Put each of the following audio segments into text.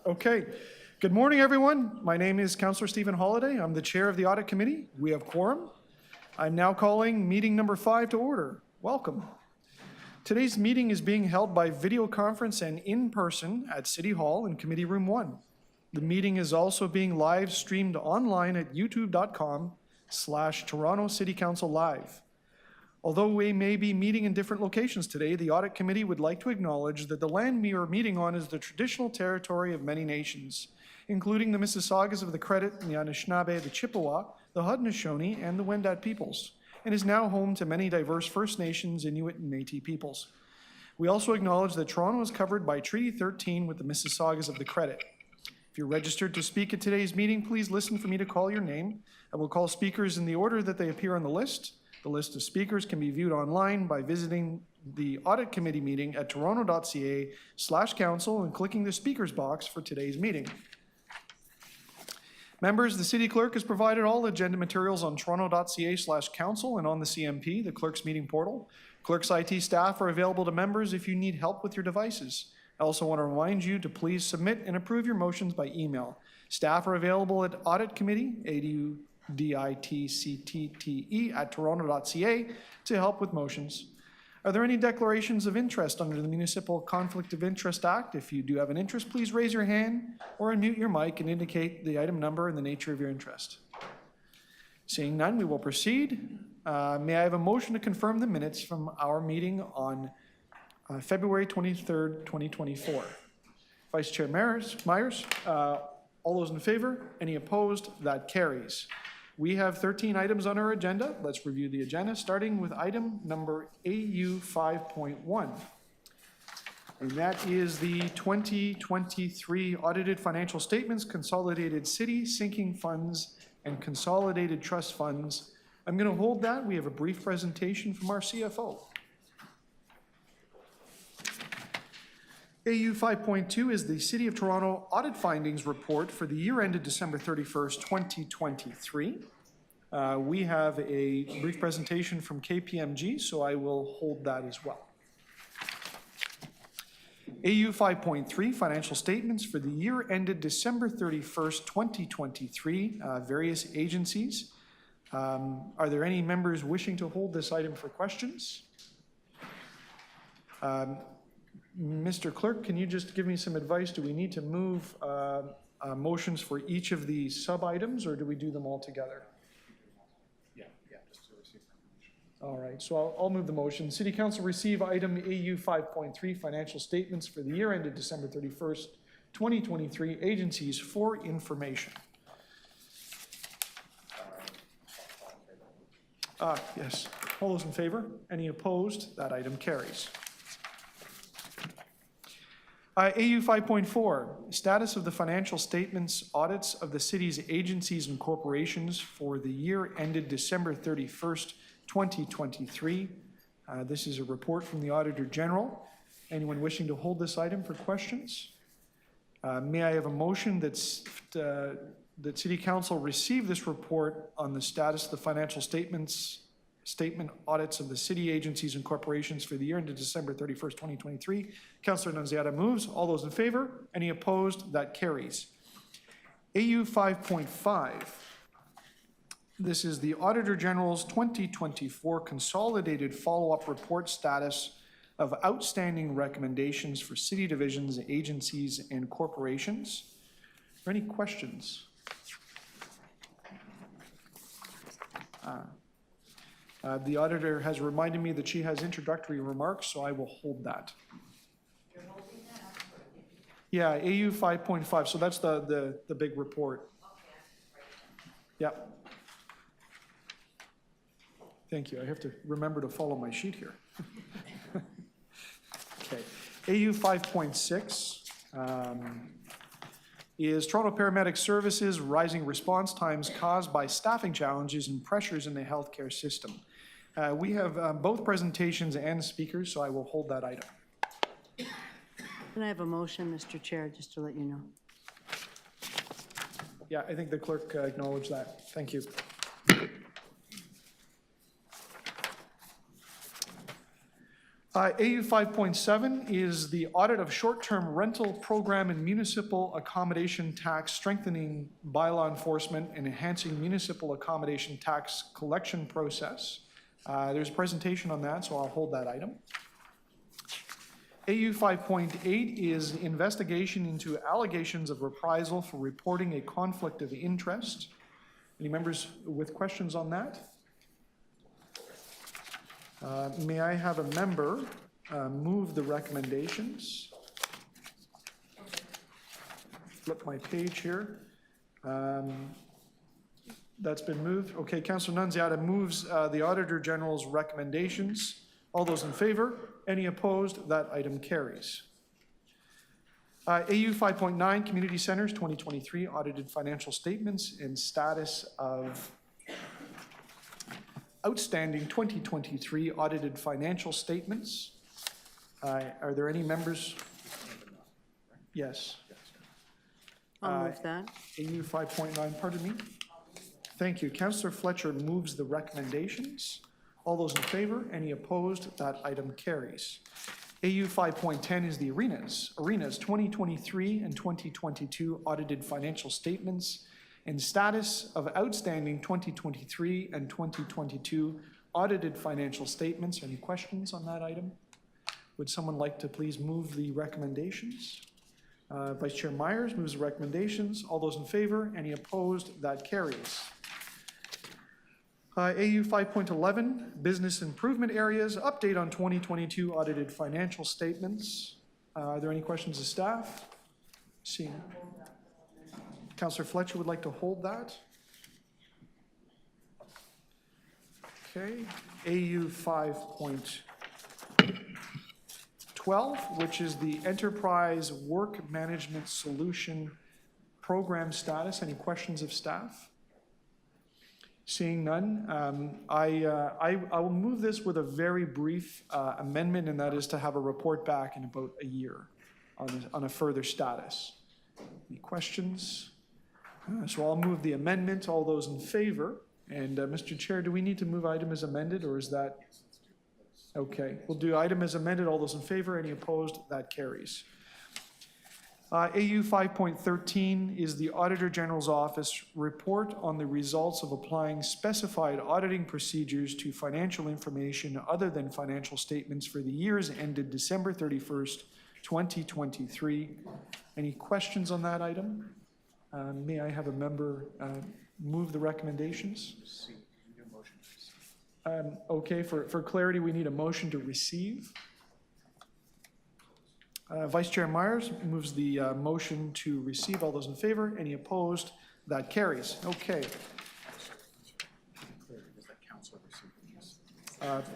Okay. Good morning, everyone. My name is Councillor Stephen Holliday. I'm the chair of the Audit Committee. We have quorum. I'm now calling meeting number 5 to order. Welcome. Today's meeting is being held by video conference and in person at City Hall in Committee Room 1. The meeting is also being live streamed online at youtube.com/Toronto City Council Live. Although we may be meeting in different locations today, the Audit Committee would like to acknowledge that the land we are meeting on is the traditional territory of many nations, including the Mississaugas of the Credit, the Anishinaabe, the Chippewa, the Haudenosaunee, and the Wendat peoples, and is now home to many diverse First Nations, Inuit, and Métis peoples. We also acknowledge that Toronto is covered by Treaty 13 with the Mississaugas of the Credit. If you're registered to speak at today's meeting, please listen for me to call your name. I will call speakers in the order that they appear on the list. The list of speakers can be viewed online by visiting the Audit Committee meeting at toronto.ca/council and clicking the speakers box for today's meeting. Members, the City Clerk has provided all agenda materials on toronto.ca/council and on the CMP, the Clerk's meeting portal. Clerk's IT staff are available to members if you need help with your devices. I also want to remind you to please submit and approve your motions by email. Staff are available at Audit Committee, ADUDITCTTE at toronto.ca to help with motions. Are there any declarations of interest under the Municipal Conflict of Interest Act? If you do have an interest, please raise your hand or unmute your mic and indicate the item number and the nature of your interest. Seeing none, we will proceed. May I have a motion to confirm the minutes from our meeting on February 23rd, 2024? Vice Chair Myers, all those in favor? Any opposed? That carries. We have 13 items on our agenda. Let's review the agenda, starting with item number AU 5.1. And that is the 2023 audited financial statements, consolidated city sinking funds, and consolidated trust funds. I'm going to hold that. We have a brief presentation from our CFO. AU 5.2 is the City of Toronto Audit Findings Report for the year ended December 31st, 2023. We have a brief presentation from KPMG, so I will hold that as well. AU 5.3, Financial Statements for the year ended December 31st, 2023, various agencies. Are there any members wishing to hold this item for questions? Mr. Clerk, can you just give me some advice? Do we need to move motions for each of the sub-items, or do we do them all together? Yeah, just to receive information. All right, so I'll move the motion. City Council receive item AU 5.3, financial statements for the year ended December 31st, 2023, agencies for information. Yes. All those in favor? Any opposed? That item carries. AU 5.4, status of the financial statements audits of the city's agencies and corporations for the year ended December 31st, 2023. This is a report from the Auditor General. Anyone wishing to hold this item for questions? May I have a motion that City Council receive this report on the status of the financial statement audits of the city agencies and corporations for the year ended December 31st, 2023. Councillor Nunziata moves. All those in favor? Any opposed? That carries. AU 5.5. This is the Auditor General's 2024 Consolidated Follow-Up Report status of outstanding recommendations for city divisions, agencies, and corporations. Are there any questions? The auditor has reminded me that she has introductory remarks, so I will hold that. You're holding that? Yeah, AU 5.5, so that's the big report. Okay. Yeah. Thank you. I have to remember to follow my sheet here. Okay. AU 5.6 is Toronto Paramedic Services rising response times caused by staffing challenges and pressures in the healthcare system. We have both presentations and speakers, so I will hold that item. Can I have a motion, Mr. Chair, just to let you know? Yeah, I think the clerk acknowledged that. Thank you. AU 5.7 is the audit of short-term rental program and municipal accommodation tax, strengthening bylaw enforcement and enhancing municipal accommodation tax collection process. There's a presentation on that, so I'll hold that item. AU 5.8 is investigation into allegations of reprisal for reporting a conflict of interest. Any members with questions on that? May I have a member move the recommendations? Flip my page here. That's been moved. Okay, Councillor Nunziata moves the Auditor General's recommendations. All those in favor? Any opposed? That item carries. AU 5.9, Community Centers 2023 Audited Financial Statements and Status of Outstanding 2023 Audited Financial Statements. Are there any members? Yes. I'll move that. AU 5.9, pardon me. Thank you. Councillor Fletcher moves the recommendations. All those in favor? Any opposed? That item carries. AU 5.10 is the Arenas 2023 and 2022 Audited Financial Statements and Status of Outstanding 2023 and 2022 Audited Financial Statements. Any questions on that item? Would someone like to please move the recommendations? Vice Chair Myers moves the recommendations. All those in favor? Any opposed? That carries. AU 5.11, Business Improvement Areas, update on 2022 Audited Financial Statements. Are there any questions of staff? Seeing. Councillor Fletcher would like to hold that. Okay. AU 5.12, which is the Enterprise Work Management Solution Program status. Any questions of staff? Seeing none, I will move this with a very brief amendment, and that is to have a report back in about a year on a further status. Any questions? So I'll move the amendment. All those in favor? And Mr. Chair, do we need to move item as amended, or is that? Okay, we'll do item as amended. All those in favor? Any opposed? That carries. AU 5.13 is the Auditor General's Office report on the results of applying specified auditing procedures to financial information other than financial statements for the years ended December 31st, 2023. Any questions on that item? May I have a member move the recommendations? Okay, for clarity, we need a motion to receive. Vice Chair Myers moves the motion to receive. All those in favor? Any opposed? That carries. Okay.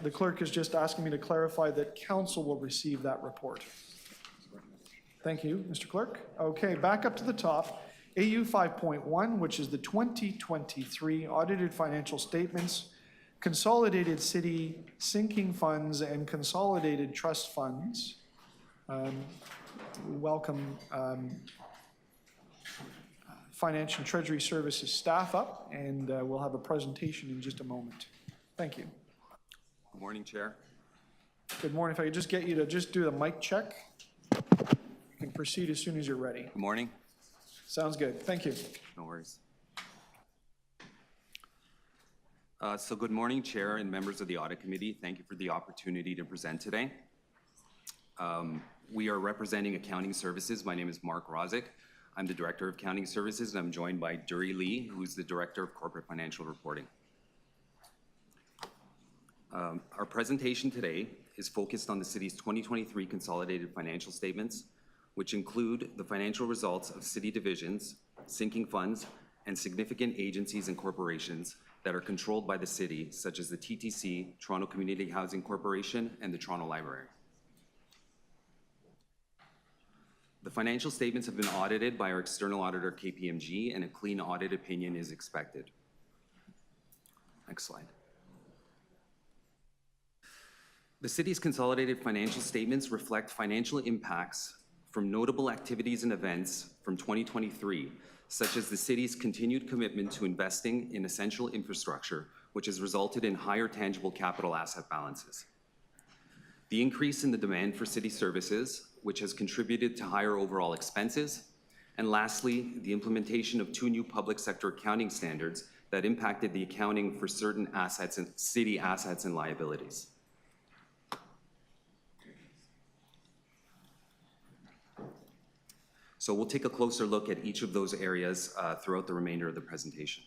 The clerk is just asking me to clarify that council will receive that report. Thank you, Mr. Clerk. Okay, back up to the top. AU 5.1, which is the 2023 Audited Financial Statements, Consolidated City Sinking Funds, and Consolidated Trust Funds. Welcome Finance and Treasury Services staff up, and we'll have a presentation in just a moment. Thank you. Good morning, Chair. Good morning. If I could just get you to just do the mic check. You can proceed as soon as you're ready. Good morning. Sounds good. Thank you. No worries. So good morning, Chair and members of the Audit Committee. Thank you for the opportunity to present today. We are representing Accounting Services. My name is Mark Rozick. I'm the Director of Accounting Services, and I'm joined by Dury Lee, who's the Director of Corporate Financial Reporting. Our presentation today is focused on the City's 2023 Consolidated Financial Statements, which include the financial results of City divisions, sinking funds, and significant agencies and corporations that are controlled by the City, such as the TTC, Toronto Community Housing Corporation, and the Toronto Library. The financial statements have been audited by our external auditor, KPMG, and a clean audit opinion is expected. Next slide. The City's consolidated financial statements reflect financial impacts from notable activities and events from 2023, such as the City's continued commitment to investing in essential infrastructure, which has resulted in higher tangible capital asset balances. the increase in the demand for city services, which has contributed to higher overall expenses, and lastly, the implementation of 2 new public sector accounting standards that impacted the accounting for certain assets and city assets and liabilities. So we'll take a closer look at each of those areas throughout the remainder of the presentation.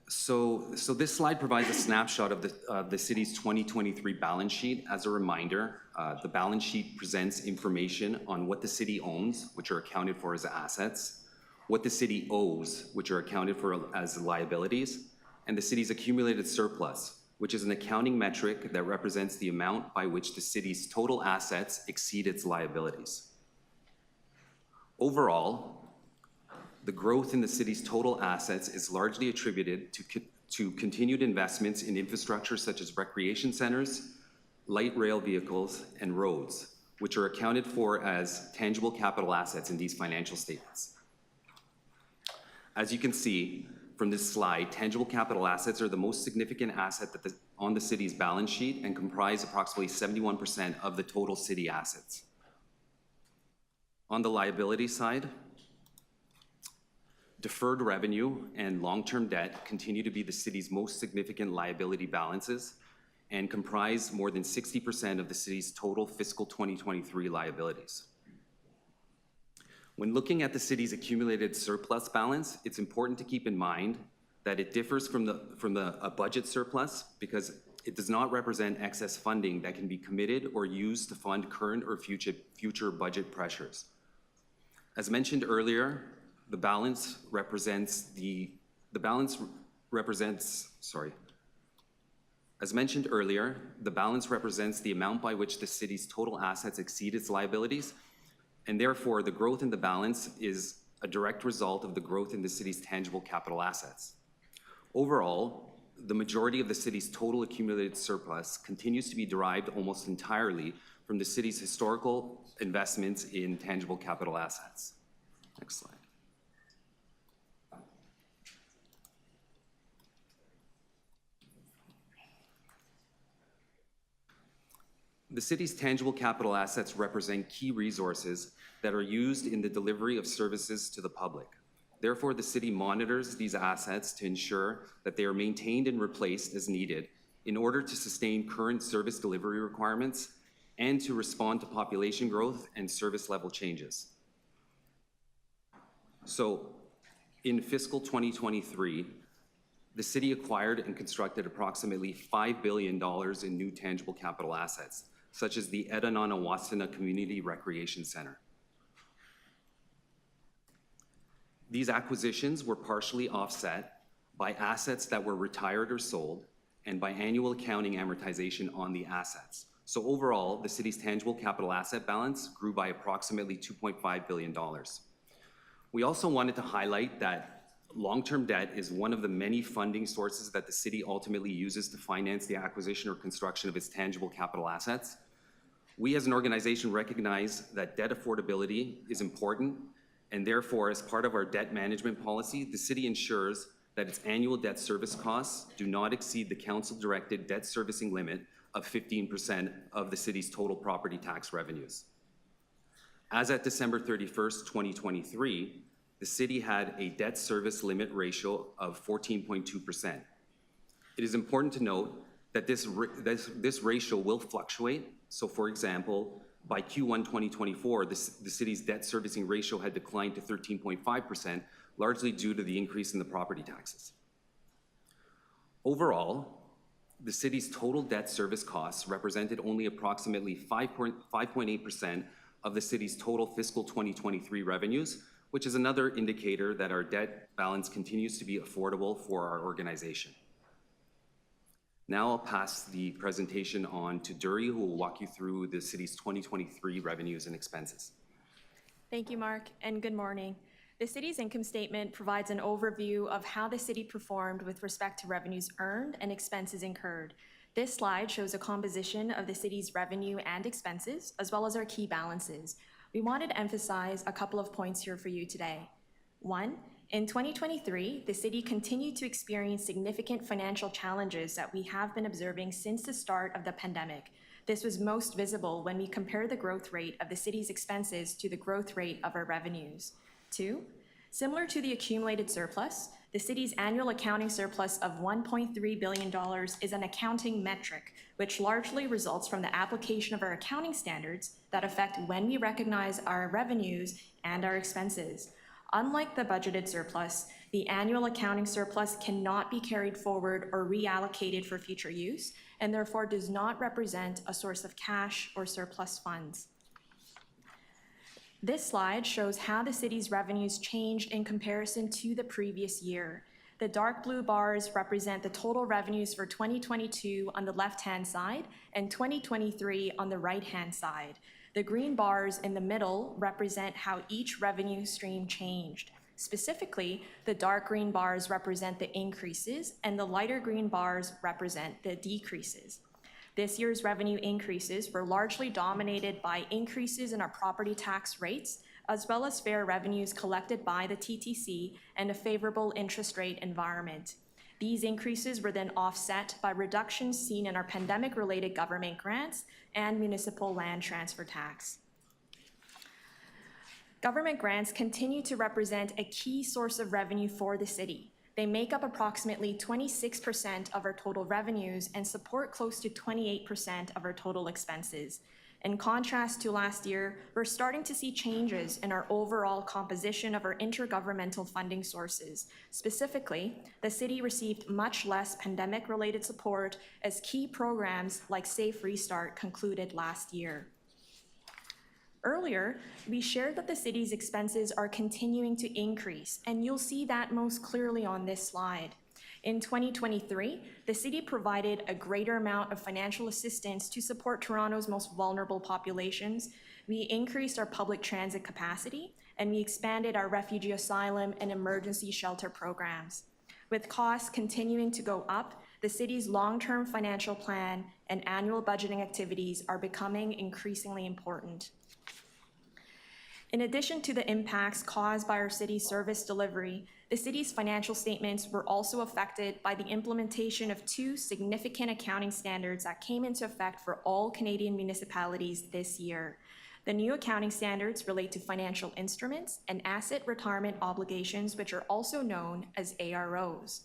So this slide provides a snapshot of the city's 2023 balance sheet. As a reminder, the balance sheet presents information on what the city owns, which are accounted for as assets, what the city owes, which are accounted for as liabilities, and the city's accumulated surplus, which is an accounting metric that represents the amount by which the city's total assets exceed its liabilities. Overall, the growth in the city's total assets is largely attributed to continued investments in infrastructure such as recreation centers, light rail vehicles, and roads, which are accounted for as tangible capital assets in these financial statements. As you can see from this slide, tangible capital assets are the most significant asset on the city's balance sheet and comprise approximately 71% of the total city assets. On the liability side, deferred revenue and long-term debt continue to be the city's most significant liability balances and comprise more than 60% of the city's total fiscal 2023 liabilities. When looking at the city's accumulated surplus balance, it's important to keep in mind that it differs from a budget surplus because it does not represent excess funding that can be committed or used to fund current or future budget pressures. As mentioned earlier, the balance represents the amount by which the city's total assets exceed its liabilities, and therefore the growth in the balance is a direct result of the growth in the city's tangible capital assets. Overall, the majority of the city's total accumulated surplus continues to be derived almost entirely from the city's historical investments in tangible capital assets. Next slide. The city's tangible capital assets represent key resources that are used in the delivery of services to the public. Therefore, the city monitors these assets to ensure that they are maintained and replaced as needed in order to sustain current service delivery requirements and to respond to population growth and service level changes. So, in fiscal 2023, the city acquired and constructed approximately $5 billion in new tangible capital assets, such as the Edanana-Wasana Community Recreation Center. These acquisitions were partially offset by assets that were retired or sold and by annual accounting amortization on the assets. So overall, the city's tangible capital asset balance grew by approximately $2.5 billion. We also wanted to highlight that long-term debt is one of the many funding sources that the city ultimately uses to finance the acquisition or construction of its tangible capital assets. We as an organization recognize that debt affordability is important, and therefore, as part of our debt management policy, the city ensures that its annual debt service costs do not exceed the council-directed debt servicing limit of 15% of the city's total property tax revenues. As at December 31st, 2023, the city had a debt service limit ratio of 14.2%. It is important to note that this ratio will fluctuate. So for example, by Q1 2024, the city's debt servicing ratio had declined to 13.5%, largely due to the increase in the property taxes. Overall, the city's total debt service costs represented only approximately 5.8% of the city's total fiscal 2023 revenues, which is another indicator that our debt balance continues to be affordable for our organization. Now I'll pass the presentation on to Duri, who will walk you through the city's 2023 revenues and expenses. Thank you, Mark, and good morning. The city's income statement provides an overview of how the city performed with respect to revenues earned and expenses incurred. This slide shows a composition of the city's revenue and expenses, as well as our key balances. We wanted to emphasize a couple of points here for you today. One, In 2023, the city continued to experience significant financial challenges that we have been observing since the start of the pandemic. This was most visible when we compare the growth rate of the city's expenses to the growth rate of our revenues. 2, similar to the accumulated surplus, the city's annual accounting surplus of $1.3 billion is an accounting metric, which largely results from the application of our accounting standards that affect when we recognize our revenues and our expenses. Unlike the budgeted surplus, the annual accounting surplus cannot be carried forward or reallocated for future use, and therefore does not represent a source of cash or surplus funds. This slide shows how the city's revenues changed in comparison to the previous year. The dark blue bars represent the total revenues for 2022 on the left-hand side and 2023 on the right-hand side. The green bars in the middle represent how each revenue stream changed. Specifically, the dark green bars represent the increases and the lighter green bars represent the decreases. This year's revenue increases were largely dominated by increases in our property tax rates, as well as fair revenues collected by the TTC and a favorable interest rate environment. These increases were then offset by reductions seen in our pandemic-related government grants and municipal land transfer tax. Government grants continue to represent a key source of revenue for the city. They make up approximately 26% of our total revenues and support close to 28% of our total expenses. In contrast to last year, we're starting to see changes in our overall composition of our intergovernmental funding sources. Specifically, the city received much less pandemic-related support as key programs like Safe Restart concluded last year. Earlier, we shared that the city's expenses are continuing to increase, and you'll see that most clearly on this slide. In 2023, the city provided a greater amount of financial assistance to support Toronto's most vulnerable populations. We increased our public transit capacity, and we expanded our refugee asylum and emergency shelter programs. With costs continuing to go up, the city's long-term financial plan and annual budgeting activities are becoming increasingly important. In addition to the impacts caused by our city's service delivery, the city's financial statements were also affected by the implementation of 2 significant accounting standards that came into effect for all Canadian municipalities this year. The new accounting standards relate to financial instruments and asset retirement obligations, which are also known as AROs.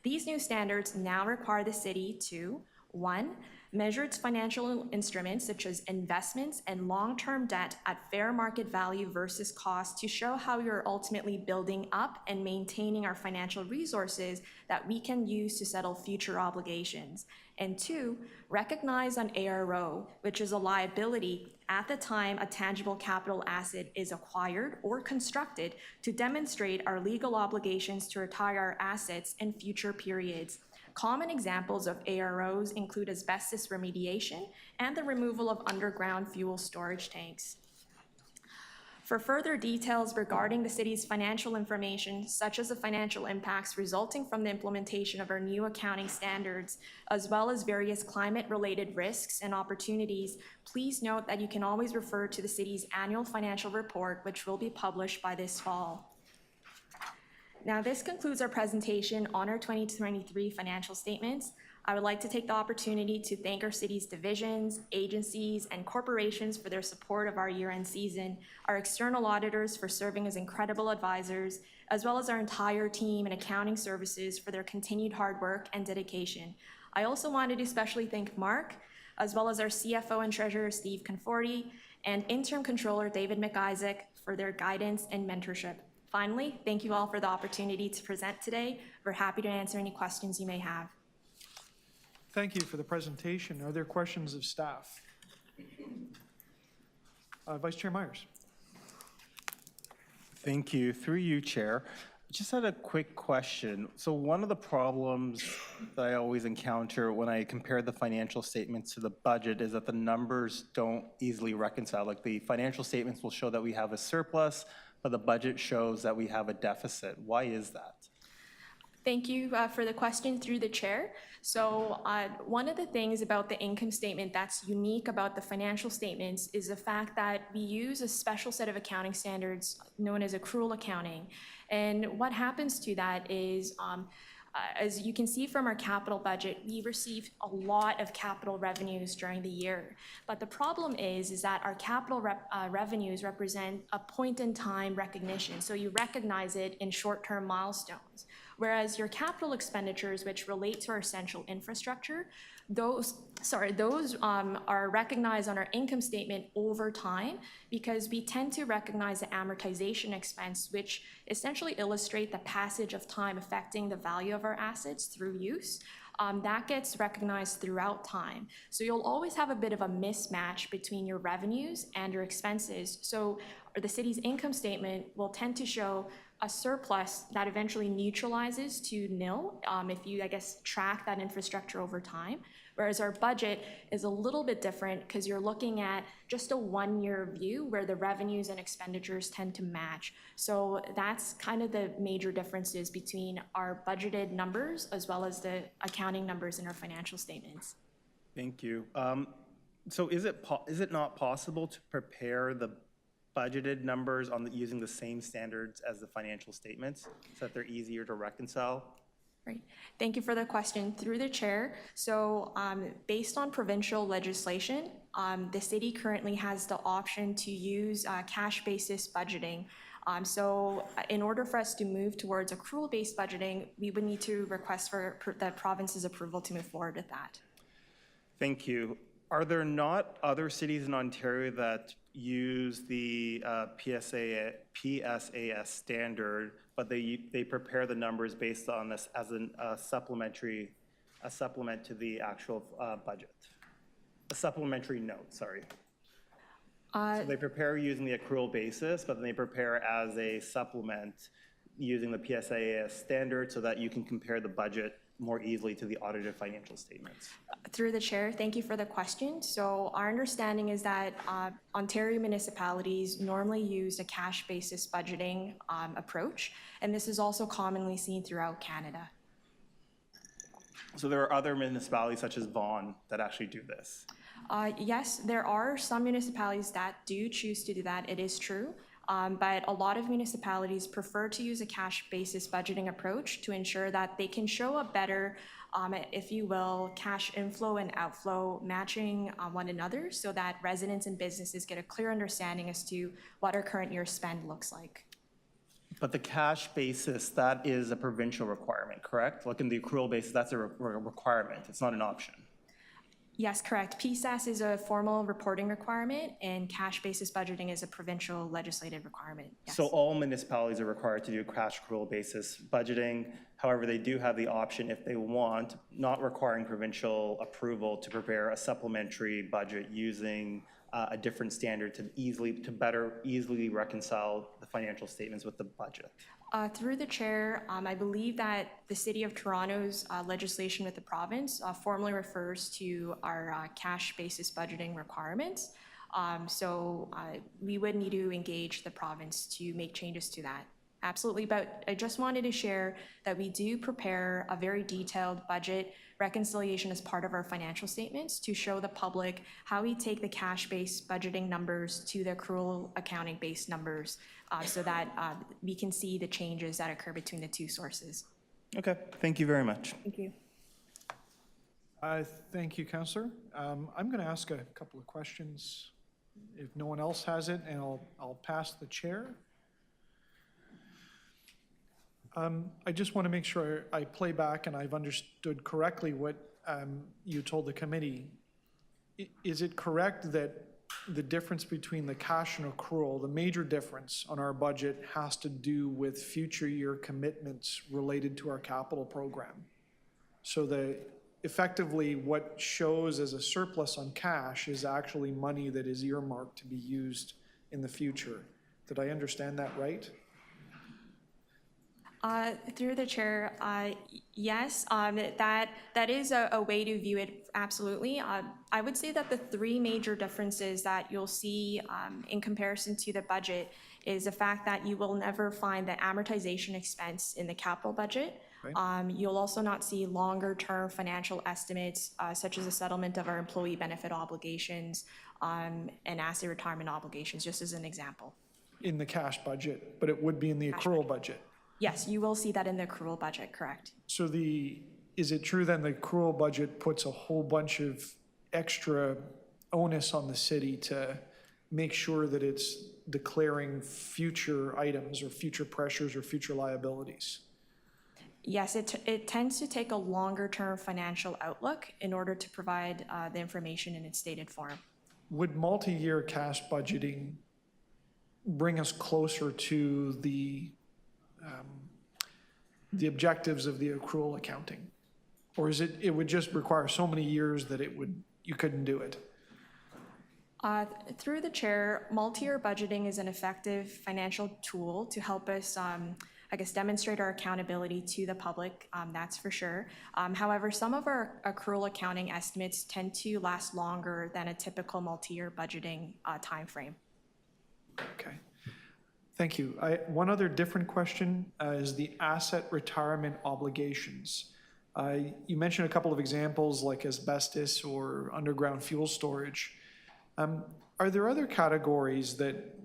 These new standards now require the city to, 1, measure its financial instruments such as investments and long-term debt at fair market value versus cost to show how we are ultimately building up and maintaining our financial resources that we can use to settle future obligations. And 2, recognize an ARO, which is a liability at the time a tangible capital asset is acquired or constructed to demonstrate our legal obligations to retire our assets in future periods. Common examples of AROs include asbestos remediation and the removal of underground fuel storage tanks. For further details regarding the city's financial information, such as the financial impacts resulting from the implementation of our new accounting standards, as well as various climate-related risks and opportunities, please note that you can always refer to the city's annual financial report, which will be published by this fall. Now, this concludes our presentation on our 2023 financial statements. I would like to take the opportunity to thank our city's divisions, agencies, and corporations for their support of our year-end season, our external auditors for serving as incredible advisors, as well as our entire team in accounting services for their continued hard work and dedication. I also wanted to especially thank Mark, as well as our CFO and Treasurer Steve Conforti, and Interim Controller David McIsaac for their guidance and mentorship. Finally, thank you all for the opportunity to present today. We're happy to answer any questions you may have. Thank you for the presentation. Are there questions of staff? Vice Chair Myers. Thank you. Through you, Chair. Just had a quick question. So one of the problems that I always encounter when I compare the financial statements to the budget is that the numbers don't easily reconcile. Like the financial statements will show that we have a surplus, but the budget shows that we have a deficit. Why is that? Thank you for the question through the chair. So one of the things about the income statement that's unique about the financial statements is the fact that we use a special set of accounting standards known as accrual accounting. And what happens to that is, as you can see from our capital budget, we received a lot of capital revenues during the year. But the problem is that our capital revenues represent a point-in-time recognition. So you recognize it in short-term milestones. Whereas your capital expenditures, which relate to our essential infrastructure, those are recognized on our income statement over time because we tend to recognize the amortization expense, which essentially illustrate the passage of time affecting the value of our assets through use. That gets recognized throughout time. So you'll always have a bit of a mismatch between your revenues and your expenses. So the city's income statement will tend to show a surplus that eventually neutralizes to nil if you, track that infrastructure over time. Whereas our budget is a little bit different because you're looking at just a one-year view where the revenues and expenditures tend to match. So that's kind of the major differences between our budgeted numbers as well as the accounting numbers in our financial statements. Thank you. So is it not possible to prepare the budgeted numbers using the same standards as the financial statements so that they're easier to reconcile? Right. Thank you for the question through the chair. So based on provincial legislation, the city currently has the option to use cash basis budgeting. So in order for us to move towards accrual-based budgeting, we would need to request for the province's approval to move forward with that. Thank you. Are there not other cities in Ontario that use the PSAS standard, but they prepare the numbers based on this as a supplement to the actual budget? A supplementary note, sorry. So they prepare using the accrual basis, but then they prepare as a supplement using the PSAS standard so that you can compare the budget more easily to the audited financial statements. Through the chair, thank you for the question. So our understanding is that Ontario municipalities normally use a cash basis budgeting approach, and this is also commonly seen throughout Canada. So there are other municipalities such as Vaughan that actually do this? Yes, there are some municipalities that do choose to do that, it is true. But a lot of municipalities prefer to use a cash basis budgeting approach to ensure that they can show a better, if you will, cash inflow and outflow matching one another so that residents and businesses get a clear understanding as to what our current year spend looks like. But the cash basis, that is a provincial requirement, correct? Like in the accrual basis, that's a requirement. It's not an option. Yes, correct. PSAS is a formal reporting requirement, and cash basis budgeting is a provincial legislative requirement. Yes. So all municipalities are required to do cash accrual basis budgeting. However, they do have the option, if they want, not requiring provincial approval, to prepare a supplementary budget using a different standard to easily reconcile the financial statements with the budget. Through the chair, I believe that the City of Toronto's legislation with the province formally refers to our cash basis budgeting requirements. So we would need to engage the province to make changes to that. Absolutely, but I just wanted to share that we do prepare a very detailed budget reconciliation as part of our financial statements to show the public how we take the cash-based budgeting numbers to the accrual accounting-based numbers so that we can see the changes that occur between the two sources. Okay, thank you very much. Thank you. Thank you, Councillor. I'm going to ask a couple of questions if no one else has it, and I'll pass the chair. I just want to make sure I play back and I've understood correctly what you told the committee. Is it correct that the difference between the cash and accrual, the major difference on our budget, has to do with future year commitments related to our capital program? So effectively what shows as a surplus on cash is actually money that is earmarked to be used in the future. Did I understand that right? Through the chair, yes, that is a way to view it, absolutely. I would say that the three major differences that you'll see in comparison to the budget is the fact that you will never find the amortization expense in the capital budget. You'll also not see longer-term financial estimates, such as the settlement of our employee benefit obligations and asset retirement obligations, just as an example. In the cash budget, but it would be in the accrual budget. Yes, you will see that in the accrual budget, correct? So is it true then the accrual budget puts a whole bunch of extra onus on the city to make sure that it's declaring future items or future pressures or future liabilities? Yes, it tends to take a longer-term financial outlook in order to provide the information in its stated form. Would multi-year cash budgeting bring us closer to the objectives of the accrual accounting? Or is it would just require so many years that you couldn't do it? Through the chair, multi-year budgeting is an effective financial tool to help us, I guess, demonstrate our accountability to the public, that's for sure. However, some of our accrual accounting estimates tend to last longer than a typical multi-year budgeting timeframe. Okay. Thank you. One other different question is the asset retirement obligations. You mentioned a couple of examples like asbestos or underground fuel storage. Are there other categories that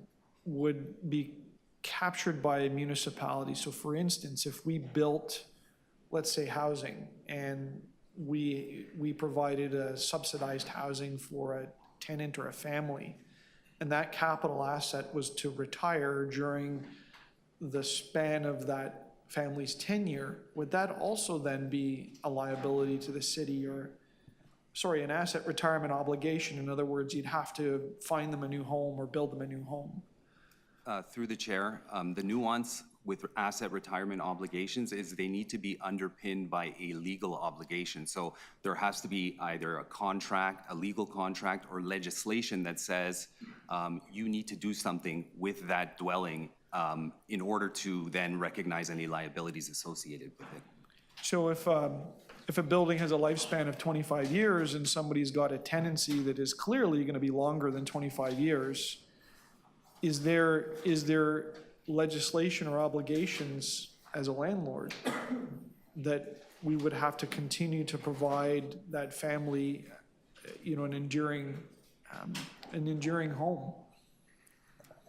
would be captured by a municipality? So for instance, if we built, let's say, housing, and we provided a subsidized housing for a tenant or a family, and that capital asset was to retire during the span of that family's tenure, would that also then be a liability to the city, or, sorry, an asset retirement obligation? In other words, you'd have to find them a new home or build them a new home. Through the chair, the nuance with asset retirement obligations is they need to be underpinned by a legal obligation. So there has to be either a contract, a legal contract, or legislation that says you need to do something with that dwelling in order to then recognize any liabilities associated with it. So if a building has a lifespan of 25 years and somebody's got a tenancy that is clearly going to be longer than 25 years, is there legislation or obligations as a landlord that we would have to continue to provide that family, an enduring home?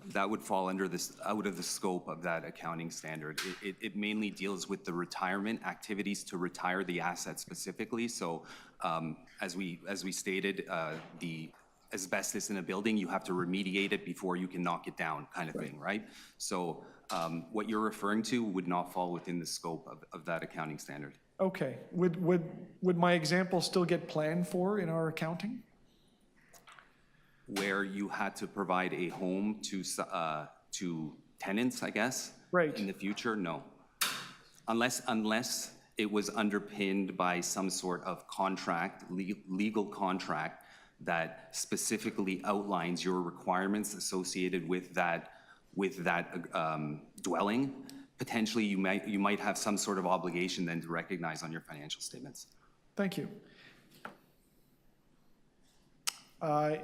That would fall under out of the scope of that accounting standard. It mainly deals with the retirement activities to retire the asset specifically. So as we stated, the asbestos in a building, you have to remediate it before you can knock it down, kind of thing, right? So what you're referring to would not fall within the scope of that accounting standard. Okay. Would my example still get planned for in our accounting? Where you had to provide a home to tenants, I guess? Right. In the future, no. Unless it was underpinned by some sort of contract, legal contract, that specifically outlines your requirements associated with that dwelling. Potentially, you might have some sort of obligation then to recognize on your financial statements. Thank you.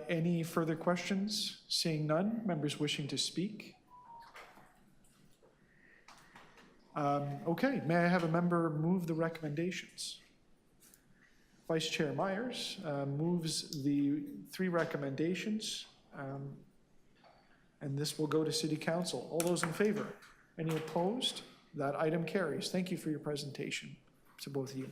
Any further questions? Seeing none, members wishing to speak? Okay, may I have a member move the recommendations? Vice Chair Myers moves the 3 recommendations, and this will go to City Council. All those in favor? Any opposed? That item carries. Thank you for your presentation to both of you.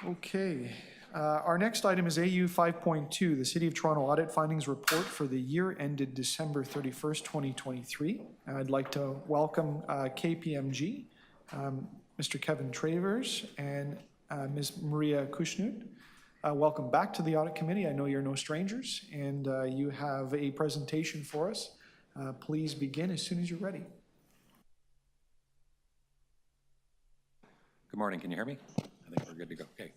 Okay. Our next item is AU 5.2, the City of Toronto Audit Findings Report for the year ended December 31st, 2023. I'd like to welcome KPMG, Mr. Kevin Travers, and Ms. Maria Kushnut. Welcome back to the Audit Committee. I know you're no strangers, and you have a presentation for us. Please begin as soon as you're ready. Good morning. Can you hear me? I think we're good to go. Okay.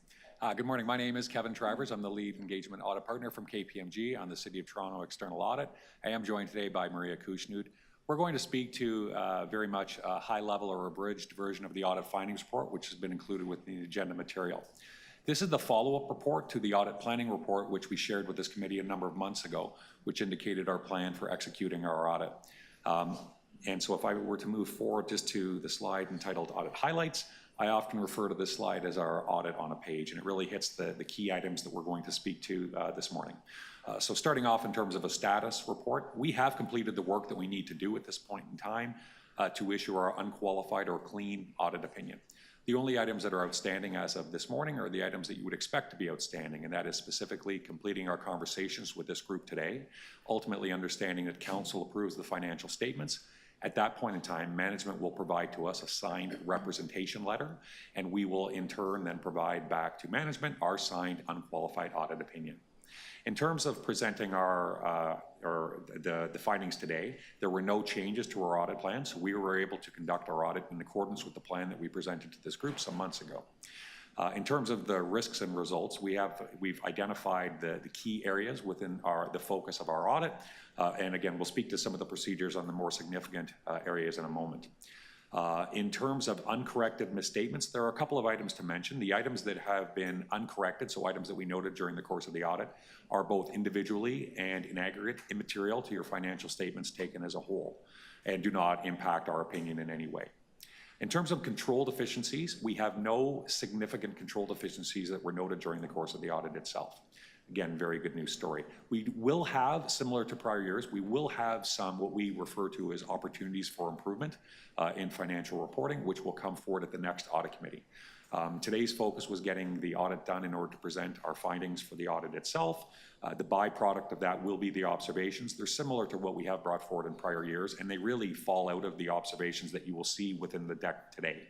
Good morning. My name is Kevin Travers. I'm the lead engagement audit partner from KPMG on the City of Toronto External Audit. I am joined today by Maria Kushnut. We're going to speak to very much a high-level or abridged version of the audit findings report, which has been included with the agenda material. This is the follow-up report to the audit planning report, which we shared with this committee a number of months ago, which indicated our plan for executing our audit. And so if I were to move forward just to the slide entitled Audit Highlights, I often refer to this slide as our audit on a page, and it really hits the key items that we're going to speak to this morning. So starting off in terms of a status report, we have completed the work that we need to do at this point in time to issue our unqualified or clean audit opinion. The only items that are outstanding as of this morning are the items that you would expect to be outstanding, and that is specifically completing our conversations with this group today, ultimately understanding that council approves the financial statements. At that point in time, management will provide to us a signed representation letter, and we will in turn then provide back to management our signed unqualified audit opinion. In terms of presenting the findings today, there were no changes to our audit plan, so we were able to conduct our audit in accordance with the plan that we presented to this group some months ago. In terms of the risks and results, we've identified the key areas within the focus of our audit, and again, we'll speak to some of the procedures on the more significant areas in a moment. In terms of uncorrected misstatements, there are a couple of items to mention. The items that have been uncorrected, so items that we noted during the course of the audit, are both individually and in aggregate immaterial to your financial statements taken as a whole, and do not impact our opinion in any way. In terms of control deficiencies, we have no significant control deficiencies that were noted during the course of the audit itself. Again, very good news story. We will have, similar to prior years, we will have some what we refer to as opportunities for improvement in financial reporting, which will come forward at the next audit committee. Today's focus was getting the audit done in order to present our findings for the audit itself. The byproduct of that will be the observations. They're similar to what we have brought forward in prior years, and they really fall out of the observations that you will see within the deck today.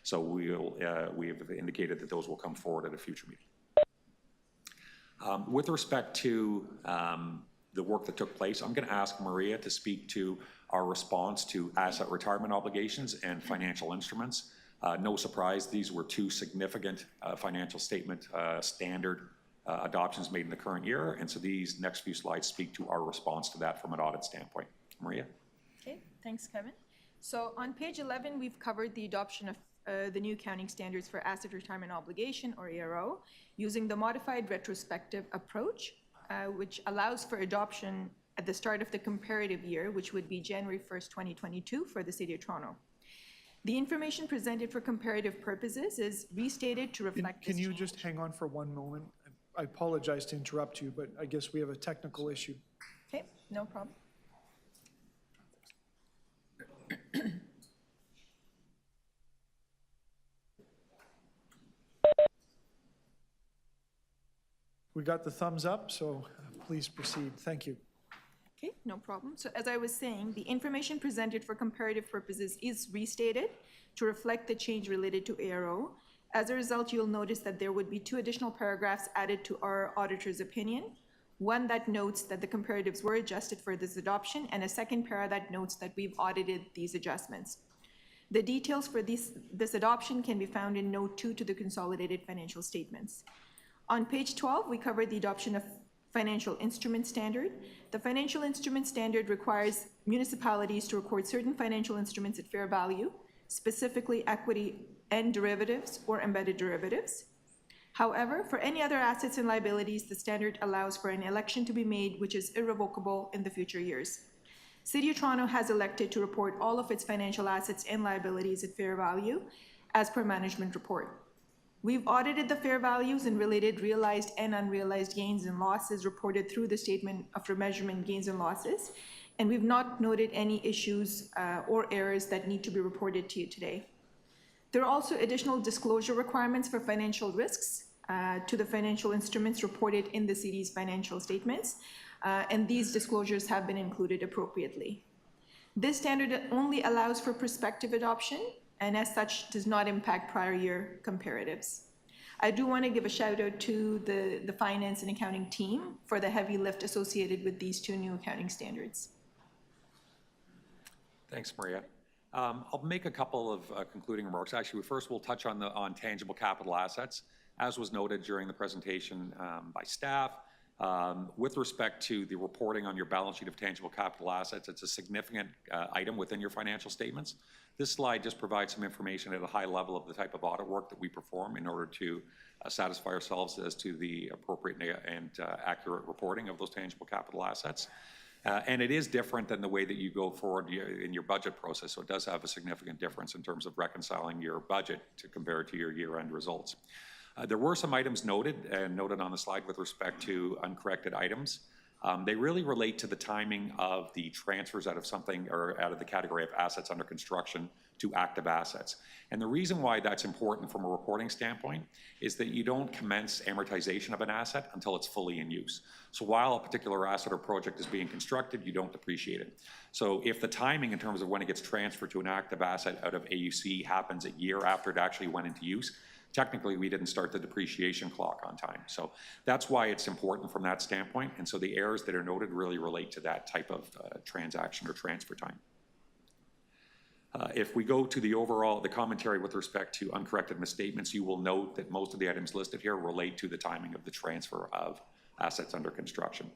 So we have indicated that those will come forward at a future meeting. With respect to the work that took place, I'm going to ask Maria to speak to our response to asset retirement obligations and financial instruments. No surprise, these were two significant financial statement standard adoptions made in the current year, and so these next few slides speak to our response to that from an audit standpoint. Maria? Okay, thanks, Kevin. So on page 11, we've covered the adoption of the new accounting standards for asset retirement obligation, or ARO, using the modified retrospective approach, which allows for adoption at the start of the comparative year, which would be January 1st, 2022 for the City of Toronto. The information presented for comparative purposes is restated to reflect this Can you change. just hang on for one moment? I apologize to interrupt you, but I guess we have a technical issue. Okay, no problem. We got the thumbs up, so please proceed. Thank you. Okay, no problem. So as I was saying, the information presented for comparative purposes is restated to reflect the change related to ARO. As a result, you'll notice that there would be two additional paragraphs added to our auditor's opinion. One that notes that the comparatives were adjusted for this adoption, and a second para that notes that we've audited these adjustments. The details for this adoption can be found in Note 2 to the consolidated financial statements. On page 12, we covered the adoption of Financial Instrument Standard. The Financial Instrument Standard requires municipalities to record certain financial instruments at fair value, specifically equity and derivatives or embedded derivatives. However, for any other assets and liabilities, the standard allows for an election to be made which is irrevocable in the future years. City of Toronto has elected to report all of its financial assets and liabilities at fair value as per management report. We've audited the fair values and related realized and unrealized gains and losses reported through the statement of remeasurement gains and losses, and we've not noted any issues or errors that need to be reported to you today. There are also additional disclosure requirements for financial risks to the financial instruments reported in the city's financial statements, and these disclosures have been included appropriately. This standard only allows for prospective adoption, and as such does not impact prior year comparatives. I do want to give a shout out to the finance and accounting team for the heavy lift associated with these two new accounting standards. Thanks, Maria. I'll make a couple of concluding remarks. Actually, first we'll touch on tangible capital assets. As was noted during the presentation by staff, With respect to the reporting on your balance sheet of tangible capital assets, it's a significant item within your financial statements. This slide just provides some information at a high level of the type of audit work that we perform in order to satisfy ourselves as to the appropriate and accurate reporting of those tangible capital assets. And it is different than the way that you go forward in your budget process, so it does have a significant difference in terms of reconciling your budget to compare it to your year-end results. There were some items noted on the slide with respect to uncorrected items. They really relate to the timing of the transfers out of something or out of the category of assets under construction to active assets. And the reason why that's important from a reporting standpoint is that you don't commence amortization of an asset until it's fully in use. So while a particular asset or project is being constructed, you don't depreciate it. So if the timing in terms of when it gets transferred to an active asset out of AUC happens a year after it actually went into use, technically, we didn't start the depreciation clock on time. So that's why it's important from that standpoint. And so the errors that are noted really relate to that type of transaction or transfer time. If we go to the commentary with respect to uncorrected misstatements, you will note that most of the items listed here relate to the timing of the transfer of assets under construction.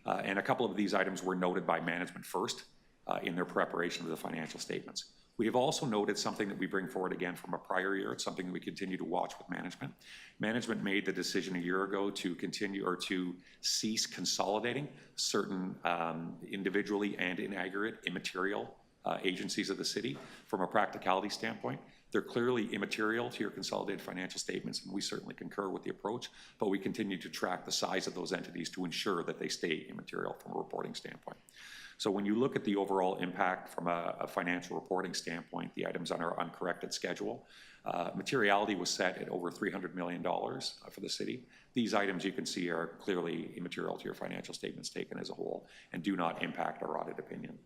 And a couple of these items were noted by management first in their preparation of the financial statements. We have also noted something that we bring forward again from a prior year. It's something that we continue to watch with management. Management made the decision a year ago to continue or to cease consolidating certain individually and in aggregate immaterial agencies of the city. From a practicality standpoint, they're clearly immaterial to your consolidated financial statements, and we certainly concur with the approach, but we continue to track the size of those entities to ensure that they stay immaterial from a reporting standpoint. So when you look at the overall impact from a financial reporting standpoint, the items on our uncorrected schedule, materiality was set at over $300 million for the city. These items you can see are clearly immaterial to your financial statements taken as a whole and do not impact our audit opinion.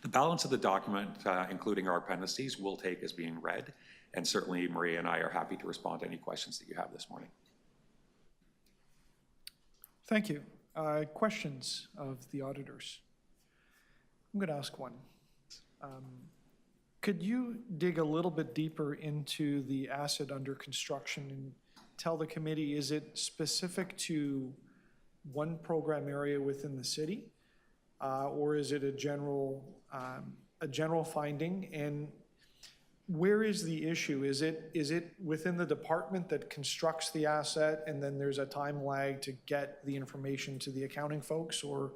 The balance of the document, including our appendices, we'll take as being read, and certainly Maria and I are happy to respond to any questions that you have this morning. Thank you. Questions of the auditors? I'm going to ask one. Could you dig a little bit deeper into the asset under construction and tell the committee, is it specific to one program area within the city? Or is it a general finding? And where is the issue? Is it within the department that constructs the asset and then there's a time lag to get the information to the accounting folks? Or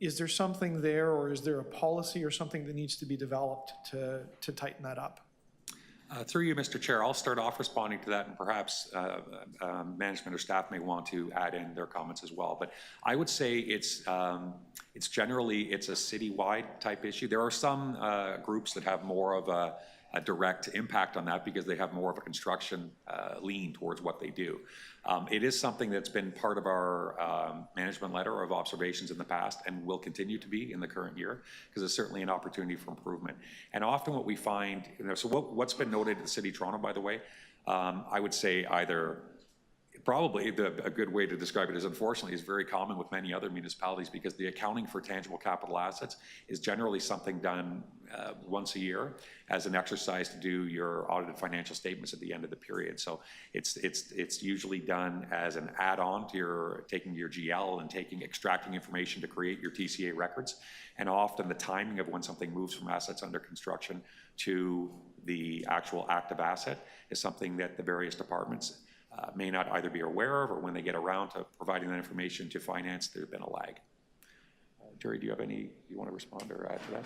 is there something there, or is there a policy or something that needs to be developed to tighten that up? Through you, Mr. Chair, I'll start off responding to that, and perhaps management or staff may want to add in their comments as well. But I would say it's generally a citywide type issue. There are some groups that have more of a direct impact on that because they have more of a construction lean towards what they do. It is something that's been part of our management letter of observations in the past and will continue to be in the current year because it's certainly an opportunity for improvement. And often what we find, so what's been noted in the City of Toronto, by the way, I would say either probably a good way to describe it is, unfortunately, is very common with many other municipalities because the accounting for tangible capital assets is generally something done once a year as an exercise to do your audited financial statements at the end of the period. So it's usually done as an add-on to your taking your GL and extracting information to create your TCA records. And often the timing of when something moves from assets under construction to the actual active asset is something that the various departments may not either be aware of, or when they get around to providing that information to finance, there's been a lag. Jerry, do you have you want to respond or add to that?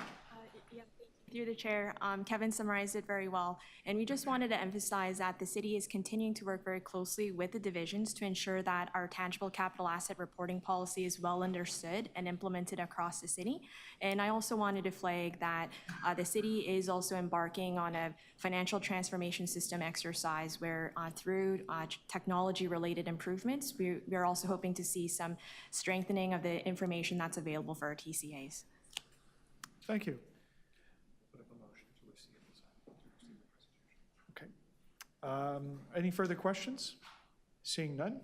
Yeah, through the chair, Kevin summarized it very well. And we just wanted to emphasize that the city is continuing to work very closely with the divisions to ensure that our tangible capital asset reporting policy is well understood and implemented across the city. And I also wanted to flag that the city is also embarking on a financial transformation system exercise where through technology-related improvements, we're also hoping to see some strengthening of the information that's available for our TCAs. Thank you. Any further questions? Seeing none,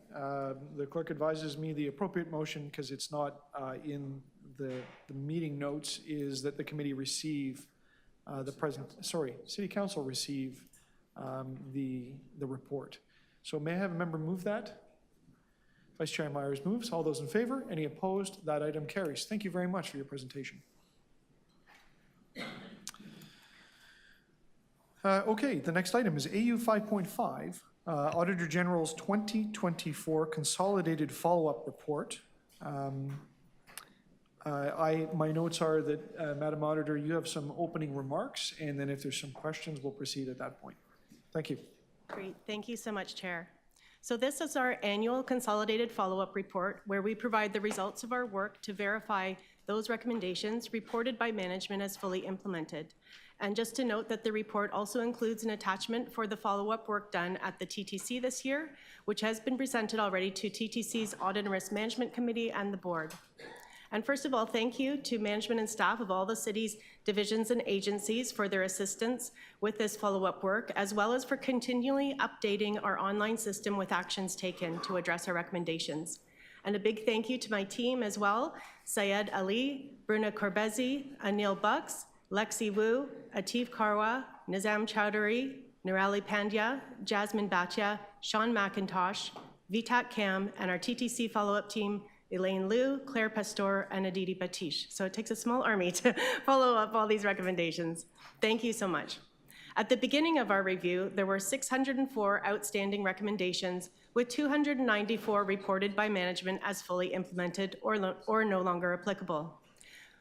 the clerk advises me the appropriate motion, because it's not in the meeting notes, is that the committee receive City Council receive the report. So may I have a member move that? Vice Chair Myers moves. All those in favor? Any opposed? That item carries. Thank you very much for your presentation. Okay, the next item is AU 5.5, Auditor General's 2024 Consolidated Follow-Up Report. My notes are that, Madam Auditor, you have some opening remarks, and then if there's some questions, we'll proceed at that point. Thank you. Great, thank you so much, Chair. So this is our annual consolidated follow-up report where we provide the results of our work to verify those recommendations reported by management as fully implemented. And just to note that the report also includes an attachment for the follow-up work done at the TTC this year, which has been presented already to TTC's Audit and Risk Management Committee and the board. And first of all, thank you to management and staff of all the city's divisions and agencies for their assistance with this follow-up work, as well as for continually updating our online system with actions taken to address our recommendations. And a big thank you to my team as well, Syed Ali, Bruna Corbezi, Anil Bucks, Lexi Wu, Atif Karwa, Nizam Chowdhury, Nirali Pandya, Jasmine Bhatia, Sean McIntosh, Vitat Kam, and our TTC follow-up team, Elaine Liu, Claire Pastor, and Aditi Batish. So it takes a small army to follow up all these recommendations. Thank you so much. At the beginning of our review, there were 604 outstanding recommendations, with 294 reported by management as fully implemented or no longer applicable.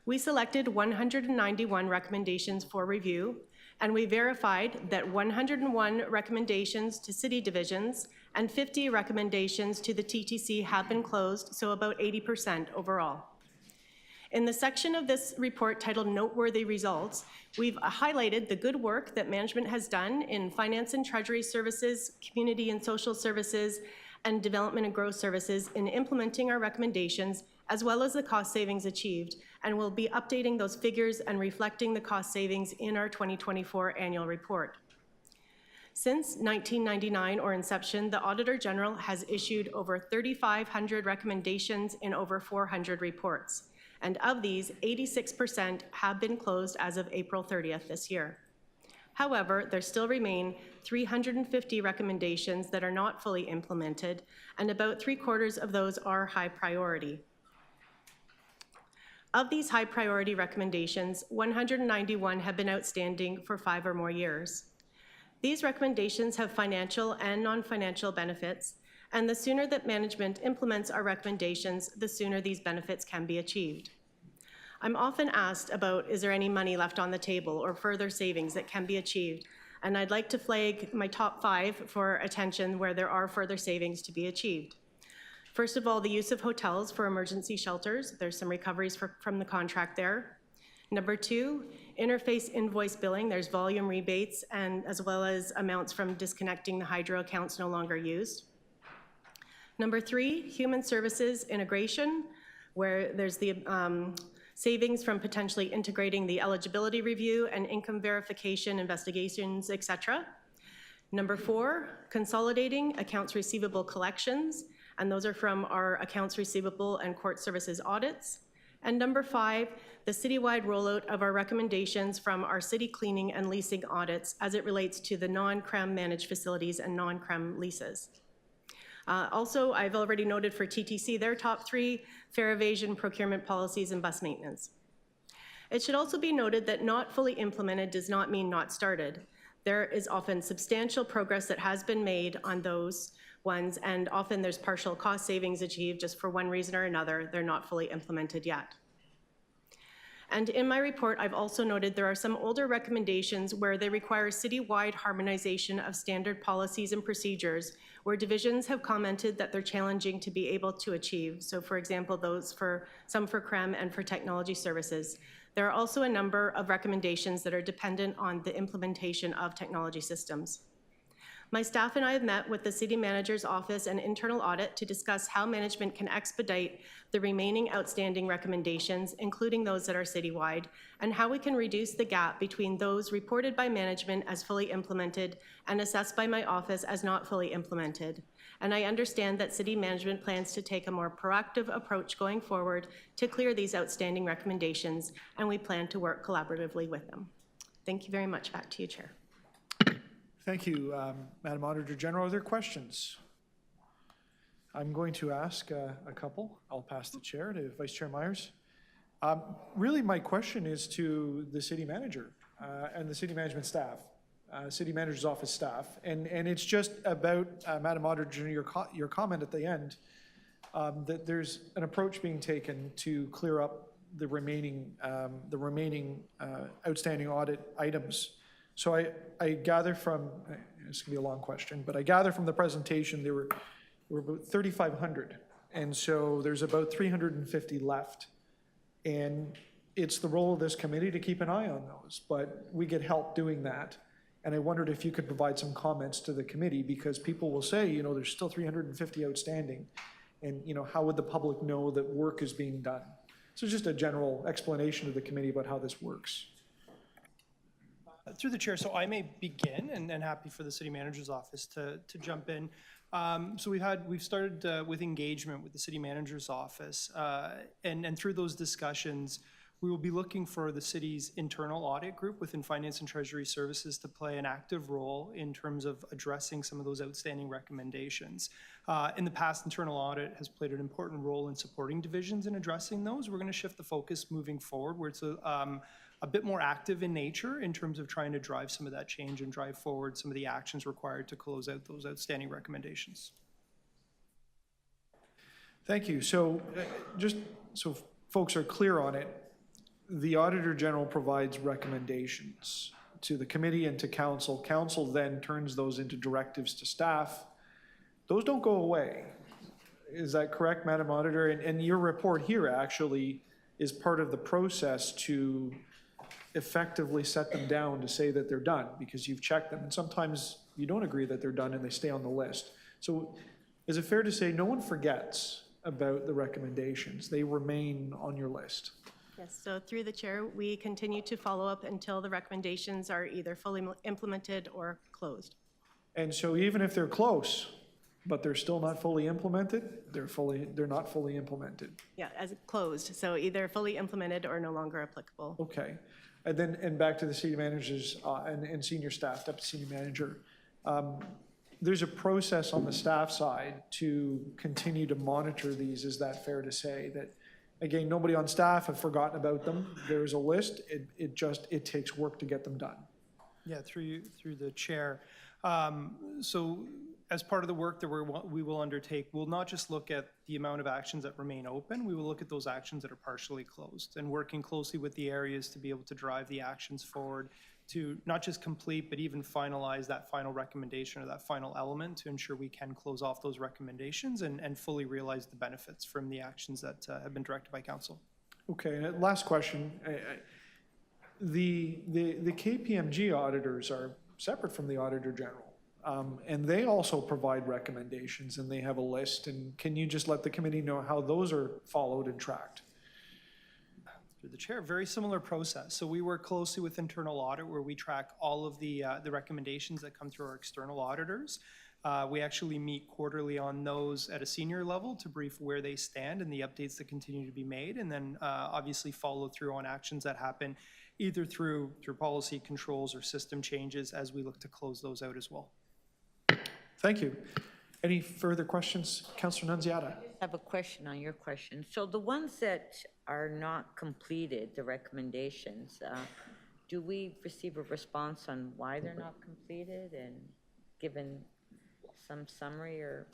We selected 191 recommendations for review, and we verified that 101 recommendations to city divisions and 50 recommendations to the TTC have been closed, so about 80% overall. In the section of this report titled Noteworthy Results, we've highlighted the good work that management has done in finance and treasury services, community and social services, and development and growth services in implementing our recommendations, as well as the cost savings achieved, and we'll be updating those figures and reflecting the cost savings in our 2024 annual report. Since 1999 or inception, the Auditor General has issued over 3,500 recommendations in over 400 reports. And of these, 86% have been closed as of April 30th this year. However, there still remain 350 recommendations that are not fully implemented, and about 3/4 of those are high priority. Of these high priority recommendations, 191 have been outstanding for 5 or more years. These recommendations have financial and non-financial benefits, and the sooner that management implements our recommendations, the sooner these benefits can be achieved. I'm often asked about, is there any money left on the table or further savings that can be achieved? And I'd like to flag my top 5 for attention where there are further savings to be achieved. First of all, the use of hotels for emergency shelters. There's some recoveries from the contract there. Number 2, interface invoice billing. There's volume rebates and as well as amounts from disconnecting the hydro accounts no longer used. Number 3, human services integration, where there's the savings from potentially integrating the eligibility review and income verification investigations, etc. Number 4, consolidating accounts receivable collections, and those are from our accounts receivable and court services audits. And number 5, the citywide rollout of our recommendations from our city cleaning and leasing audits as it relates to the non-CREM managed facilities and non-CREM leases. Also, I've already noted for TTC, their top 3, fare evasion, procurement policies, and bus maintenance. It should also be noted that not fully implemented does not mean not started. There is often substantial progress that has been made on those ones, and often there's partial cost savings achieved just for one reason or another. They're not fully implemented yet. And in my report, I've also noted there are some older recommendations where they require citywide harmonization of standard policies and procedures, where divisions have commented that they're challenging to be able to achieve. So for example, those for some for CREM and for technology services. There are also a number of recommendations that are dependent on the implementation of technology systems. My staff and I have met with the City Manager's Office and Internal Audit to discuss how management can expedite the remaining outstanding recommendations, including those that are citywide, and how we can reduce the gap between those reported by management as fully implemented and assessed by my office as not fully implemented. And I understand that City Management plans to take a more proactive approach going forward to clear these outstanding recommendations, and we plan to work collaboratively with them. Thank you very much. Back to you, Chair. Thank you, Madam Auditor General. Are there questions? I'm going to ask a couple. I'll pass the chair to Vice Chair Myers. Really, my question is to the city manager and the city management staff, city manager's office staff. And it's just about, Madam Auditor, your comment at the end, that there's an approach being taken to clear up the remaining outstanding audit items. So I gather from, it's gonna be a long question, but I gather from the presentation there were about 3,500. And so there's about 350 left. And it's the role of this committee to keep an eye on those, but we get help doing that. And I wondered if you could provide some comments to the committee, because people will say, you know, there's still 350 outstanding. And, you know, how would the public know that work is being done? So just a general explanation to the committee about how this works. Through the chair, so I may begin, and happy for the city manager's office to jump in. So we've started with engagement with the city manager's office, and through those discussions, we will be looking for the city's internal audit group within Finance and Treasury Services to play an active role in terms of addressing some of those outstanding recommendations. In the past, internal audit has played an important role in supporting divisions in addressing those. We're going to shift the focus moving forward, where it's a bit more active in nature in terms of trying to drive some of that change and drive forward some of the actions required to close out those outstanding recommendations. Thank you. So just so folks are clear on it, the Auditor General provides recommendations to the committee and to council. Council then turns those into directives to staff. Those don't go away. Is that correct, Madam Auditor? And your report here actually is part of the process to effectively set them down to say that they're done, because you've checked them. And sometimes you don't agree that they're done and they stay on the list. So is it fair to say no one forgets about the recommendations? They remain on your list? Yes, so through the chair, we continue to follow up until the recommendations are either fully implemented or closed. And so even if they're close, but they're still not fully implemented, they're not fully implemented? Yeah, as closed, so either fully implemented or no longer applicable. Okay. And back to the city managers and senior staff, deputy senior manager. There's a process on the staff side to continue to monitor these. Is that fair to say that, again, nobody on staff have forgotten about them? There's a list. It takes work to get them done. Yeah, through the chair. So as part of the work that we will undertake, we'll not just look at the amount of actions that remain open, we will look at those actions that are partially closed, and working closely with the areas to be able to drive the actions forward to not just complete, but even finalize that final recommendation or that final element to ensure we can close off those recommendations and fully realize the benefits from the actions that have been directed by council. Okay, and last question. The KPMG auditors are separate from the Auditor General. And they also provide recommendations, and they have a list. And can you just let the committee know how those are followed and tracked? Through the chair, very similar process. So we work closely with internal audit, where we track all of the recommendations that come through our external auditors. We actually meet quarterly on those at a senior level to brief where they stand and the updates that continue to be made, and then obviously follow through on actions that happen either through policy controls or system changes as we look to close those out as well. Thank you. Any further questions? Councillor Nunziata. I have a question on your question. So the ones that are not completed, the recommendations, do we receive a response on why they're not completed and given some summary or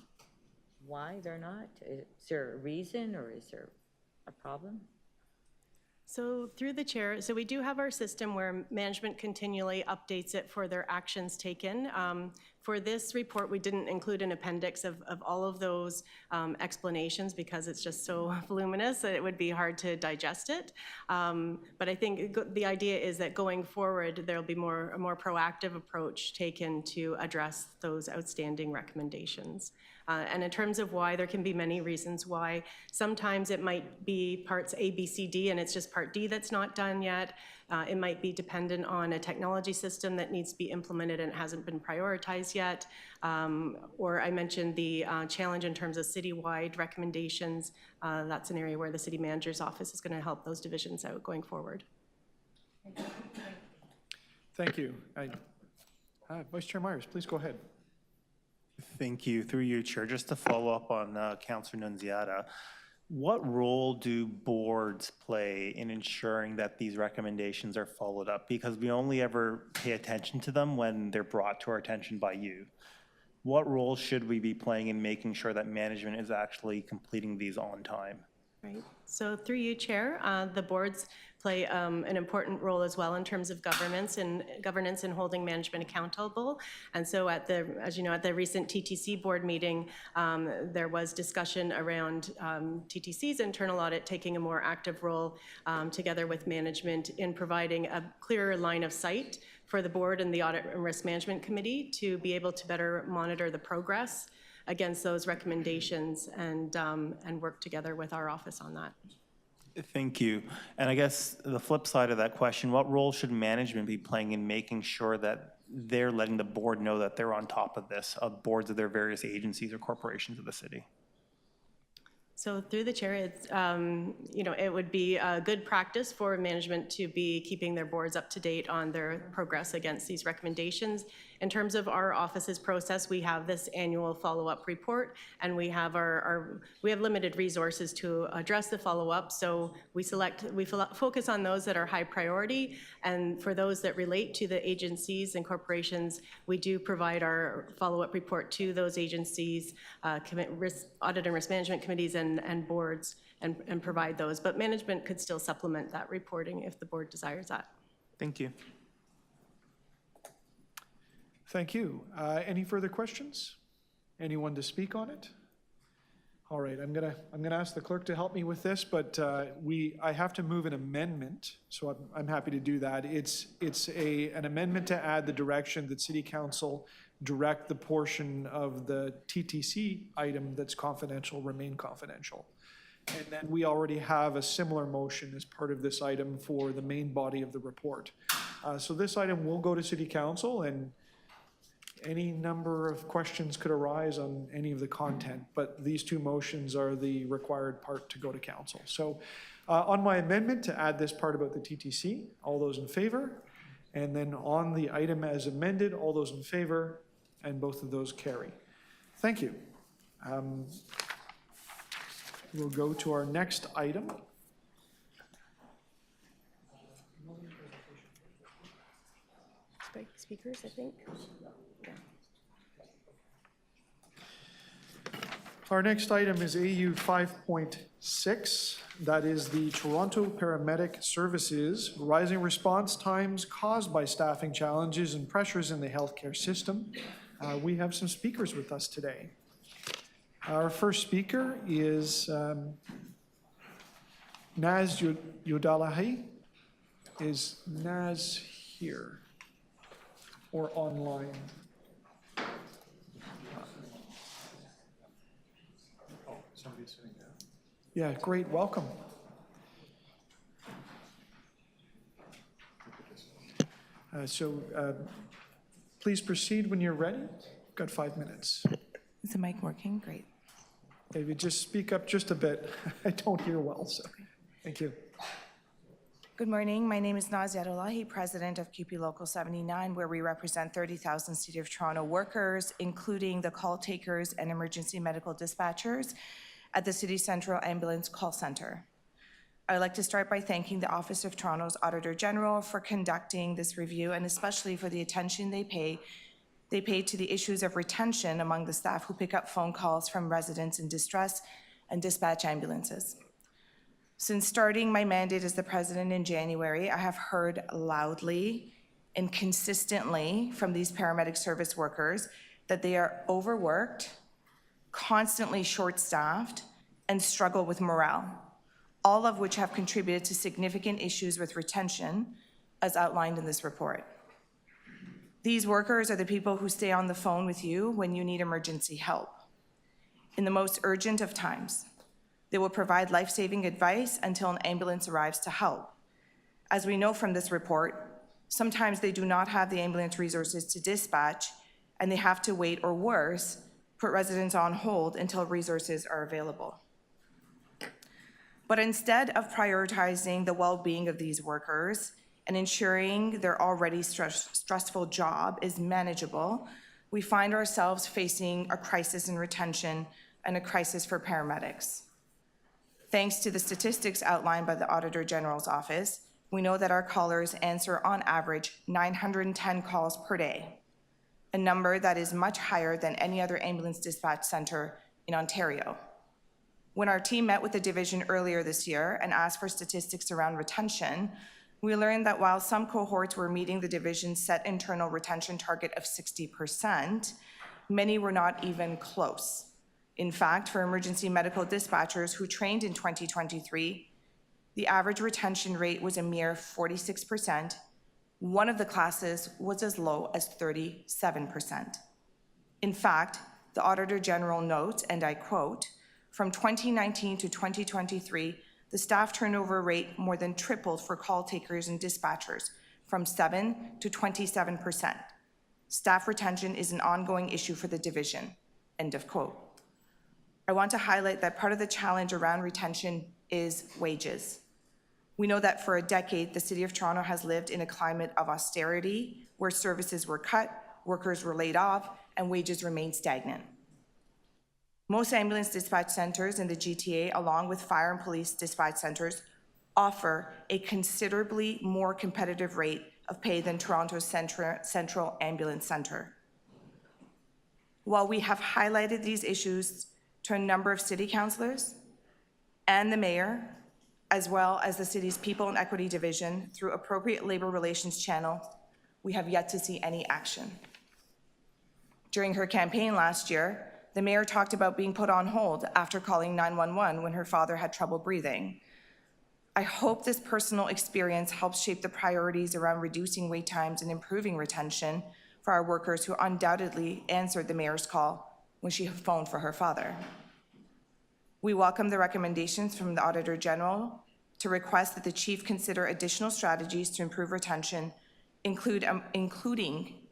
why they're not? Is there a reason or is there a problem? So through the chair, so we do have our system where management continually updates it for their actions taken. For this report, we didn't include an appendix of all of those explanations because it's just so voluminous that it would be hard to digest it. But I think the idea is that going forward, there'll be a more proactive approach taken to address those outstanding recommendations. And in terms of why, there can be many reasons why. Sometimes it might be parts A, B, C, D, and it's just part D that's not done yet. It might be dependent on a technology system that needs to be implemented and it hasn't been prioritized yet. Or I mentioned the challenge in terms of citywide recommendations. That's an area where the city manager's office is going to help those divisions out going forward. Thank you. Vice Chair Myers, please go ahead. Thank you. Through you, Chair. Just to follow up on Councillor Nunziata, what role do boards play in ensuring that these recommendations are followed up? Because we only ever pay attention to them when they're brought to our attention by you. What role should we be playing in making sure that management is actually completing these on time? Right. So through you, Chair, the boards play an important role as well in terms of governance and holding management accountable. And so as you know, at the recent TTC board meeting, there was discussion around TTC's internal audit taking a more active role together with management in providing a clearer line of sight for the board and the Audit and Risk Management Committee to be able to better monitor the progress against those recommendations and work together with our office on that. Thank you. And I guess the flip side of that question, what role should management be playing in making sure that they're letting the board know that they're on top of this, of boards of their various agencies or corporations of the city? So through the chair, it's, it would be a good practice for management to be keeping their boards up to date on their progress against these recommendations. In terms of our office's process, we have this annual follow-up report, and we have we have limited resources to address the follow-up. So we focus on those that are high priority, and for those that relate to the agencies and corporations, we do provide our follow-up report to those agencies, audit and risk management committees and boards, and provide those. But management could still supplement that reporting if the board desires that. Thank you. Thank you. Any further questions? Anyone to speak on it? All right, I'm gonna ask the clerk to help me with this, but I have to move an amendment, so I'm happy to do that. It's an amendment to add the direction that City Council direct the portion of the TTC item that's confidential remain confidential. And then we already have a similar motion as part of this item for the main body of the report. So this item will go to City Council, and any number of questions could arise on any of the content, but these two motions are the required part to go to council. So on my amendment to add this part about the TTC, all those in favor? And then on the item as amended, all those in favor? And both of those carry. Thank you. We'll go to our next item. Speakers, I think. Our next item is AU 5.6. That is the Toronto Paramedic Services rising response times caused by staffing challenges and pressures in the healthcare system. We have some speakers with us today. Our first speaker is Naz Yodalahi. Is Naz here or online? Somebody's sitting down. Yeah, great, welcome. Please proceed when you're ready. Got 5 minutes. Is the mic working? Great. Maybe just speak up just a bit. I don't hear well, so thank you. Good morning. My name is Naz Yadolahi, president of QP Local 79, where we represent 30,000 City of Toronto workers, including the call takers and emergency medical dispatchers at the City Central Ambulance Call Center. I'd like to start by thanking the Office of Toronto's Auditor General for conducting this review, and especially for the attention they pay to the issues of retention among the staff who pick up phone calls from residents in distress and dispatch ambulances. Since starting my mandate as the president in January, I have heard loudly and consistently from these paramedic service workers that they are overworked, constantly short-staffed, and struggle with morale, all of which have contributed to significant issues with retention, as outlined in this report. These workers are the people who stay on the phone with you when you need emergency help. In the most urgent of times, they will provide life-saving advice until an ambulance arrives to help. As we know from this report, sometimes they do not have the ambulance resources to dispatch, and they have to wait, or worse, put residents on hold until resources are available. But instead of prioritizing the well-being of these workers and ensuring their already stressful job is manageable we find ourselves facing a crisis in retention and a crisis for paramedics. Thanks to the statistics outlined by the Auditor General's office, we know that our callers answer on average 910 calls per day, a number that is much higher than any other ambulance dispatch center in Ontario. When our team met with the division earlier this year and asked for statistics around retention, we learned that while some cohorts were meeting the division's set internal retention target of 60%, many were not even close. In fact, for emergency medical dispatchers who trained in 2023, the average retention rate was a mere 46%. One of the classes was as low as 37%. In fact, the Auditor General notes, and I quote, "From 2019 to 2023, the staff turnover rate more than tripled for call takers and dispatchers, from 7 to 27%. Staff retention is an ongoing issue for the division," end of quote. I want to highlight that part of the challenge around retention is wages. We know that for a decade, the City of Toronto has lived in a climate of austerity where services were cut, workers were laid off, and wages remained stagnant. Most ambulance dispatch centers in the GTA, along with fire and police dispatch centers, offer a considerably more competitive rate of pay than Toronto's Central Ambulance Centre. While we have highlighted these issues to a number of city councillors and the mayor, as well as the city's People and Equity Division through appropriate labor relations channel, we have yet to see any action. During her campaign last year, the mayor talked about being put on hold after calling 911 when her father had trouble breathing. I hope this personal experience helps shape the priorities around reducing wait times and improving retention for our workers who undoubtedly answered the mayor's call when she phoned for her father. We welcome the recommendations from the Auditor General to request that the Chief consider additional strategies to improve retention, including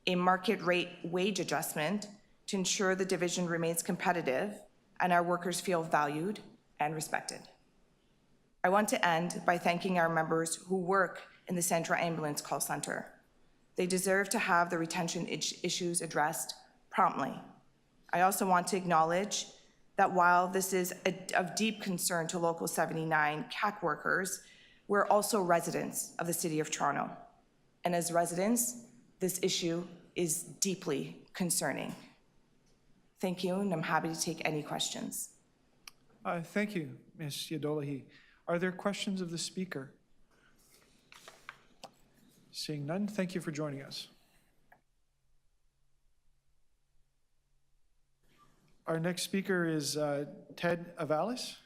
a market rate wage adjustment to ensure the division remains competitive and our workers feel valued and respected. I want to end by thanking our members who work in the Central Ambulance Call Centre. They deserve to have the retention issues addressed promptly. I also want to acknowledge that while this is of deep concern to Local 79 CAC workers, we're also residents of the City of Toronto. And as residents, this issue is deeply concerning. Thank you, and I'm happy to take any questions. Thank you, Ms. Yadolahi. Are there questions of the speaker? Seeing none, thank you for joining us. Our next speaker is Ted Avalis.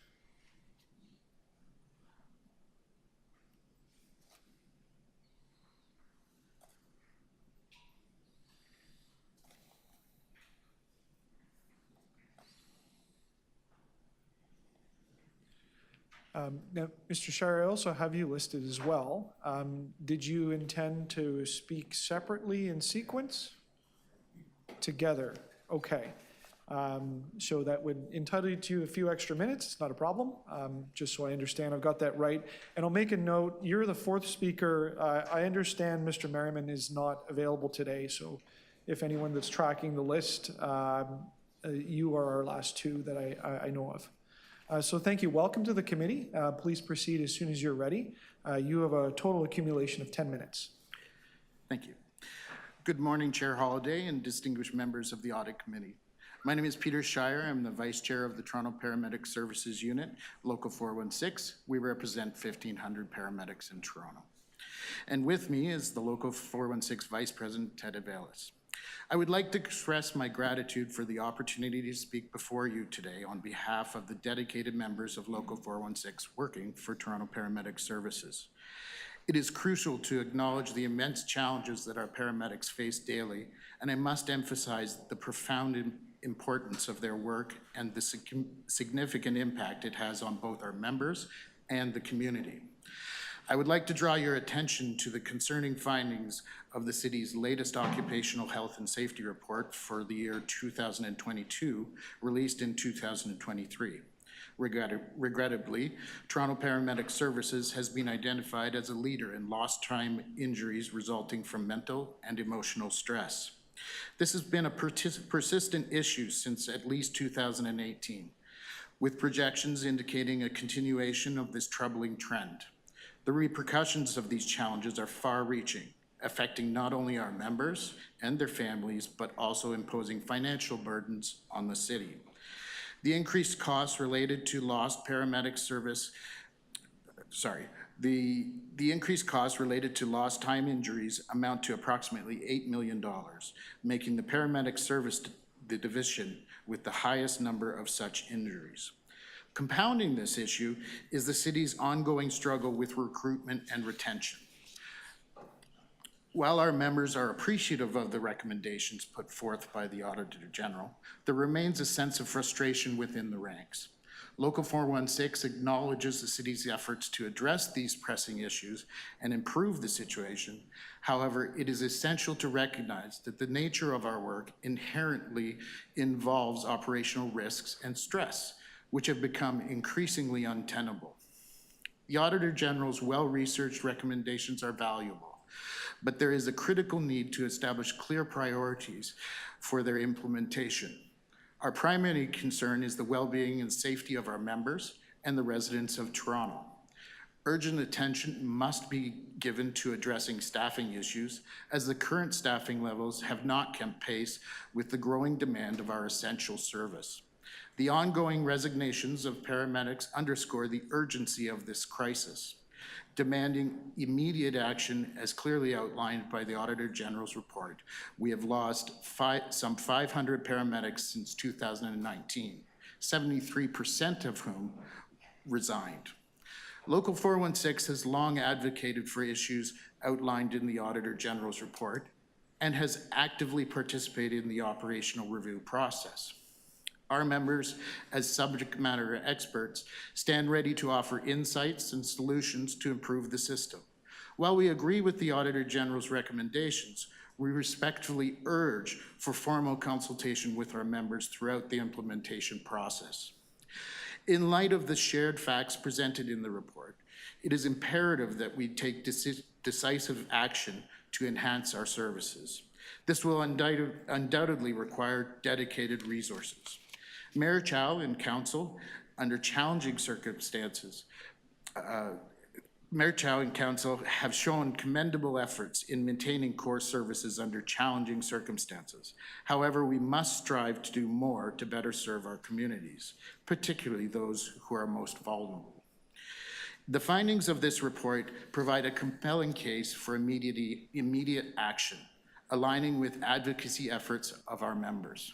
Now, Mr. Shire, I also have you listed as well. Did you intend to speak separately in sequence? Together, okay. So that would entitle you to a few extra minutes, it's not a problem, just so I understand I've got that right. And I'll make a note, you're the fourth speaker. I understand Mr. Merriman is not available today, so if anyone that's tracking the list, you are our last two that I know of. So thank you. Welcome to the committee. Please proceed as soon as you're ready. You have a total accumulation of 10 minutes. Thank you. Good morning, Chair Holliday and distinguished members of the Audit Committee. My name is Peter Shire. I'm the Vice Chair of the Toronto Paramedic Services Unit, Local 416. We represent 1,500 paramedics in Toronto. And with me is the Local 416 Vice President, Ted Avalis. I would like to express my gratitude for the opportunity to speak before you today on behalf of the dedicated members of Local 416 working for Toronto Paramedic Services. It is crucial to acknowledge the immense challenges that our paramedics face daily, and I must emphasize the profound importance of their work and the significant impact it has on both our members and the community. I would like to draw your attention to the concerning findings of the city's latest occupational health and safety report for the year 2022, released in 2023. Regrettably, Toronto Paramedic Services has been identified as a leader in lost time injuries resulting from mental and emotional stress. This has been a persistent issue since at least 2018, with projections indicating a continuation of this troubling trend. The repercussions of these challenges are far-reaching, affecting not only our members and their families, but also imposing financial burdens on the city. The increased costs related to lost paramedic service, the increased costs related to lost time injuries amount to approximately $8 million, making the paramedic service the division with the highest number of such injuries. Compounding this issue is the city's ongoing struggle with recruitment and retention. While our members are appreciative of the recommendations put forth by the Auditor General, there remains a sense of frustration within the ranks. Local 416 acknowledges the city's efforts to address these pressing issues and improve the situation. However, it is essential to recognize that the nature of our work inherently involves operational risks and stress, which have become increasingly untenable. The Auditor General's well-researched recommendations are valuable, but there is a critical need to establish clear priorities for their implementation. Our primary concern is the well-being and safety of our members and the residents of Toronto. Urgent attention must be given to addressing staffing issues, as the current staffing levels have not kept pace with the growing demand of our essential service. The ongoing resignations of paramedics underscore the urgency of this crisis, demanding immediate action as clearly outlined by the Auditor General's report. We have lost some 500 paramedics since 2019, 73% of whom resigned. Local 416 has long advocated for issues outlined in the Auditor General's report and has actively participated in the operational review process. Our members, as subject matter experts, stand ready to offer insights and solutions to improve the system. While we agree with the Auditor General's recommendations, we respectfully urge for formal consultation with our members throughout the implementation process. In light of the shared facts presented in the report, it is imperative that we take decisive action to enhance our services. This will undoubtedly require dedicated resources. Mayor Chow and Council, under challenging circumstances, Mayor Chow and Council have shown commendable efforts in maintaining core services under challenging circumstances. However, we must strive to do more to better serve our communities, particularly those who are most vulnerable. The findings of this report provide a compelling case for immediate action, aligning with advocacy efforts of our members.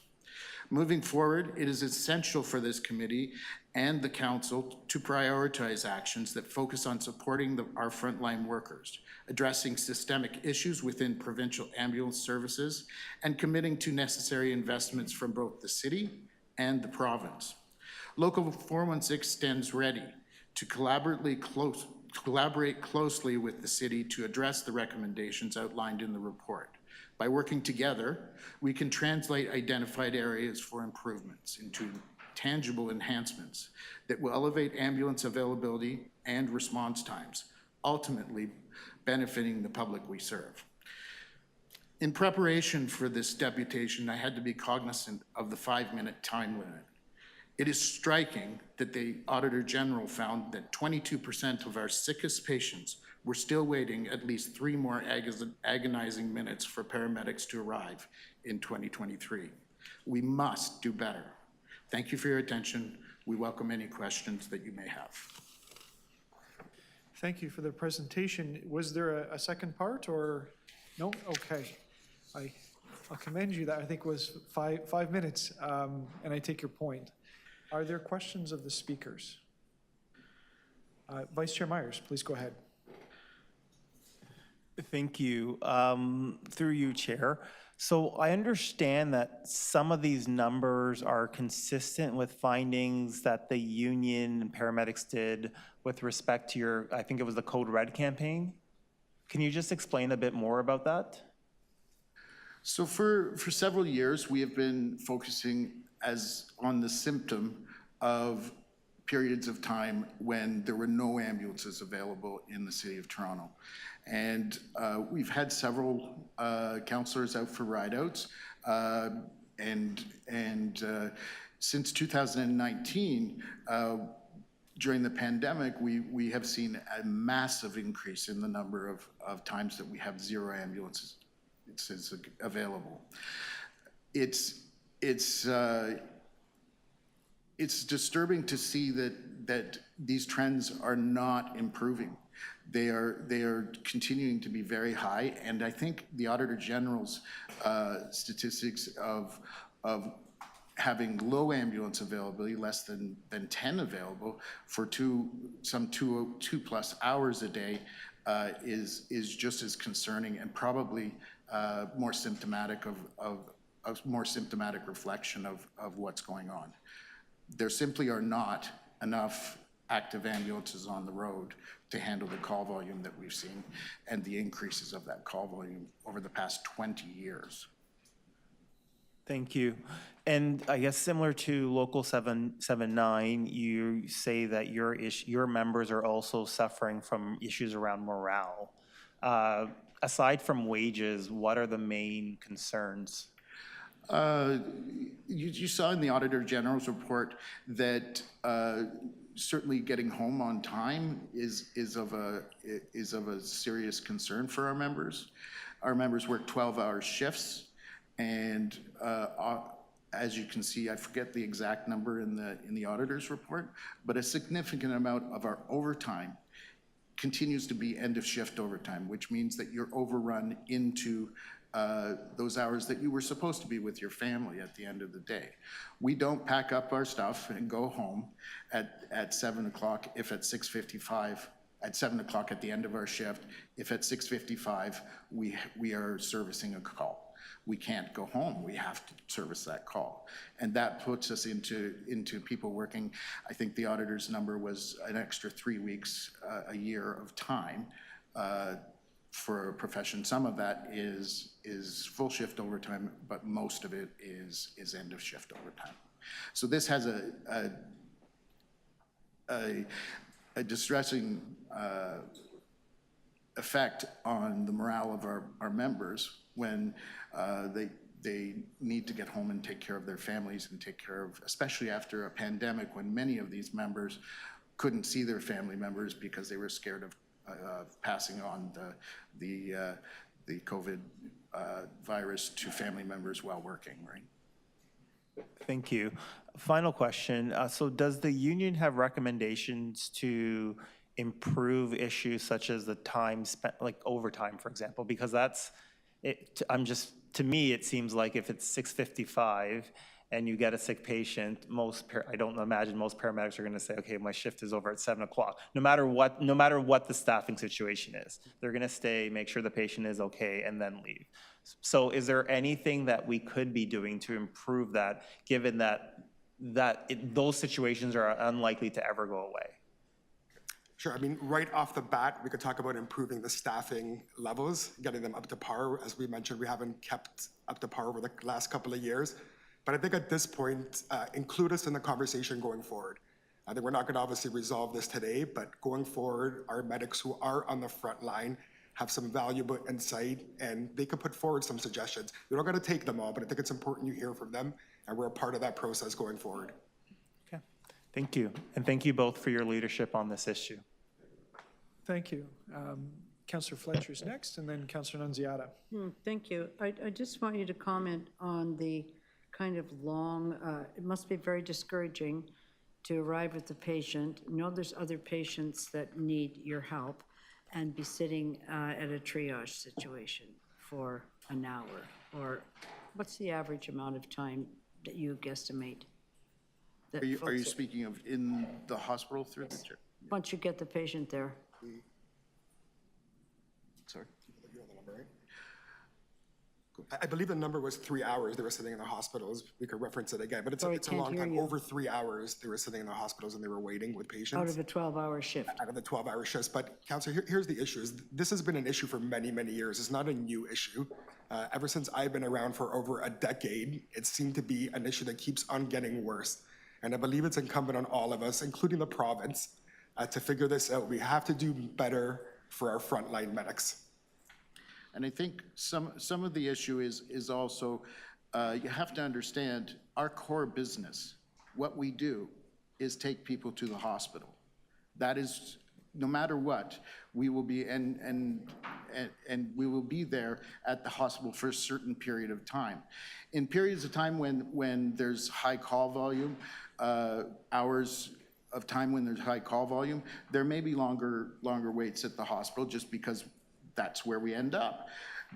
Moving forward, it is essential for this committee and the council to prioritize actions that focus on supporting our frontline workers, addressing systemic issues within provincial ambulance services, and committing to necessary investments from both the city and the province. Local 416 stands ready to collaborate closely with the city to address the recommendations outlined in the report. By working together, we can translate identified areas for improvements into tangible enhancements that will elevate ambulance availability and response times, ultimately benefiting the public we serve. In preparation for this deputation, I had to be cognizant of the 5-minute time limit. It is striking that the Auditor General found that 22% of our sickest patients were still waiting at least 3 more agonizing minutes for paramedics to arrive in 2023. We must do better. Thank you for your attention. We welcome any questions that you may have. Thank you for the presentation. Was there a second part or no? Okay. I'll commend you. That I think was five minutes, and I take your point. Are there questions of the speakers? Vice Chair Myers, please go ahead. Thank you. Through you, Chair. So I understand that some of these numbers are consistent with findings that the union and paramedics did with respect to your, I think it was the Code Red campaign. Can you just explain a bit more about that? So for several years, we have been focusing on the symptom of periods of time when there were no ambulances available in the city of Toronto. And we've had several counselors out for ride-outs, and since 2019, during the pandemic, we have seen a massive increase in the number of times that we have zero ambulances available. It's disturbing to see that these trends are not improving. They are continuing to be very high, and I think the Auditor General's statistics of having low ambulance availability, less than 10 available for some two plus hours a day, is just as concerning and probably more symptomatic of more symptomatic reflection of what's going on. There simply are not enough active ambulances on the road to handle the call volume that we've seen and the increases of that call volume over the past 20 years. Thank you. And I guess similar to Local 779, you say that your members are also suffering from issues around morale. Aside from wages, what are the main concerns? You saw in the Auditor General's report that certainly getting home on time is of a serious concern for our members. Our members work 12-hour shifts, and as you can see, I forget the exact number in the auditor's report, but a significant amount of our overtime continues to be end of shift overtime, which means that you're overrun into those hours that you were supposed to be with your family at the end of the day. We don't pack up our stuff and go home at 7 o'clock if at 6:55, at 7 o'clock at the end of our shift, if at 6:55 we are servicing a call. We can't go home. We have to service that call. And that puts us into people working, I think the auditor's number was an extra 3 weeks a year of time for a profession. Some of that is full shift overtime, but most of it is end of shift overtime. So this has a distressing effect on the morale of our members when they need to get home and take care of their families and take care of, especially after a pandemic when many of these members couldn't see their family members because they were scared of passing on the COVID virus to family members while working, right? Thank you. Final question. So does the union have recommendations to improve issues such as the time spent, like overtime, for example? Because that's, to me, it seems like if it's 6:55 and you get a sick patient, I don't imagine most paramedics are going to say, okay, my shift is over at 7 o'clock. No matter what the staffing situation is, they're going to stay, make sure the patient is okay, and then leave. So is there anything that we could be doing to improve that, given that those situations are unlikely to ever go away? Sure. I mean, right off the bat, we could talk about improving the staffing levels, getting them up to par. As we mentioned, we haven't kept up to par over the last couple of years. But I think at this point, include us in the conversation going forward. I think we're not going to obviously resolve this today, but going forward, our medics who are on the front line have some valuable insight, and they could put forward some suggestions. We don't got to take them all, but I think it's important you hear from them, and we're a part of that process going forward. Okay. Thank you. And thank you both for your leadership on this issue. Thank you. Councillor Fletcher's next, and then Councillor Nunziata. Thank you. I just want you to comment on the kind of long, it must be very discouraging to arrive with the patient, know there's other patients that need your help, and be sitting at a triage situation for an hour. Or what's the average amount of time that you guesstimate? Are you speaking of in the hospital through the chair? Once you get the patient there. Sorry. You know the number, right? I believe the number was 3 hours they were sitting in the hospitals. We could reference it again, but it's a long time. Over 3 hours they were sitting in the hospitals and they were waiting with patients. Out of a 12-hour shift. Out of the 12-hour shifts. But Councillor, here's the issue. This has been an issue for many, many years. It's not a new issue. Ever since I've been around for over a decade, it seemed to be an issue that keeps on getting worse. And I believe it's incumbent on all of us, including the province, to figure this out. We have to do better for our frontline medics. And I think some of the issue is also, you have to understand, our core business, what we do is take people to the hospital. That is, no matter what, we will be, and we will be there at the hospital for a certain period of time. In periods of time when there's high call volume, hours of time when there's high call volume, there may be longer waits at the hospital just because that's where we end up.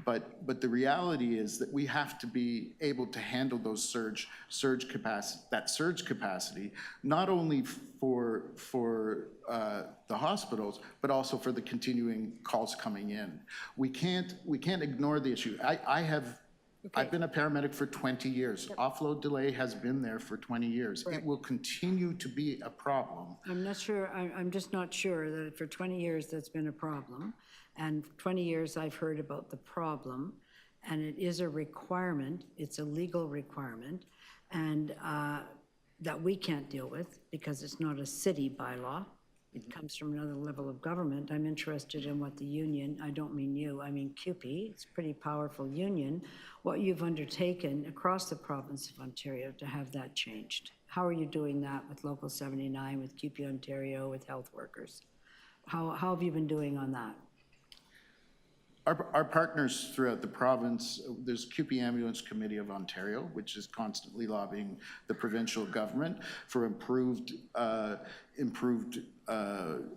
But the reality is that we have to be able to handle those surge capacity, not only for the hospitals, but also for the continuing calls coming in. We can't ignore the issue. I've been a paramedic for 20 years. Offload delay has been there for 20 years. It will continue to be a problem. I'm not sure, I'm just not sure that for 20 years that's been a problem. And 20 years I've heard about the problem, and it is a requirement, it's a legal requirement, and that we can't deal with because it's not a city bylaw. It comes from another level of government. I'm interested in what the union, I don't mean you, I mean CUPE, it's a pretty powerful union, what you've undertaken across the province of Ontario to have that changed. How are you doing that with Local 79, with CUPE Ontario, with health workers? How have you been doing on that? Our partners throughout the province, there's CUPE Ambulance Committee of Ontario, which is constantly lobbying the provincial government for improved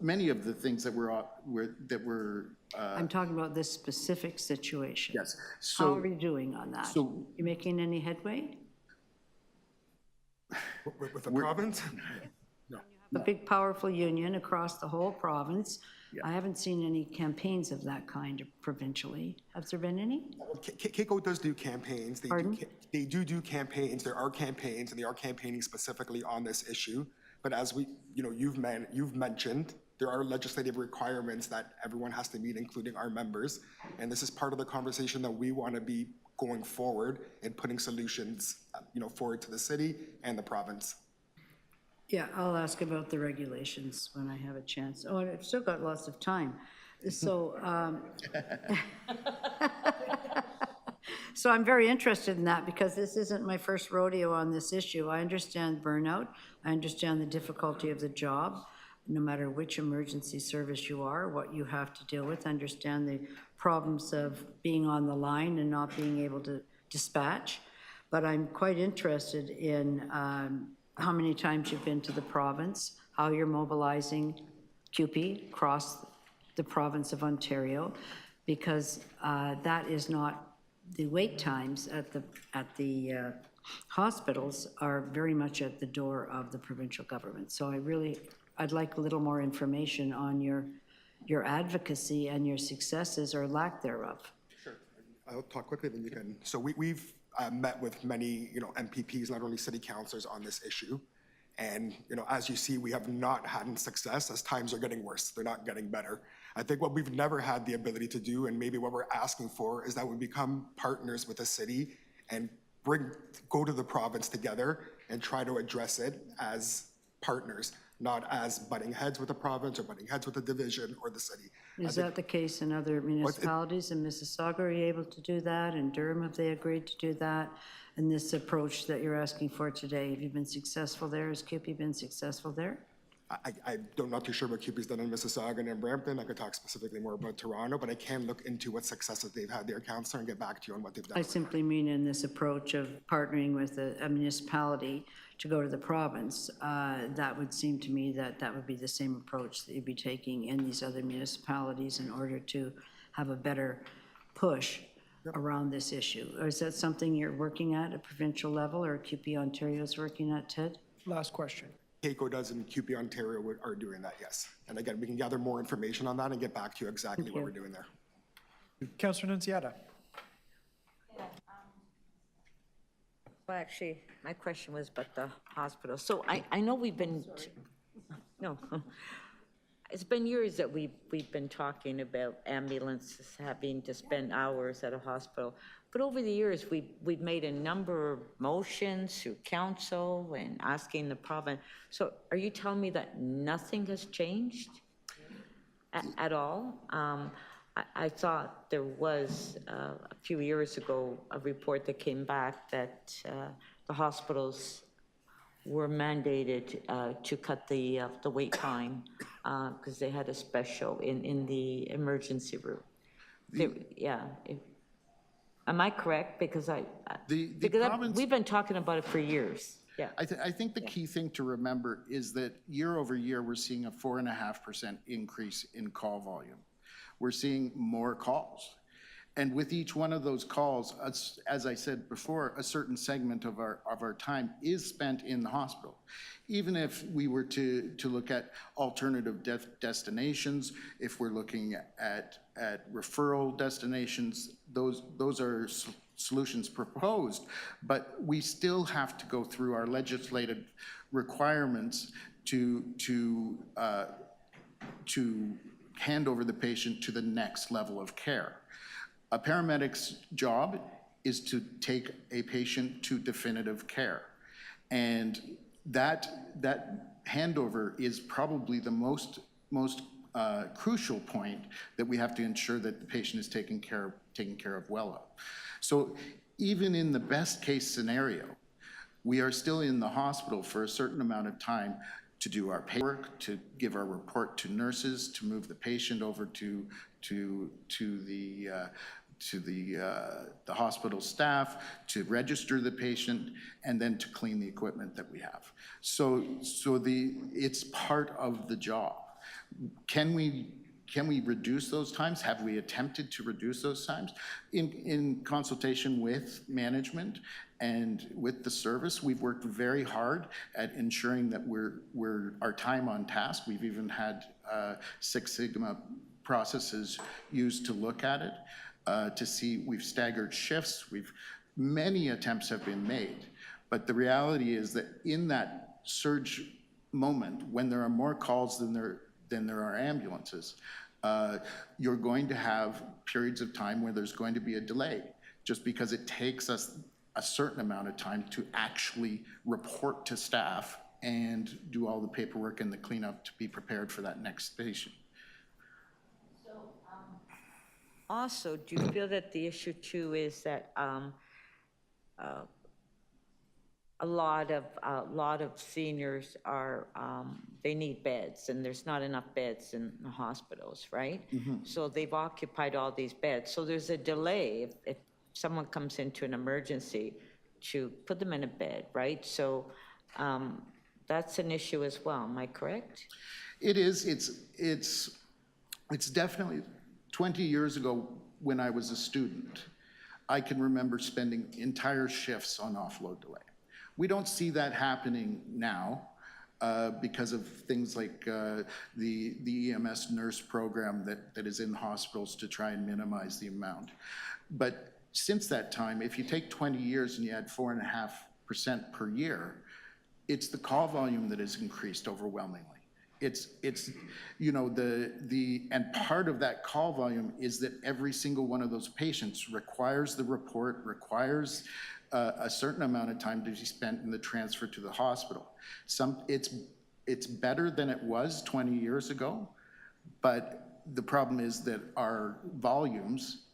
many of the things that were. I'm talking about this specific situation. Yes. How are you doing on that? So You making any headway? With the province? A big, powerful union across the whole province. I haven't seen any campaigns of that kind provincially. Have there been any? KCO does do campaigns. Pardon? They do campaigns. There are campaigns, and they are campaigning specifically on this issue. But as you've mentioned, there are legislative requirements that everyone has to meet, including our members. And this is part of the conversation that we want to be going forward and putting solutions, forward to the city and the province. Yeah, I'll ask about the regulations when I have a chance. Oh, and I've still got lots of time. So, so I'm very interested in that because this isn't my first rodeo on this issue. I understand burnout. I understand the difficulty of the job, no matter which emergency service you are, what you have to deal with. I understand the problems of being on the line and not being able to dispatch. But I'm quite interested in how many times you've been to the province, how you're mobilizing CUPE across the province of Ontario, because that is not, the wait times at the hospitals are very much at the door of the provincial government. So I'd like a little more information on your advocacy and your successes or lack thereof. Sure. I'll talk quickly, then you can. So we've met with many, MPPs, not only city councilors, on this issue. And, as you see, we have not had success as times are getting worse. They're not getting better. I think what we've never had the ability to do, and maybe what we're asking for, is that we become partners with the city and go to the province together and try to address it as partners, not as butting heads with the province or butting heads with the division or the city. Is that the case in other municipalities? In Mississauga, are you able to do that? In Durham, have they agreed to do that? And this approach that you're asking for today, have you been successful there? Has CUPE been successful there? I'm not too sure what CUPE's done in Mississauga and in Brampton. I could talk specifically more about Toronto, but I can look into what successes they've had there, Councillor, and get back to you on what they've done. I simply mean in this approach of partnering with a municipality to go to the province, that would seem to me that would be the same approach that you'd be taking in these other municipalities in order to have a better push around this issue. Or is that something you're working at provincial level, or CUPE Ontario is working at, Ted? Last question. KCO does and CUPE Ontario are doing that, yes. And again, we can gather more information on that and get back to you exactly what we're doing there. Councillor Nunziata. Well, actually, my question was about the hospital. So I know we've been, it's been years that we've been talking about ambulances having to spend hours at a hospital. But over the years, we've made a number of motions through council and asking the province. So are you telling me that nothing has changed at all? I thought there was, a few years ago, a report that came back that the hospitals were mandated to cut the wait time because they had a special in the emergency room. Am I correct? Because we've been talking about it for years. Yeah. I think the key thing to remember is that year over year, we're seeing a 4.5% increase in call volume. We're seeing more calls. And with each one of those calls, as I said before, a certain segment of our time is spent in the hospital. Even if we were to look at alternative destinations, if we're looking at referral destinations, those are solutions proposed, but we still have to go through our legislative requirements to hand over the patient to the next level of care. A paramedic's job is to take a patient to definitive care. And that handover is probably the most crucial point that we have to ensure that the patient is taken care of well of. So even in the best case scenario, we are still in the hospital for a certain amount of time to do our paperwork, to give our report to nurses, to move the patient over to the hospital staff, to register the patient, and then to clean the equipment that we have. So it's part of the job. Can we reduce those times? Have we attempted to reduce those times? In consultation with management and with the service, we've worked very hard at ensuring that our time on task. We've even had Six Sigma processes used to look at it, to see we've staggered shifts. Many attempts have been made, but the reality is that in that surge moment, when there are more calls than there are ambulances, you're going to have periods of time where there's going to be a delay, just because it takes us a certain amount of time to actually report to staff and do all the paperwork and the cleanup to be prepared for that next patient. Also, do you feel that the issue too is that a lot of seniors are they need beds, and there's not enough beds in the hospitals, right? So they've occupied all these beds. So there's a delay if someone comes into an emergency to put them in a bed, right? So that's an issue as well. Am I correct? It is. It's definitely. 20 years ago, when I was a student, I can remember spending entire shifts on offload delay. We don't see that happening now because of things like the EMS nurse program that is in hospitals to try and minimize the amount. But since that time, if you take 20 years and you add 4.5% per year, it's the call volume that has increased overwhelmingly. It's you know, and part of that call volume is that every single one of those patients requires the report, requires a certain amount of time to be spent in the transfer to the hospital. It's better than it was 20 years ago, but the problem is that our volumes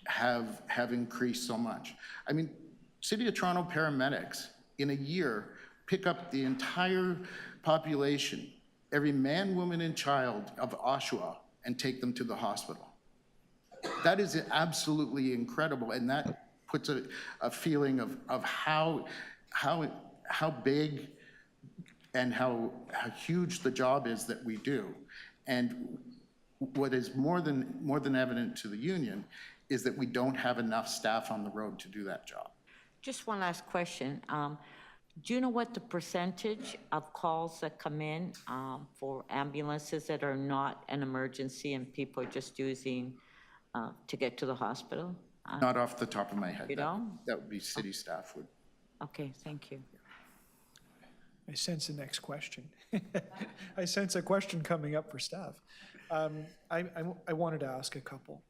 have increased so much. I mean, City of Toronto paramedics in a year pick up the entire population, every man, woman, and child of Oshawa, and take them to the hospital. That is absolutely incredible, and that puts a feeling of how big and how huge the job is that we do. And what is more than evident to the union is that we don't have enough staff on the road to do that job. Just one last question. Do you know what the percentage of calls that come in for ambulances that are not an emergency and people are just using to get to the hospital? Not off the top of my head. You don't? That would be city staff would. Okay, thank you. I sense the next question. I sense a question coming up for staff. I wanted to ask a couple.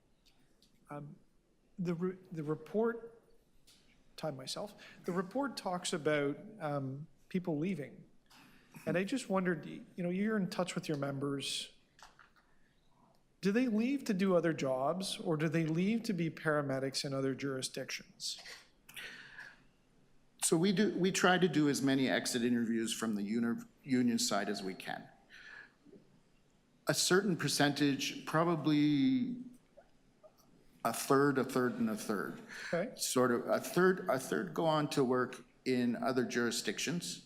The report time myself. The report talks about people leaving. And I just wondered, you know, you're in touch with your members. Do they leave to do other jobs, or do they leave to be paramedics in other jurisdictions? So we try to do as many exit interviews from the union side as we can. A certain percentage, probably a third, and a third. Okay. Sort of a third go on to work in other jurisdictions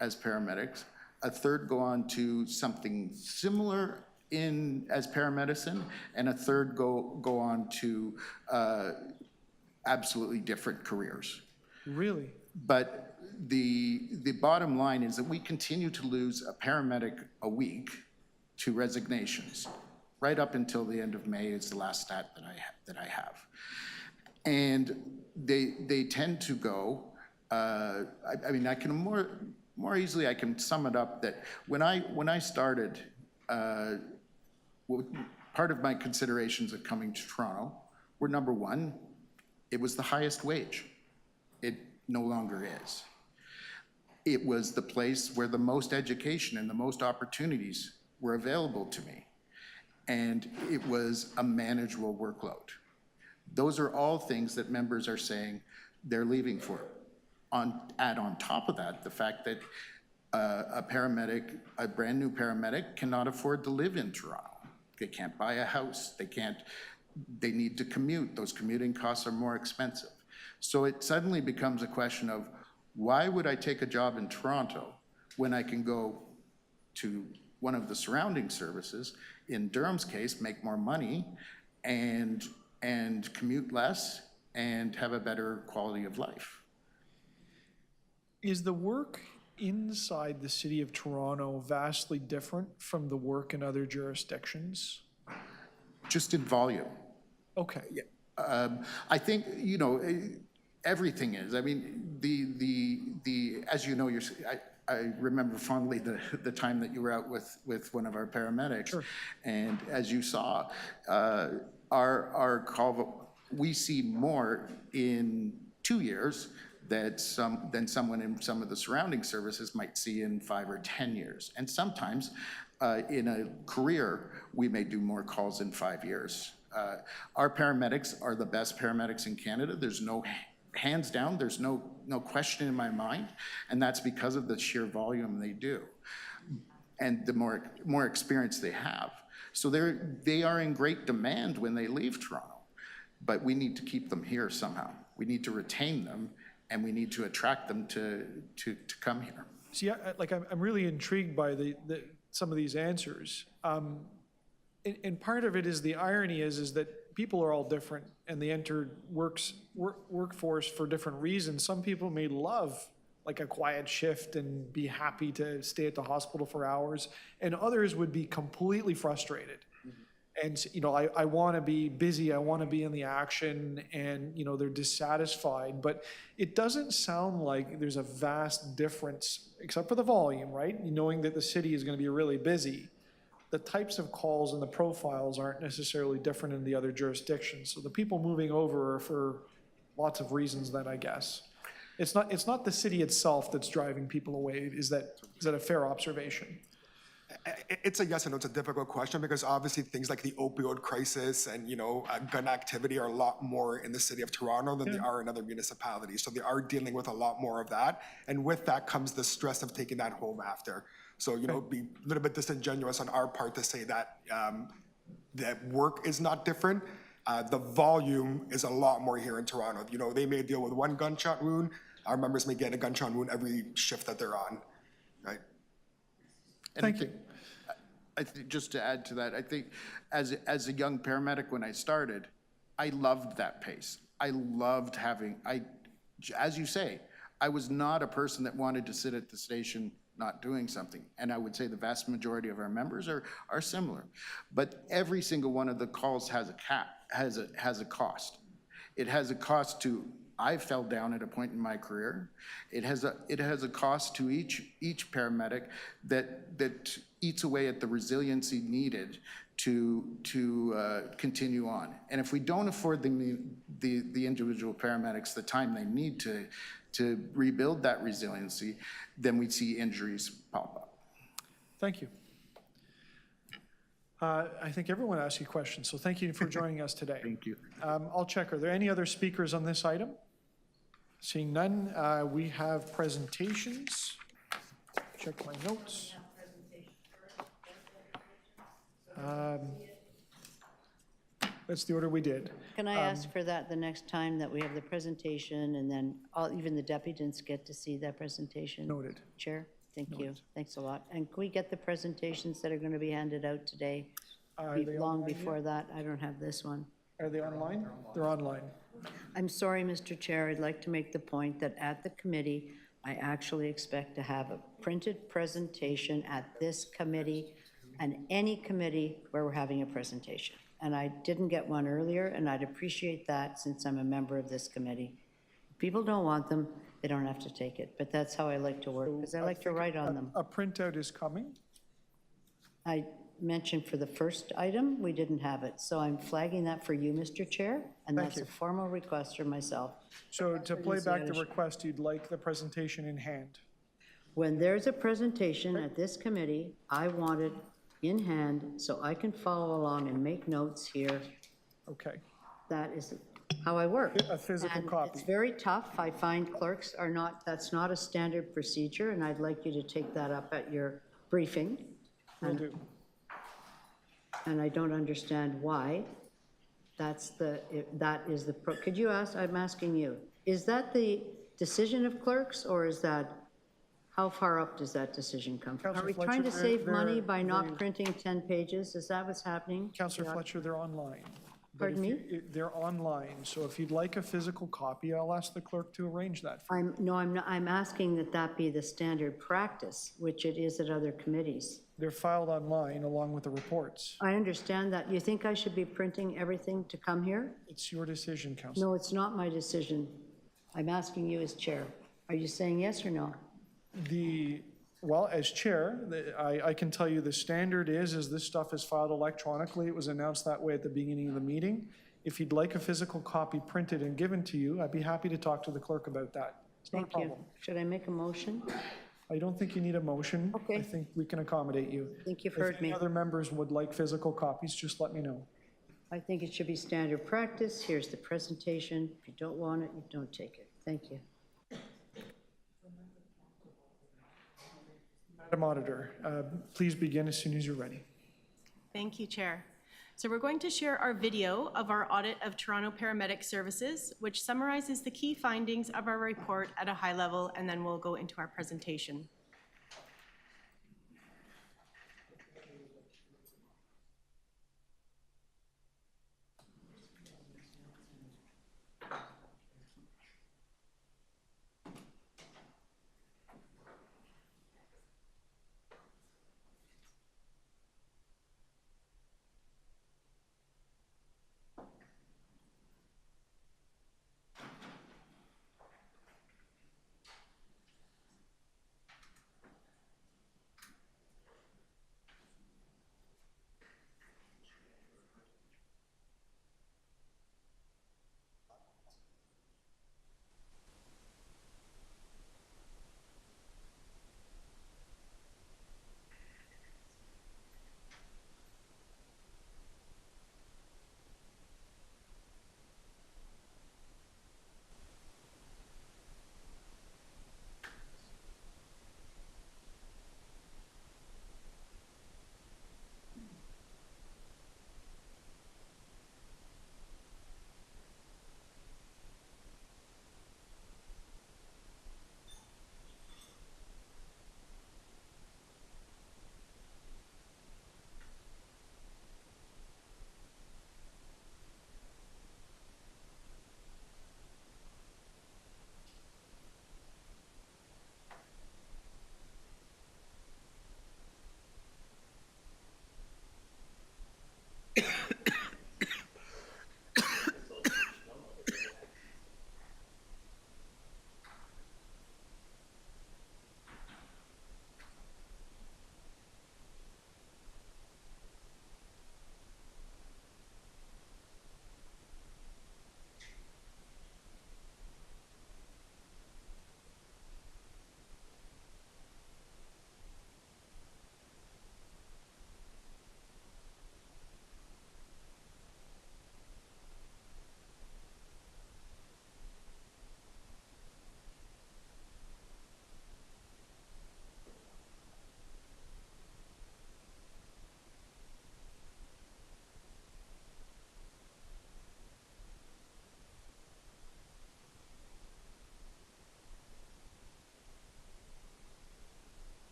as paramedics. A third go on to something similar as paramedicine, and a third go on to absolutely different careers. Really? But the bottom line is that we continue to lose a paramedic a week to resignations. Right up until the end of May is the last stat that I have. And they tend to go, I mean, I can more easily, I can sum it up that when I started, part of my considerations of coming to Toronto were, number one, it was the highest wage. It no longer is. It was the place where the most education and the most opportunities were available to me. And it was a manageable workload. Those are all things that members are saying they're leaving for. Add on top of that, the fact that a paramedic, a brand new paramedic, cannot afford to live in Toronto. They can't buy a house, they need to commute. Those commuting costs are more expensive. So it suddenly becomes a question of, why would I take a job in Toronto when I can go to one of the surrounding services, in Durham's case, make more money and commute less and have a better quality of life? Is the work inside the city of Toronto vastly different from the work in other jurisdictions? Just in volume. Okay. I think, you know, everything is. I mean, as you know, I remember fondly the time that you were out with one of our paramedics. Sure. And as you saw, our call, we see more in 2 years than someone in some of the surrounding services might see in 5 or 10 years. And sometimes in a career, we may do more calls in 5 years. Our paramedics are the best paramedics in Canada. There's no, hands down, there's no question in my mind, and that's because of the sheer volume they do and the more experience they have. So they are in great demand when they leave Toronto, but we need to keep them here somehow. We need to retain them, and we need to attract them to come here. See, I'm really intrigued by some of these answers. And part of it is, the irony is that people are all different, and they enter workforce for different reasons. Some people may love like a quiet shift and be happy to stay at the hospital for hours, and others would be completely frustrated. And, you know, I want to be busy, I want to be in the action, and, you know, they're dissatisfied. But it doesn't sound like there's a vast difference, except for the volume, right? Knowing that the city is going to be really busy. The types of calls and the profiles aren't necessarily different in the other jurisdictions. So the people moving over are for lots of reasons then, I guess. It's not the city itself that's driving people away. Is that a fair observation? It's a yes and no. It's a difficult question because obviously things like the opioid crisis and, you know, gun activity are a lot more in the city of Toronto than they are in other municipalities. So they are dealing with a lot more of that. And with that comes the stress of taking that home after. So, you know, be a little bit disingenuous on our part to say that that work is not different. The volume is a lot more here in Toronto. You know, they may deal with one gunshot wound. Our members may get a gunshot wound every shift that they're on, right? Thank you. I think, just to add to that, I think as a young paramedic when I started, I loved that pace. I loved as you say, I was not a person that wanted to sit at the station not doing something. And I would say the vast majority of our members are similar. But every single one of the calls has a cost. It has a cost to, I fell down at a point in my career. It has a cost to each paramedic that eats away at the resiliency needed to continue on. And if we don't afford the individual paramedics the time they need to rebuild that resiliency, then we see injuries pop up. Thank you. I think everyone asked you questions, so thank you for joining us today. Thank you. I'll check. Are there any other speakers on this item? Seeing none, we have presentations. Check my notes. That's the order we did. Can I ask for that the next time that we have the presentation, and then even the deputants get to see that presentation? Noted. Chair, thank you. Thanks a lot. And can we get the presentations that are going to be handed out today? Are they Long online yet? before that, I don't have this one. Are they online? They're online. I'm sorry, Mr. Chair, I'd like to make the point that at the committee, I actually expect to have a printed presentation at this committee and any committee where we're having a presentation. And I didn't get one earlier, and I'd appreciate that since I'm a member of this committee. If people don't want them, they don't have to take it, but that's how I like to work, because I like to write on them. A printout is coming. I mentioned for the first item, we didn't have it, so I'm flagging that for you, Mr. Chair, and Thank that's you. a formal request from myself. So to play back the Easier. request, you'd like the presentation in hand. When there's a presentation at this committee, I want it in hand so I can follow along and make notes here. Okay. That is how I work. A physical And copy. it's very tough. I find clerks are not, that's not a standard procedure, and I'd like you to take that up at your briefing. Will do. And I don't understand why. That is the, could you ask, I'm asking you, is that the decision of clerks, or is that, how far up does that decision come from? Are Councillor we Fletcher, trying to save money they're- by not printing 10 pages? Is that what's happening? Councillor Fletcher, they're online. But Pardon if me? they're online, so if you'd like a physical copy, I'll ask the clerk to arrange that. I'm not, I'm asking that that be the standard practice, which it is at other committees. They're filed online along with the reports. I understand that. You think I should be printing everything to come here? It's your decision, Councillor. No, it's not my decision. I'm asking you as chair. Are you saying yes or no? Well, as chair, I can tell you the standard is this stuff is filed electronically. It was announced that way at the beginning of the meeting. If you'd like a physical copy printed and given to you, I'd be happy to talk to the clerk about that. It's not a Thank you. problem. Should I make a motion? I don't think you need a motion. Okay. I think we can accommodate you. I think you've If heard any me. other members would like physical copies, just let me know. I think it should be standard practice. Here's the presentation. If you don't want it, you don't take it. Thank you. Madam Auditor, please begin as soon as you're ready. Thank you, Chair. So we're going to share our video of our audit of Toronto Paramedic Services, which summarizes the key findings of our report at a high level, and then we'll go into our presentation.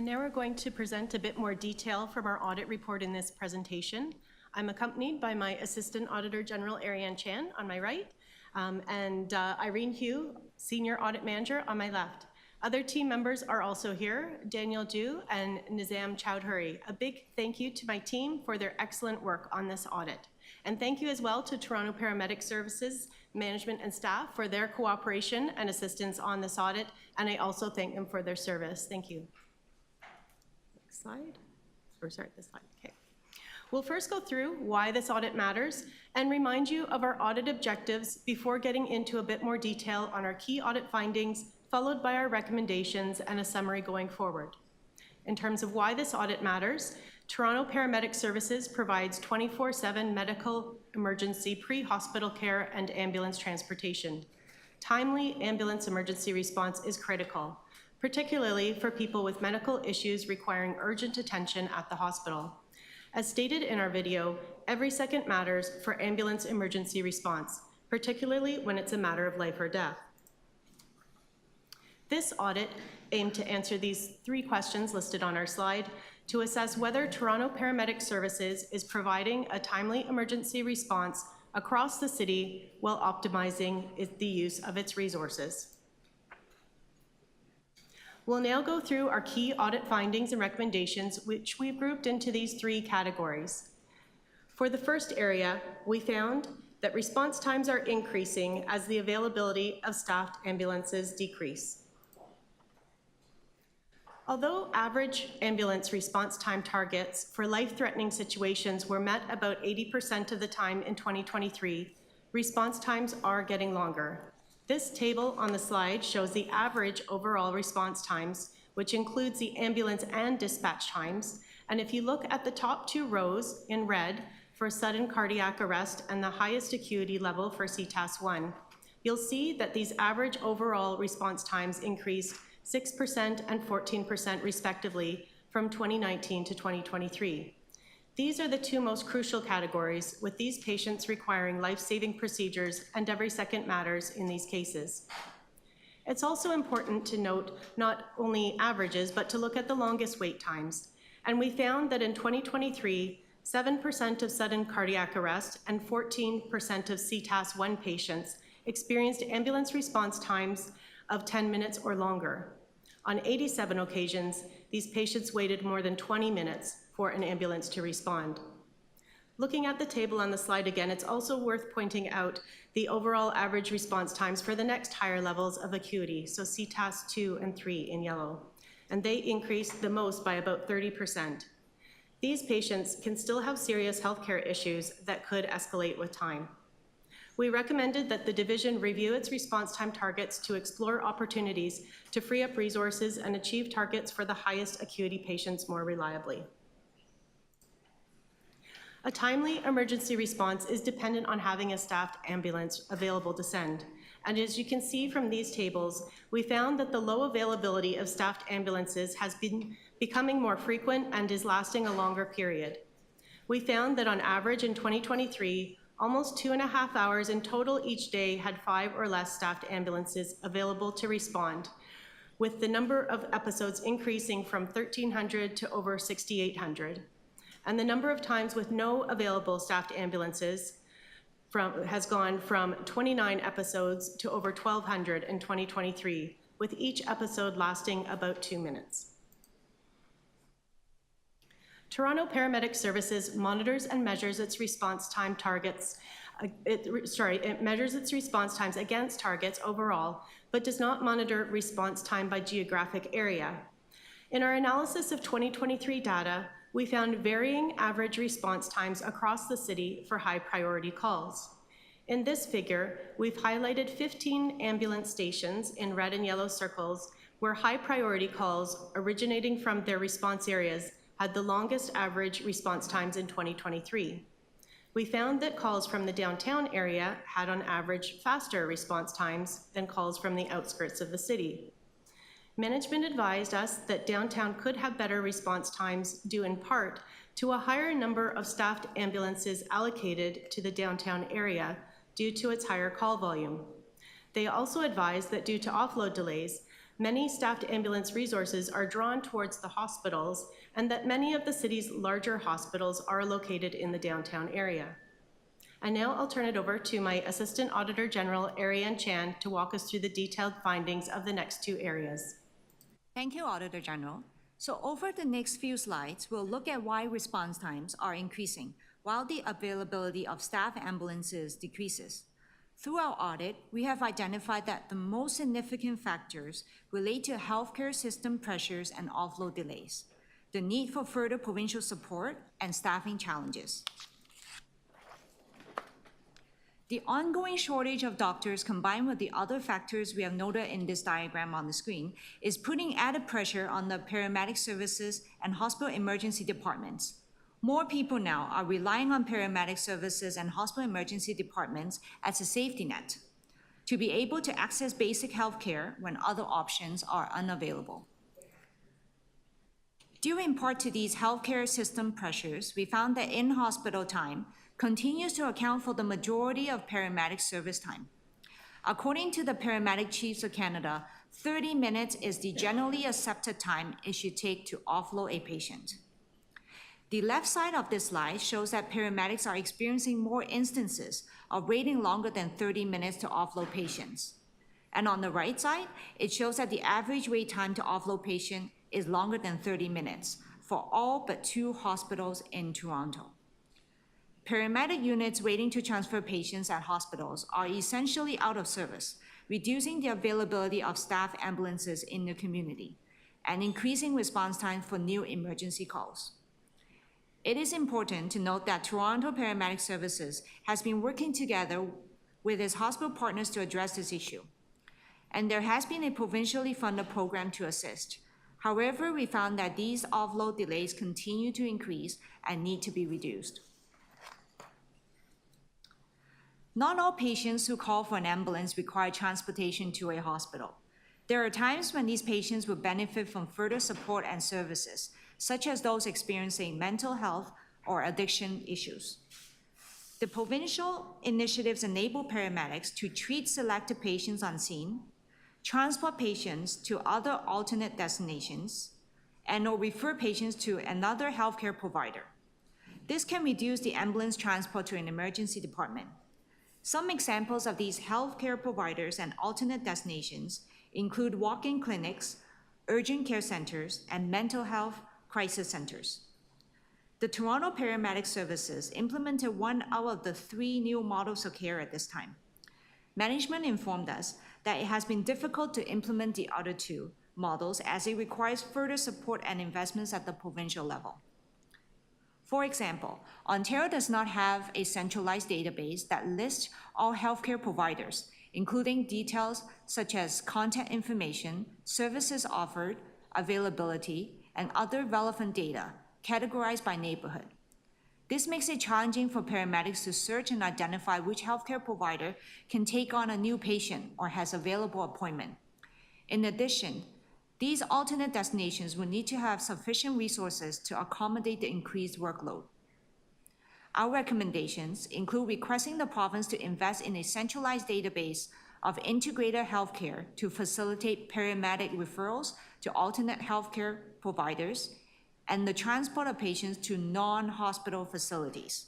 And now we're going to present a bit more detail from our audit report in this presentation. I'm accompanied by my Assistant Auditor General, Ariane Chan, on my right, and Irene Hugh, Senior Audit Manager, on my left. Other team members are also here, Daniel Du and Nizam Chowdhury. A big thank you to my team for their excellent work on this audit. And thank you as well to Toronto Paramedic Services management and staff for their cooperation and assistance on this audit, and I also thank them for their service. Thank you. Next slide. Or sorry, this slide. Okay. We'll first go through why this audit matters and remind you of our audit objectives before getting into a bit more detail on our key audit findings, followed by our recommendations and a summary going forward. In terms of why this audit matters, Toronto Paramedic Services provides 24/7 medical emergency pre-hospital care and ambulance transportation. Timely ambulance emergency response is critical, particularly for people with medical issues requiring urgent attention at the hospital. As stated in our video, every second matters for ambulance emergency response, particularly when it's a matter of life or death. This audit aimed to answer these 3 questions listed on our slide to assess whether Toronto Paramedic Services is providing a timely emergency response across the city while optimizing the use of its resources. We'll now go through our key audit findings and recommendations, which we've grouped into these 3 categories. For the first area, we found that response times are increasing as the availability of staffed ambulances decrease. Although average ambulance response time targets for life-threatening situations were met about 80% of the time in 2023, response times are getting longer. This table on the slide shows the average overall response times, which includes the ambulance and dispatch times. And if you look at the top 2 rows in red for sudden cardiac arrest and the highest acuity level for CTAS-1, you'll see that these average overall response times increased 6% and 14% respectively from 2019 to 2023. These are the 2 most crucial categories, with these patients requiring life-saving procedures, and every second matters in these cases. It's also important to note not only averages, but to look at the longest wait times. And we found that in 2023, 7% of sudden cardiac arrest and 14% of CTAS-1 patients experienced ambulance response times of 10 minutes or longer. On 87 occasions, these patients waited more than 20 minutes for an ambulance to respond. Looking at the table on the slide again, it's also worth pointing out the overall average response times for the next higher levels of acuity, so CTAS 2 and 3 in yellow, and they increased the most by about 30%. These patients can still have serious healthcare issues that could escalate with time. We recommended that the division review its response time targets to explore opportunities to free up resources and achieve targets for the highest acuity patients more reliably. A timely emergency response is dependent on having a staffed ambulance available to send. And as you can see from these tables, we found that the low availability of staffed ambulances has been becoming more frequent and is lasting a longer period. We found that on average in 2023, almost 2.5 hours in total each day had 5 or less staffed ambulances available to respond, with the number of episodes increasing from 1,300 to over 6,800. And the number of times with no available staffed ambulances has gone from 29 episodes to over 1,200 in 2023, with each episode lasting about 2 minutes. Toronto Paramedic Services monitors and measures its response time targets. It measures its response times against targets overall, but does not monitor response time by geographic area. In our analysis of 2023 data, we found varying average response times across the city for high priority calls. In this figure, we've highlighted 15 ambulance stations in red and yellow circles where high priority calls originating from their response areas had the longest average response times in 2023. We found that calls from the downtown area had on average faster response times than calls from the outskirts of the city. Management advised us that downtown could have better response times due in part to a higher number of staffed ambulances allocated to the downtown area due to its higher call volume. They also advised that due to offload delays, many staffed ambulance resources are drawn towards the hospitals and that many of the city's larger hospitals are located in the downtown area. And now I'll turn it over to my Assistant Auditor General, Ariane Chan, to walk us through the detailed findings of the next two areas. Thank you, Auditor General. So over the next few slides, we'll look at why response times are increasing while the availability of staff ambulances decreases. Through our audit, we have identified that the most significant factors relate to healthcare system pressures and offload delays, the need for further provincial support, and staffing challenges. The ongoing shortage of doctors combined with the other factors we have noted in this diagram on the screen is putting added pressure on the paramedic services and hospital emergency departments. More people now are relying on paramedic services and hospital emergency departments as a safety net to be able to access basic health care when other options are unavailable. Due in part to these healthcare system pressures, we found that in-hospital time continues to account for the majority of paramedic service time. According to the Paramedic Chiefs of Canada, 30 minutes is the generally accepted time it should take to offload a patient. The left side of this slide shows that paramedics are experiencing more instances of waiting longer than 30 minutes to offload patients. And on the right side, it shows that the average wait time to offload patient is longer than 30 minutes for all but 2 hospitals in Toronto. Paramedic units waiting to transfer patients at hospitals are essentially out of service, reducing the availability of staff ambulances in the community and increasing response time for new emergency calls. It is important to note that Toronto Paramedic Services has been working together with its hospital partners to address this issue, and there has been a provincially funded program to assist. However, we found that these offload delays continue to increase and need to be reduced. Not all patients who call for an ambulance require transportation to a hospital. There are times when these patients would benefit from further support and services, such as those experiencing mental health or addiction issues. The provincial initiatives enable paramedics to treat selected patients on scene, transport patients to other alternate destinations, and/or refer patients to another healthcare provider. This can reduce the ambulance transport to an emergency department. Some examples of these healthcare providers and alternate destinations include walk-in clinics, urgent care centers, and mental health crisis centers. The Toronto Paramedic Services implemented 1 out of the 3 new models of care at this time. Management informed us that it has been difficult to implement the other 2 models as it requires further support and investments at the provincial level. For example, Ontario does not have a centralized database that lists all healthcare providers, including details such as contact information, services offered, availability, and other relevant data categorized by neighborhood. This makes it challenging for paramedics to search and identify which healthcare provider can take on a new patient or has available appointment. In addition, these alternate destinations will need to have sufficient resources to accommodate the increased workload. Our recommendations include requesting the province to invest in a centralized database of integrated healthcare to facilitate paramedic referrals to alternate healthcare providers and the transport of patients to non-hospital facilities.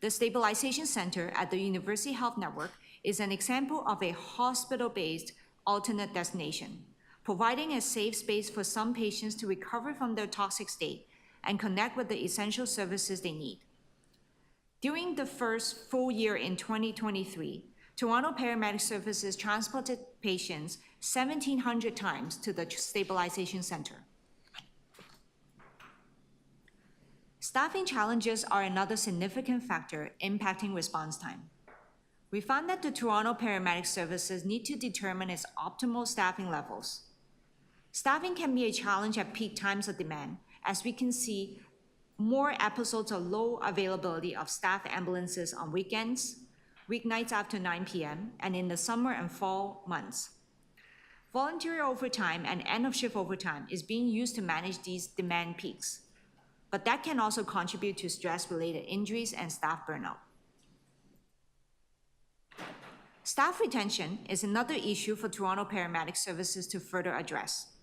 The Stabilization Center at the University Health Network is an example of a hospital-based alternate destination, providing a safe space for some patients to recover from their toxic state and connect with the essential services they need. During the first full year in 2023, Toronto Paramedic Services transported patients 1,700 times to the Stabilization Center. Staffing challenges are another significant factor impacting response time. We found that the Toronto Paramedic Services need to determine its optimal staffing levels. Staffing can be a challenge at peak times of demand, as we can see more episodes of low availability of staff ambulances on weekends, weeknights after 9 p.m., and in the summer and fall months. Voluntary overtime and end-of-shift overtime is being used to manage these demand peaks, but that can also contribute to stress-related injuries and staff burnout. Staff retention is another issue for Toronto Paramedic Services to further address.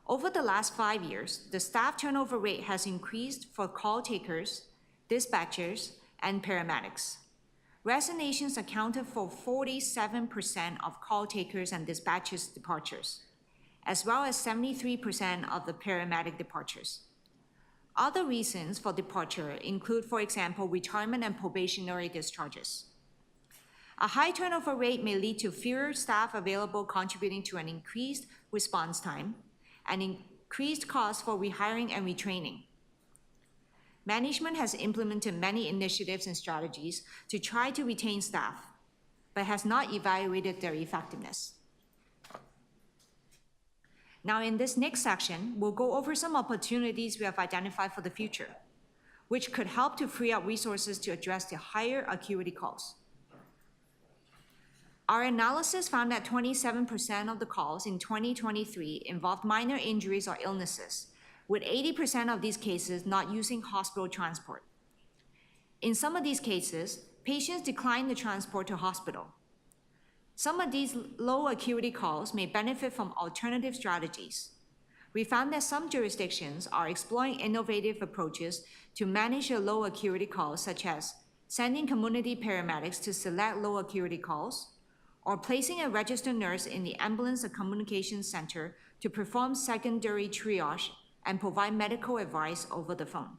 Over the last 5 years, the staff turnover rate has increased for call takers, dispatchers, and paramedics. Resignations accounted for 47% of call takers and dispatchers' departures, as well as 73% of the paramedic departures. Other reasons for departure include, for example, retirement and probationary discharges. A high turnover rate may lead to fewer staff available, contributing to an increased response time and increased costs for rehiring and retraining. Management has implemented many initiatives and strategies to try to retain staff, but has not evaluated their effectiveness. Now, in this next section, we'll go over some opportunities we have identified for the future, which could help to free up resources to address the higher acuity calls. Our analysis found that 27% of the calls in 2023 involved minor injuries or illnesses, with 80% of these cases not using hospital transport. In some of these cases, patients declined the transport to hospital. Some of these low acuity calls may benefit from alternative strategies. We found that some jurisdictions are exploring innovative approaches to manage the low acuity calls, such as sending community paramedics to select low acuity calls, or placing a registered nurse in the ambulance and communications center to perform secondary triage and provide medical advice over the phone.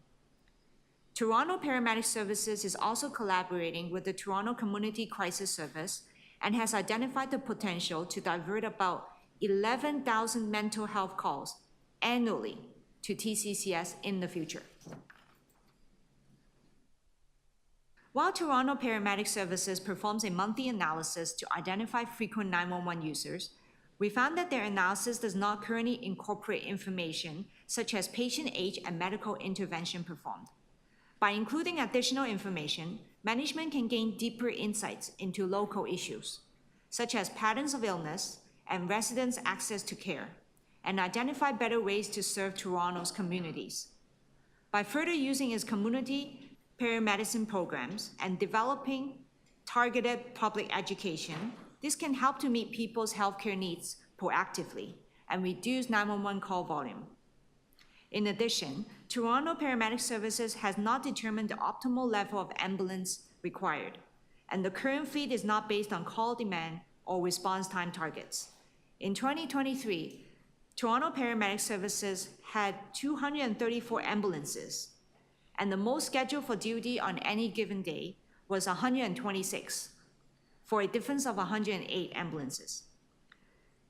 Toronto Paramedic Services is also collaborating with the Toronto Community Crisis Service and has identified the potential to divert about 11,000 mental health calls annually to TCCS in the future. While Toronto Paramedic Services performs a monthly analysis to identify frequent 911 users, we found that their analysis does not currently incorporate information such as patient age and medical intervention performed. By including additional information, management can gain deeper insights into local issues, such as patterns of illness and residents' access to care, and identify better ways to serve Toronto's communities. By further using its community paramedicine programs and developing targeted public education, this can help to meet people's healthcare needs proactively and reduce 911 call volume. In addition, Toronto Paramedic Services has not determined the optimal level of ambulance required, and the current fleet is not based on call demand or response time targets. In 2023, Toronto Paramedic Services had 234 ambulances, and the most scheduled for duty on any given day was 126, for a difference of 108 ambulances.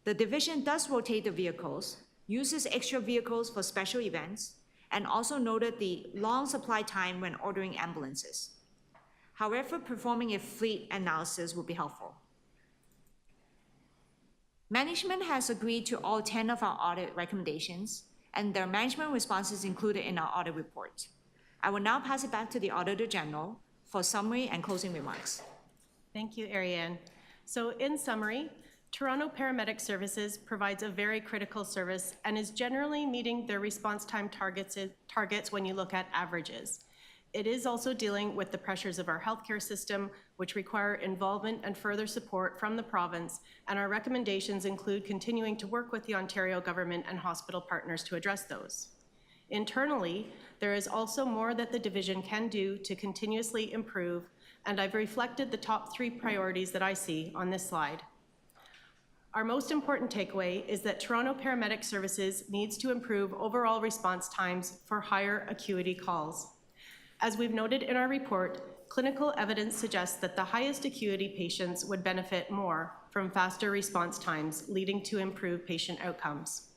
The division does rotate the vehicles, uses extra vehicles for special events, and also noted the long supply time when ordering ambulances. However, performing a fleet analysis would be helpful. Management has agreed to all 10 of our audit recommendations, and their management responses included in our audit report. I will now pass it back to the Auditor General for summary and closing remarks. Thank you, Ariane. So in summary, Toronto Paramedic Services provides a very critical service and is generally meeting their response time targets when you look at averages. It is also dealing with the pressures of our healthcare system, which require involvement and further support from the province, and our recommendations include continuing to work with the Ontario government and hospital partners to address those. Internally, there is also more that the division can do to continuously improve, and I've reflected the top 3 priorities that I see on this slide. Our most important takeaway is that Toronto Paramedic Services needs to improve overall response times for higher acuity calls. As we've noted in our report, clinical evidence suggests that the highest acuity patients would benefit more from faster response times, leading to improved patient outcomes.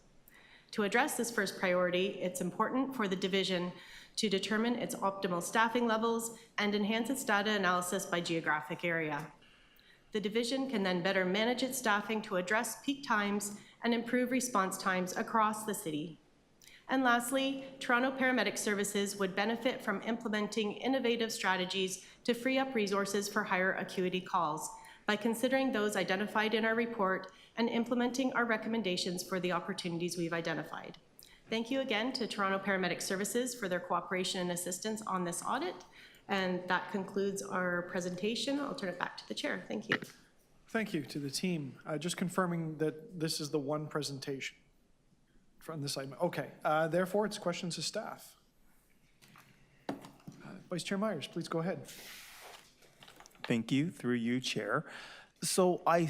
To address this first priority, it's important for the division to determine its optimal staffing levels and enhance its data analysis by geographic area. The division can then better manage its staffing to address peak times and improve response times across the city. And lastly, Toronto Paramedic Services would benefit from implementing innovative strategies to free up resources for higher acuity calls by considering those identified in our report and implementing our recommendations for the opportunities we've identified. Thank you again to Toronto Paramedic Services for their cooperation and assistance on this audit. And that concludes our presentation. I'll turn it back to the chair. Thank you. Thank you to the team. Just confirming that this is the one presentation from this item. Okay, therefore, it's questions of staff. Vice Chair Myers, please go ahead. Thank you, through you, Chair. So I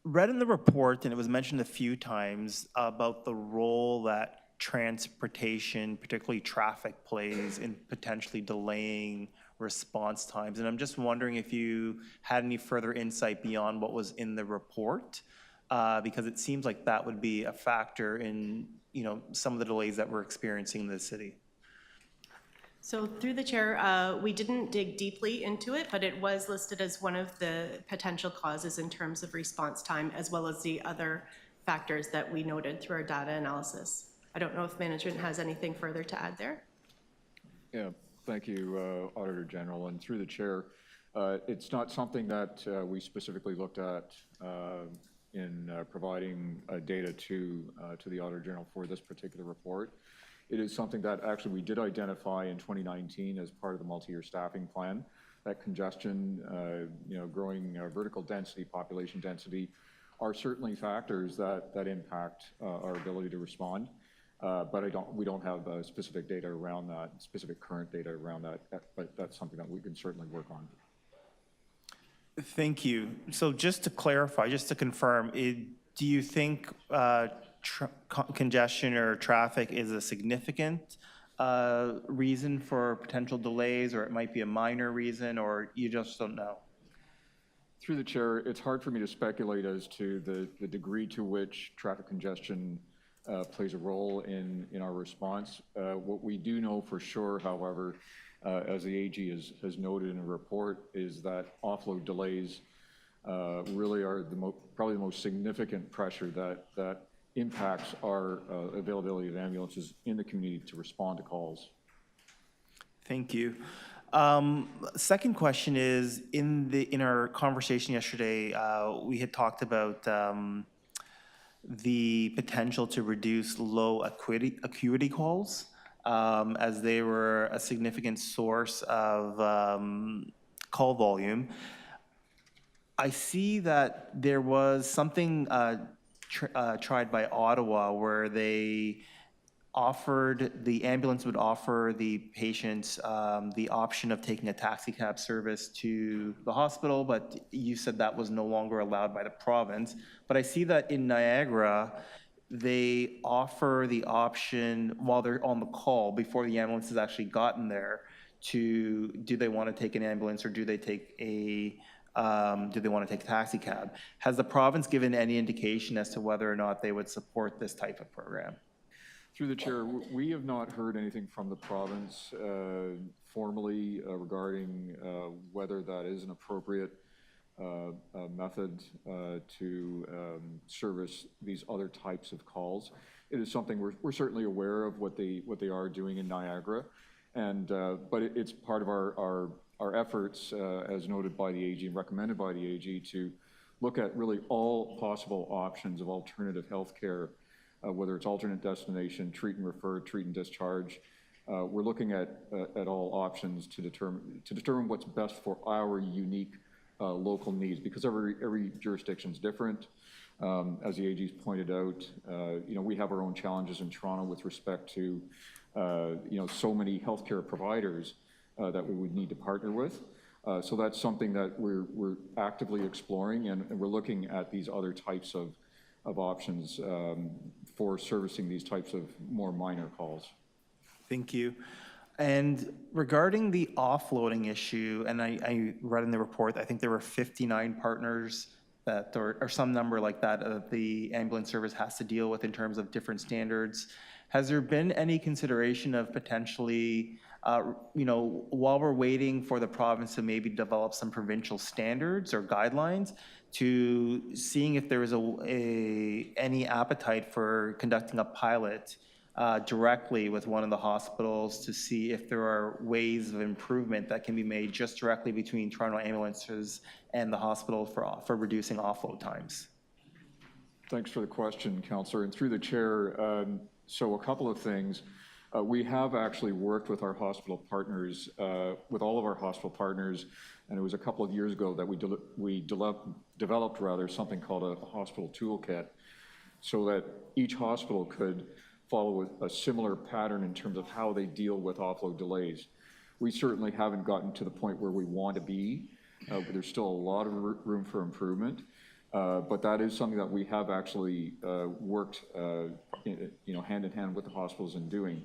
read in the report, and it was mentioned a few times, about the role that transportation, particularly traffic, plays in potentially delaying response times. And I'm just wondering if you had any further insight beyond what was in the report, because it seems like that would be a factor in, some of the delays that we're experiencing in the city. So through the chair, we didn't dig deeply into it, but it was listed as one of the potential causes in terms of response time, as well as the other factors that we noted through our data analysis. I don't know if management has anything further to add there. Yeah, thank you, Auditor General. And through the chair, it's not something that we specifically looked at in providing data to the Auditor General for this particular report. It is something that actually we did identify in 2019 as part of the multi-year staffing plan. That congestion, growing vertical density, population density, are certainly factors that impact our ability to respond. But we don't have specific data around that, specific current data around that. But that's something that we can certainly work on. Thank you. So just to clarify, just to confirm, do you think congestion or traffic is a significant reason for potential delays, or it might be a minor reason, or you just don't know? Through the chair, it's hard for me to speculate as to the degree to which traffic congestion plays a role in our response. What we do know for sure, however, as the AG has noted in a report, is that offload delays really are probably the most significant pressure that impacts our availability of ambulances in the community to respond to calls. Thank you. Second question is, in our conversation yesterday, we had talked about the potential to reduce low acuity calls, as they were a significant source of call volume. I see that there was something tried by Ottawa where the ambulance would offer the patients the option of taking a taxi cab service to the hospital, but you said that was no longer allowed by the province. But I see that in Niagara, they offer the option while they're on the call, before the ambulance has actually gotten there, do they want to take an ambulance, or do they want to take a taxi cab? Has the province given any indication as to whether or not they would support this type of program? Through the chair, we have not heard anything from the province formally regarding whether that is an appropriate method to service these other types of calls. It is something we're certainly aware of what they are doing in Niagara, but it's part of our efforts, as noted by the AG and recommended by the AG, to look at really all possible options of alternative healthcare, whether it's alternate destination, treat and refer, treat and discharge. We're looking at all options to determine what's best for our unique local needs, because every jurisdiction is different. As the AG's pointed out, we have our own challenges in Toronto with respect to so many healthcare providers that we would need to partner with. So that's something that we're actively exploring, and we're looking at these other types of options for servicing these types of more minor calls. Thank you. And regarding the offloading issue, and I read in the report, I think there were 59 partners that, or some number like that, the ambulance service has to deal with in terms of different standards. Has there been any consideration of potentially, while we're waiting for the province to maybe develop some provincial standards or guidelines, to seeing if there is any appetite for conducting a pilot directly with one of the hospitals to see if there are ways of improvement that can be made just directly between Toronto ambulances and the hospital for reducing offload times? Thanks for the question, Councillor. And through the chair, so a couple of things. We have actually worked with our hospital partners, with all of our hospital partners, and it was a couple of years ago that we developed something called a hospital toolkit, so that each hospital could follow a similar pattern in terms of how they deal with offload delays. We certainly haven't gotten to the point where we want to be. But there's still a lot of room for improvement. But that is something that we have actually worked, hand in hand with the hospitals in doing.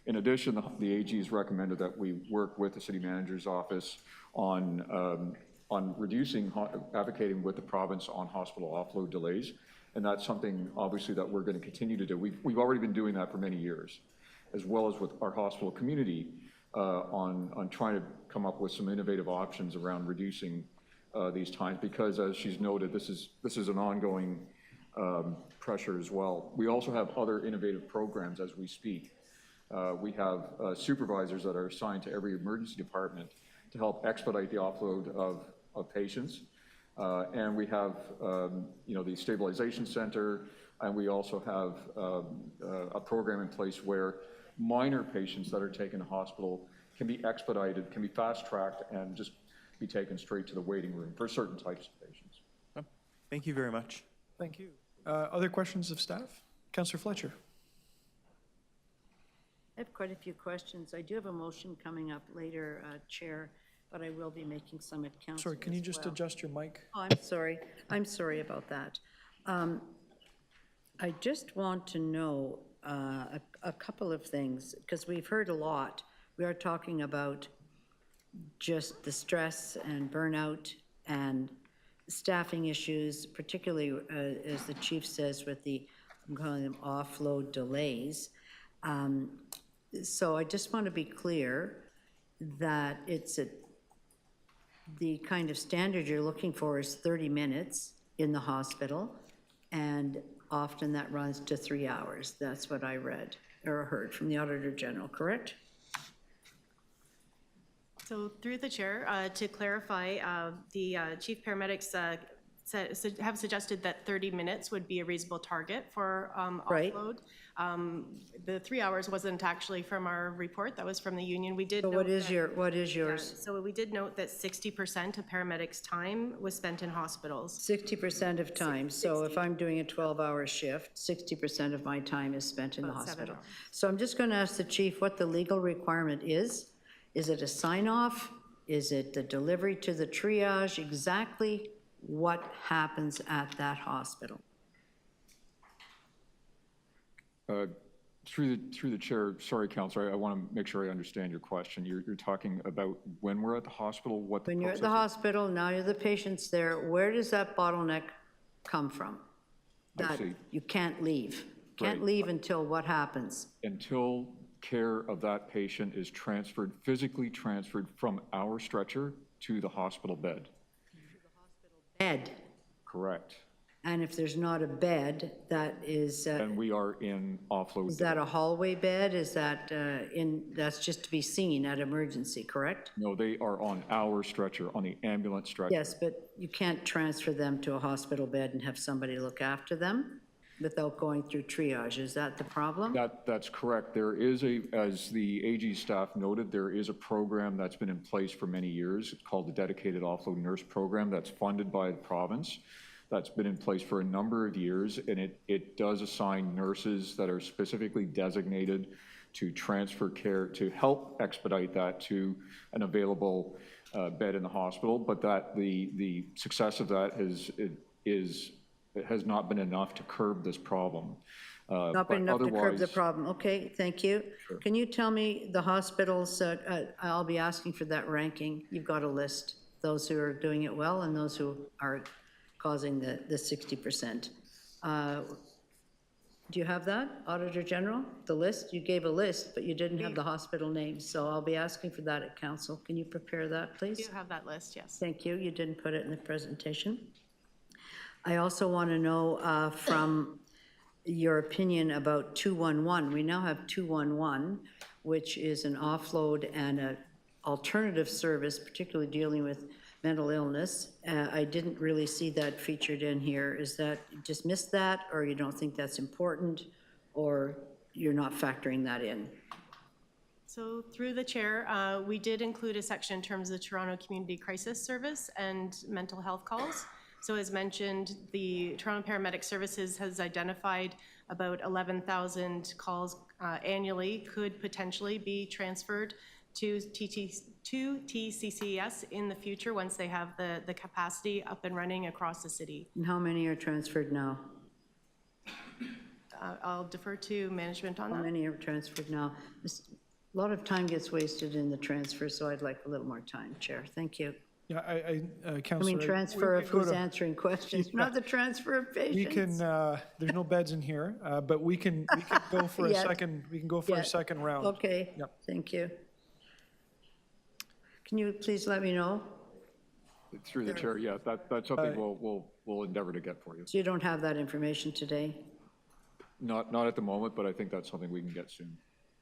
In addition, the AG has recommended that we work with the city manager's office on advocating with the province on hospital offload delays. And that's something, obviously, that we're going to continue to do. We've already been doing that for many years, as well as with our hospital community on trying to come up with some innovative options around reducing these times, because as she's noted, this is an ongoing pressure as well. We also have other innovative programs as we speak. We have supervisors that are assigned to every emergency department to help expedite the offload of patients. And we have, the stabilization center, and we also have a program in place where minor patients that are taken to hospital can be expedited, can be fast-tracked, and just be taken straight to the waiting room for certain types of patients. Thank you very much. Thank you. Other questions of staff? Councillor Fletcher. I have quite a few questions. I do have a motion coming up later, Chair, but I will be making some at council. Sorry, can you just adjust your mic? Oh, I'm sorry. I'm sorry about that. I just want to know a couple of things, because we've heard a lot. We are talking about just the stress and burnout and staffing issues, particularly as the chief says with the, I'm calling them offload delays. So I just want to be clear that the kind of standard you're looking for is 30 minutes in the hospital, and often that runs to 3 hours. That's what I read or heard from the Auditor General, correct? So through the chair, to clarify, the chief paramedics have suggested that 30 minutes would be a reasonable target for Right. offload. The 3 hours wasn't actually from our report, that was from the union. We did So note what is that- yours? So we did note that 60% of paramedics' time was spent in hospitals. 60% of time. So if I'm doing a 12-hour shift, 60% of my time is spent in the About 7 hospital. hours. So I'm just going to ask the chief what the legal requirement is. Is it a sign-off? Is it the delivery to the triage? Exactly what happens at that hospital? Through the chair, sorry, Councillor, I want to make sure I understand your question. You're talking about when we're at the hospital, what the When you're at the process is? hospital, now you're the patient's there, where does that bottleneck come from? I That see. you can't leave. Can't Right. leave until what happens? Until care of that patient is physically transferred from our stretcher to the hospital bed. Bed. Correct. And if there's not a bed, that is, And we are in offload. is that a hallway bed? Is that that's just to be seen at emergency, correct? No, they are on our stretcher, on the ambulance stretcher. Yes, but you can't transfer them to a hospital bed and have somebody look after them without going through triage. Is that the problem? That's correct. There is as the AG staff noted, there is a program that's been in place for many years. It's called the Dedicated Offload Nurse Program that's funded by the province. That's been in place for a number of years, and it does assign nurses that are specifically designated to transfer care, to help expedite that to an available bed in the hospital, but that the success of that has not been enough to curb this problem. Not been enough to curb the problem. Okay, thank you. Sure. Can you tell me the hospitals, I'll be asking for that ranking. You've got a list, those who are doing it well and those who are causing the 60%. Do you have that, Auditor General? The list? You gave a list, but you didn't have the hospital names, so I'll be asking for that at council. Can you prepare that, please? We do have that list, yes. Thank you. You didn't put it in the presentation. I also want to know from your opinion about 211. We now have 211, which is an offload and an alternative service, particularly dealing with mental illness. I didn't really see that featured in here. Is that, you just missed that, or you don't think that's important? Or you're not factoring that in? So through the chair, we did include a section in terms of the Toronto Community Crisis Service and mental health calls. So as mentioned, the Toronto Paramedic Services has identified about 11,000 calls annually could potentially be transferred to TCCS in the future once they have the capacity up and running across the city. And how many are transferred now? I'll defer to management on How that. many are transferred now? A lot of time gets wasted in the transfer, so I'd like a little more time, Chair. Thank you. Yeah, I Councillor. mean, transfer we of can go who's to- answering questions, not the transfer of patients. We can, there's no beds in here, but we can go for a Yet. second, we can go for a Yet. second round. Okay, Yep. thank you. Can you please let me know? Through the chair, yeah, that's something we'll endeavor to get for you. So you don't have that information today? Not at the moment, but I think that's something we can get soon.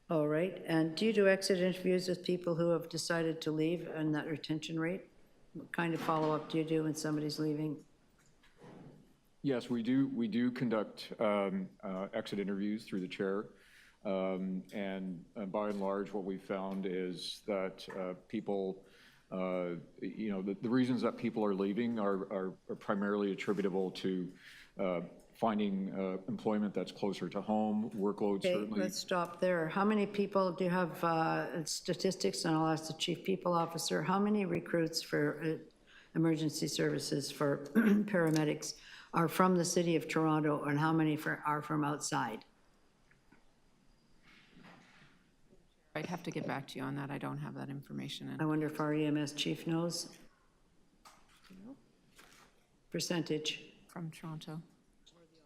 All right, and do you do exit interviews with people who have decided to leave and that retention rate? What kind of follow-up do you do when somebody's leaving? Yes, we do conduct exit interviews through the chair. And by and large, what we found is that people, the reasons that people are leaving are primarily attributable to finding employment that's closer to home, workload Okay, certainly. let's stop there. How many people, do you have statistics, and I'll ask the Chief People Officer, how many recruits for emergency services for paramedics are from the City of Toronto, and how many are from outside? I'd have to get back to you on that. I don't have that information. I wonder if our EMS chief knows? Percentage, From Toronto.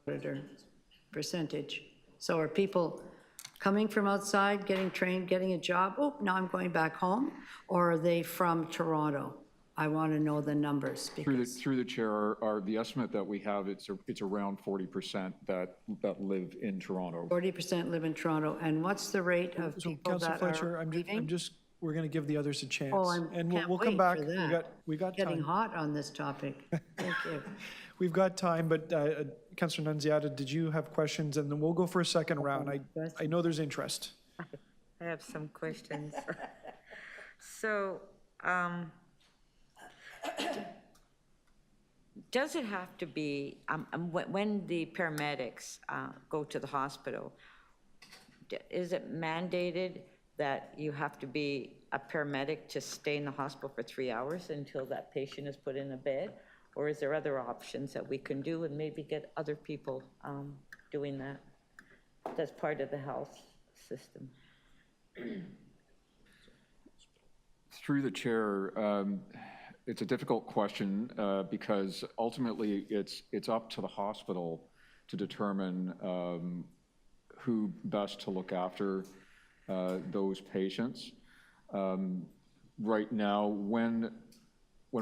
auditor, percentage. So are people coming from outside, getting trained, getting a job? Oh, now I'm going back home? Or are they from Toronto? I want to know the numbers because Through the chair, the estimate that we have, it's around 40% that live in Toronto. 40% live in Toronto. And what's the rate of So people Councillor that Fletcher, are I'm leaving? just, we're going to give the others a chance. Oh, I And can't we'll come wait back. for that. We got Getting time. hot on this topic. Thank you. We've got time, but Councillor Nunziata, did you have questions? And then we'll go for a second round. I know there's interest. I have some questions. So, does it have to be, when the paramedics go to the hospital, is it mandated that you have to be a paramedic to stay in the hospital for 3 hours until that patient is put in a bed? Or is there other options that we can do and maybe get other people doing that? That's part of the health system. Through the chair, it's a difficult question because ultimately it's up to the hospital to determine who best to look after those patients. Right now, when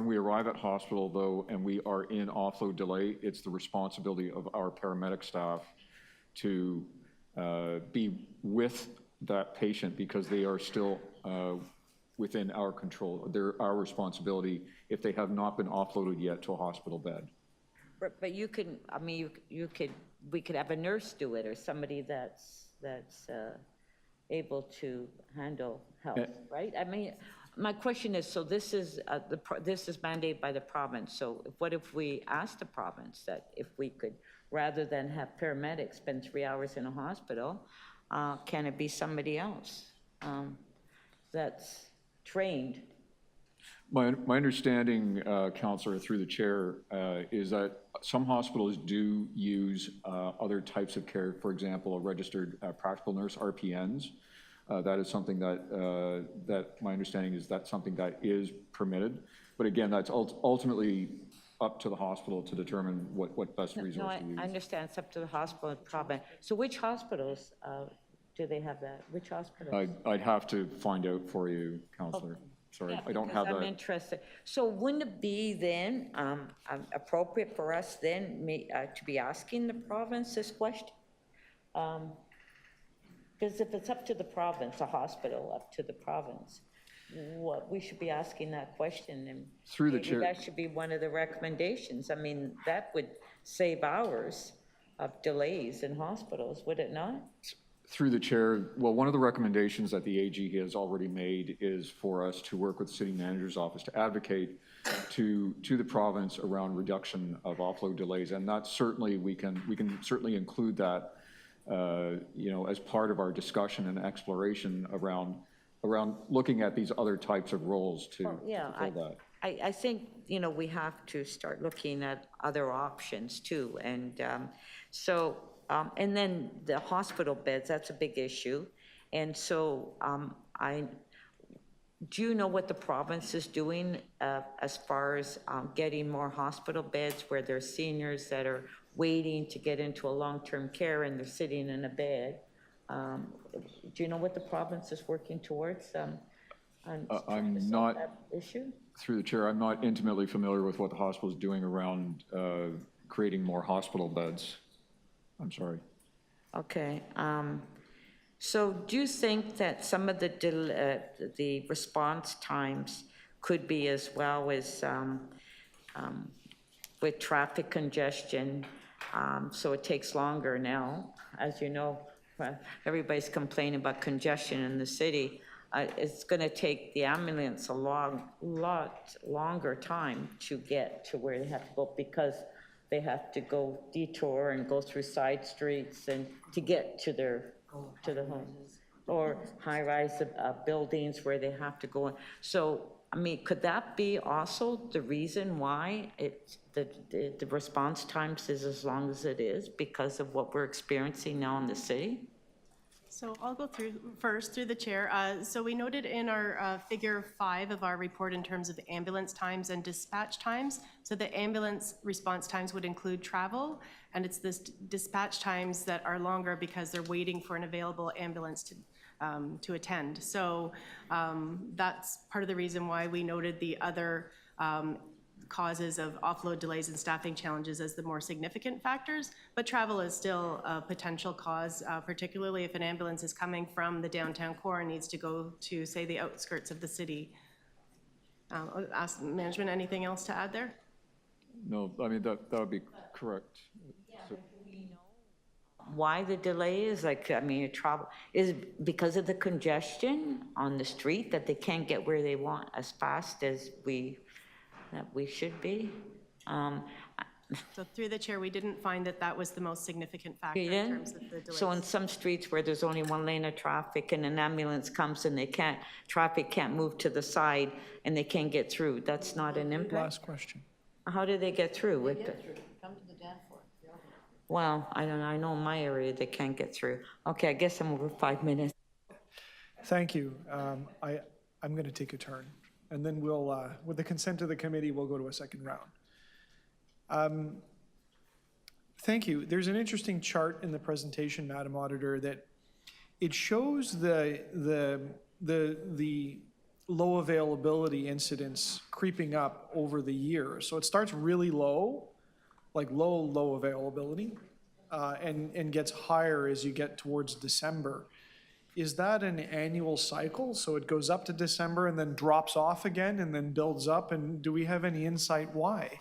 we arrive at hospital, though, and we are in offload delay, it's the responsibility of our paramedic staff to be with that patient because they are still within our control. They're our responsibility if they have not been offloaded yet to a hospital bed. But you can, I mean, we could have a nurse do it or somebody that's able to handle health, right? I mean, my question is, so this is mandated by the province. So what if we asked the province that if we could, rather than have paramedics spend 3 hours in a hospital, can it be somebody else that's trained? My understanding, Councillor, through the chair, is that some hospitals do use other types of care, for example, a registered practical nurse, RPNs. That is something that my understanding is that's something that is permitted. But again, that's ultimately up to the hospital to determine what best resource to use. I understand it's up to the hospital and province. So which hospitals do they have that? Which hospitals? I'd have to find out for you, Councillor. Sorry, Yeah, I don't because have I'm that. interested. So wouldn't it be then appropriate for us then to be asking the province this question? Because if it's up to the province, a hospital up to the province, we should be asking that question. And Through the maybe chair. that should be one of the recommendations. I mean, that would save hours of delays in hospitals, would it not? Through the chair, well, one of the recommendations that the AG has already made is for us to work with the city manager's office to advocate to the province around reduction of offload delays. And that certainly, we can certainly include that, you know, as part of our discussion and exploration around looking at these other types of roles to fill that. I think, you know, we have to start looking at other options too. And and then the hospital beds, that's a big issue. And so do you know what the province is doing as far as getting more hospital beds where there's seniors that are waiting to get into a long-term care and they're sitting in a bed? Do you know what the province is working towards I'm not, that issue? through the chair, I'm not intimately familiar with what the hospital is doing around creating more hospital beds. I'm sorry. Okay. So do you think that some of the response times could be as well as with traffic congestion? So it takes longer now, as you know, everybody's complaining about congestion in the city. It's going to take the ambulance a lot longer time to get to where they have to go because they have to go detour and go through side streets and to get to their home, or high-rise buildings where they have to go in. So, I mean, could that be also the reason why the response times is as long as it is because of what we're experiencing now in the city? So I'll go through first through the chair. So we noted in our figure 5 of our report in terms of ambulance times and dispatch times. So the ambulance response times would include travel, and it's this dispatch times that are longer because they're waiting for an available ambulance to attend. So that's part of the reason why we noted the other causes of offload delays and staffing challenges as the more significant factors, but travel is still a potential cause, particularly if an ambulance is coming from the downtown core and needs to go to, say, the outskirts of the city. I'll ask management, anything else to add there? No, I mean, that would be correct. So, Why the delay is like, I mean, travel is because of the congestion on the street that they can't get where they want as fast as we should be. So through the chair, we didn't find that was the most significant factor in terms of the delays. So in some streets where there's only one lane of traffic and an ambulance comes and traffic can't move to the side and they can't get through, that's not an impact? Last question. How do they get through? Come to the Danforth. Well, I don't know. I know in my area they can't get through. Okay, I guess I'm over 5 minutes. Thank you. I'm going to take a turn. And then we'll, with the consent of the committee, we'll go to a second round. Thank you. There's an interesting chart in the presentation, Madam Auditor, that it shows the low availability incidents creeping up over the year. So it starts really low, like low availability, and gets higher as you get towards December. Is that an annual cycle? So it goes up to December and then drops off again and then builds up? And do we have any insight why?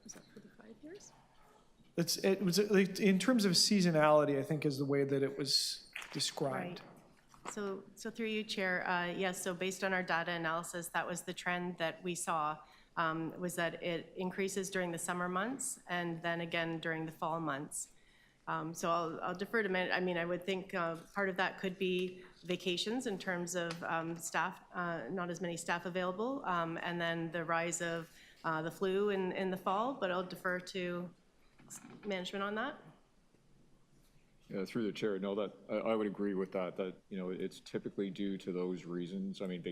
Is that for the 5 years? It was in terms of seasonality, I think is the way that it was described. Right. So through you, Chair, yes, so based on our data analysis, that was the trend that we saw, was that it increases during the summer months and then again during the fall months. So I'll defer to I mean, I would think part of that could be vacations in terms of staff, not as many staff available, and then the rise of the flu in the fall, but I'll defer to management on that. Yeah, through the chair, no, that I would agree with that, you know, it's typically due to those reasons. I mean,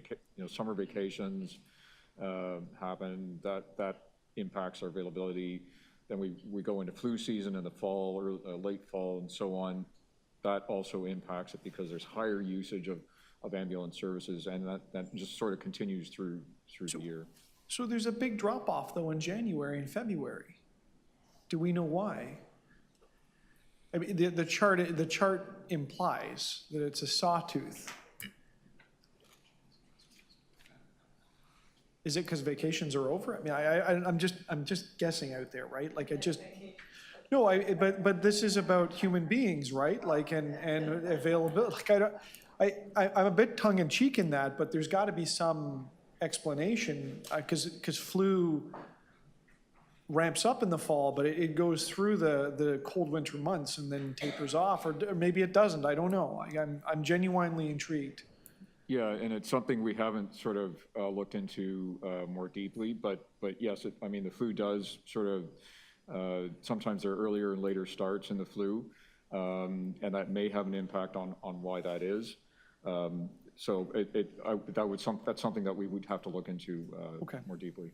summer vacations happen, that impacts our availability. Then we go into flu season in the fall or late fall and so on. That also impacts it because there's higher usage of ambulance services, and that just sort of continues through the year. So there's a big drop off though in January and February. Do we know why? I mean, the chart implies that it's a sawtooth. Is it because vacations are over? I mean, I'm just guessing out there, right? Like No, but this is about human beings, right? Like, and availability, like, I'm a bit tongue-in-cheek in that, but there's gotta be some explanation, because flu ramps up in the fall, but it goes through the cold winter months and then tapers off, or maybe it doesn't, I don't know. I'm genuinely intrigued. Yeah, and it's something we haven't sort of looked into more deeply, but yes, I mean, the flu does sort of, sometimes there are earlier and later starts in the flu, and that may have an impact on why that is. So that's something that we would have to look into more deeply.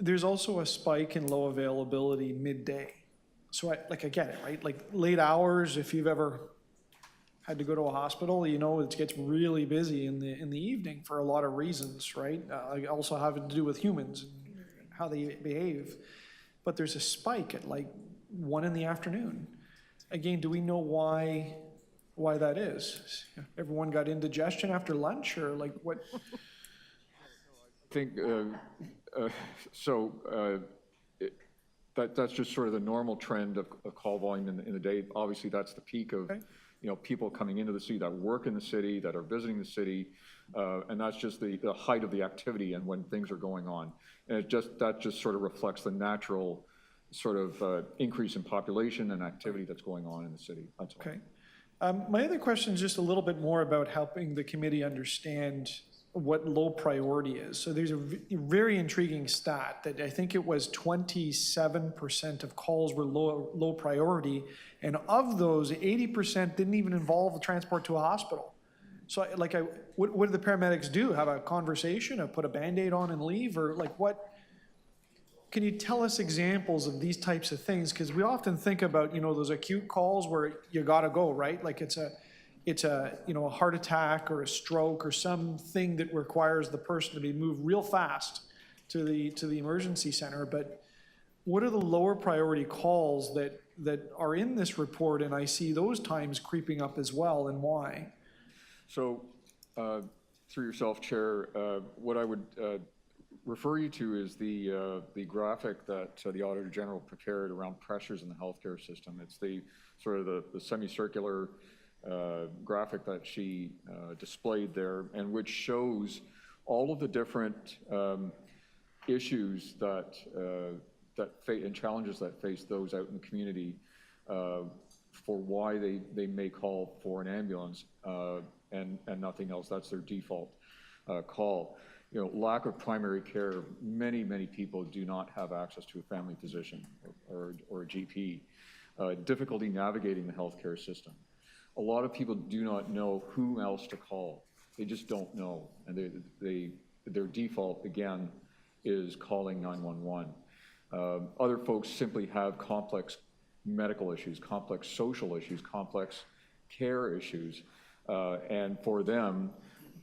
There's also a spike in low availability midday. So I get it, right? Like late hours, if you've ever had to go to a hospital, you know, it gets really busy in the evening for a lot of reasons, right? Also having to do with humans and how they behave. But there's a spike at like 1 in the afternoon. Again, do we know why that is? Everyone got indigestion after lunch, or like what? I think that's just sort of the normal trend of call volume in the day. Obviously, that's the peak of people coming into the city that work in the city, that are visiting the city, and that's just the height of the activity and when things are going on. And that just sort of reflects the natural sort of increase in population and activity that's going on in the city. That's all. Okay. My other question is just a little bit more about helping the committee understand what low priority is. So there's a very intriguing stat that I think it was 27% of calls were low priority, and of those, 80% didn't even involve the transport to a hospital. So what do the paramedics do? Have a conversation, or put a Band-Aid on and leave, or like what? Can you tell us examples of these types of things? Because we often think about, those acute calls where you gotta go, right? Like it's a heart attack or a stroke or something that requires the person to be moved real fast to the emergency center. But what are the lower priority calls that are in this report? And I see those times creeping up as well, and why? So through yourself, Chair, what I would refer you to is the graphic that the Auditor General prepared around pressures in the healthcare system. It's the sort of the semicircular graphic that she displayed there, and which shows all of the different issues and challenges that face those out in the community for why they may call for an ambulance and nothing else. That's their default call. Lack of primary care. Many people do not have access to a family physician or a GP. Difficulty navigating the healthcare system. A lot of people do not know who else to call. They just don't know, and their default again is calling 911. Other folks simply have complex medical issues, complex social issues, complex care issues, and for them,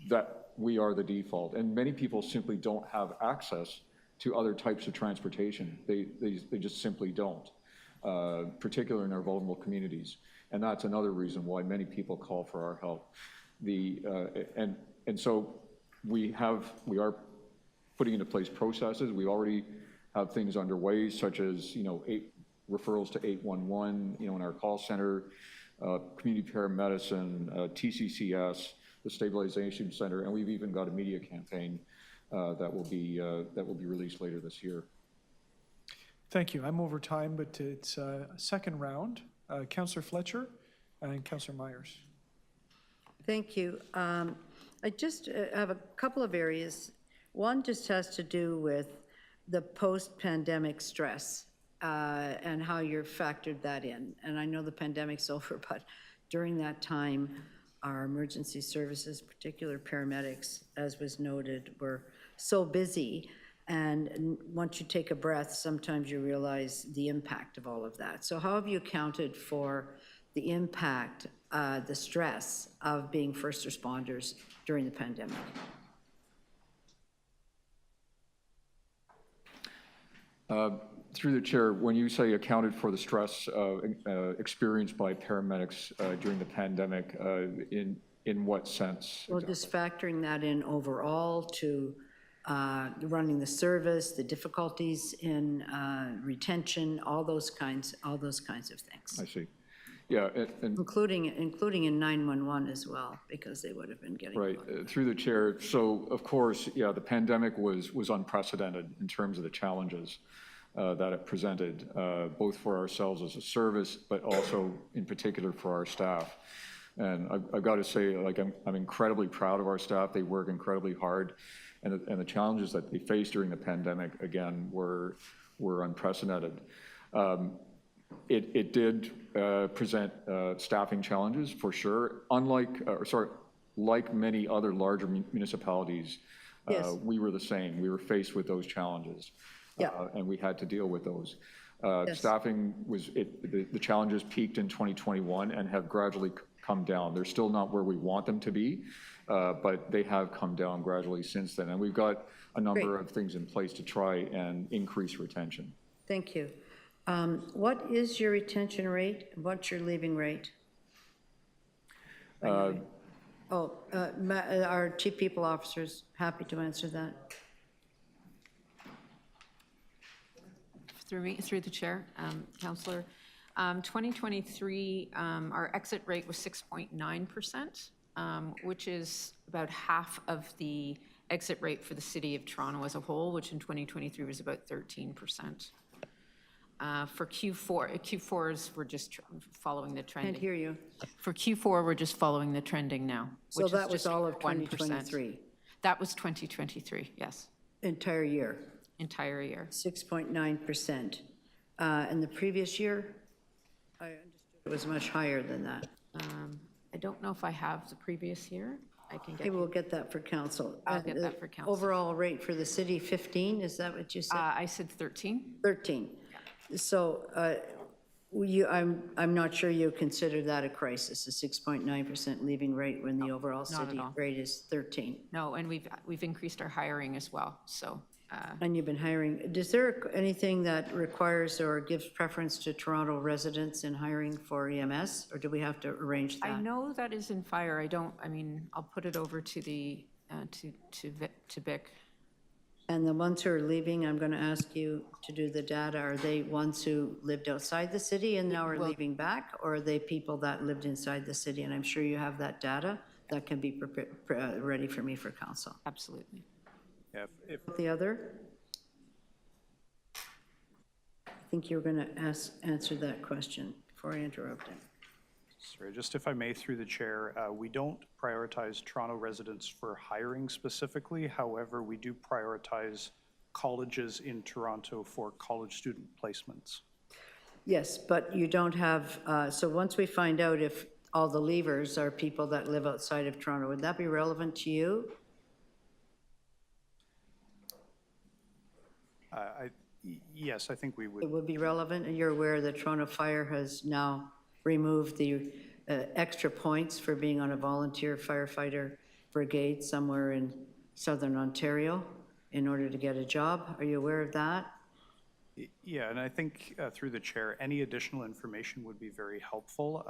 that we are the default. And many people simply don't have access to other types of transportation. They just simply don't, particularly in our vulnerable communities. And that's another reason why many people call for our help. And so we are putting into place processes. We already have things underway, such as referrals to 811, in our call center, community paramedicine, TCCS, the stabilization center, and we've even got a media campaign that will be released later this year. Thank you. I'm over time, but it's a second round. Councillor Fletcher and Councillor Myers. Thank you. I just have a couple of areas. One just has to do with the post-pandemic stress and how you're factored that in. And I know the pandemic's over, but during that time, our emergency services, particular paramedics, as was noted, were so busy. And once you take a breath, sometimes you realize the impact of all of that. So how have you accounted for the impact, the stress of being first responders during the pandemic? Through the chair, when you say accounted for the stress experienced by paramedics during the pandemic, in what sense? Well, just factoring that in overall to running the service, the difficulties in retention, all those kinds of things. I see. Yeah, and Including in 911 as well, because they would have been getting. right, through the chair. So of course, yeah, the pandemic was unprecedented in terms of the challenges that it presented, both for ourselves as a service, but also in particular for our staff. And I've got to say, like, I'm incredibly proud of our staff. They work incredibly hard. And the challenges that they faced during the pandemic, again, were unprecedented. It did present staffing challenges for sure. Like many other larger municipalities, Yes. we were the same. We were faced with those challenges. Yeah. And we had to deal with those. Yes. Staffing the challenges peaked in 2021 and have gradually come down. They're still not where we want them to be, but they have come down gradually since then. And we've got a number of things in place to try and increase retention. Thank you. What is your retention rate? What's your leaving rate? Our chief people officer's happy to answer that. Through the chair, Councillor. 2023, our exit rate was 6.9%, which is about half of the exit rate for the City of Toronto as a whole, which in 2023 was about 13%. For Q4s, we're just following the trending. Can't hear you. For Q4, we're just following the trending now. So which is that was just all of 1%. 2023? That was 2023, yes. Entire year? Entire year. 6.9%. And the previous year, I understood it was much higher than that. I don't know if I have the previous year. I can get. Okay, we'll get that for council. I'll get that for council. Overall rate for the city, 15, is that what you said? I said 13. 13. So I'm not sure you consider that a crisis, a 6.9% leaving rate when the overall not at city all. rate is 13. No, and we've increased our hiring as well, so. And you've been hiring. Is there anything that requires or gives preference to Toronto residents in hiring for EMS, or do we have to arrange that? I know that is in fire. I'll put it over to the, to Vic. And the ones who are leaving, I'm going to ask you to do the data. Are they ones who lived outside the city and now are leaving back? Or are they people that lived inside the city? And I'm sure you have that data that can be ready for me for council. Absolutely. If The other? I think you were going to answer that question before I interrupt him. Sorry, just if I may, through the chair, we don't prioritize Toronto residents for hiring specifically. However, we do prioritize colleges in Toronto for college student placements. Yes, but you don't have, so once we find out if all the leavers are people that live outside of Toronto, would that be relevant to you? Yes, I think we would. It would be relevant, and you're aware that Toronto Fire has now removed the extra points for being on a volunteer firefighter brigade somewhere in southern Ontario in order to get a job. Are you aware of that? Yeah, and I think through the chair, any additional information would be very helpful.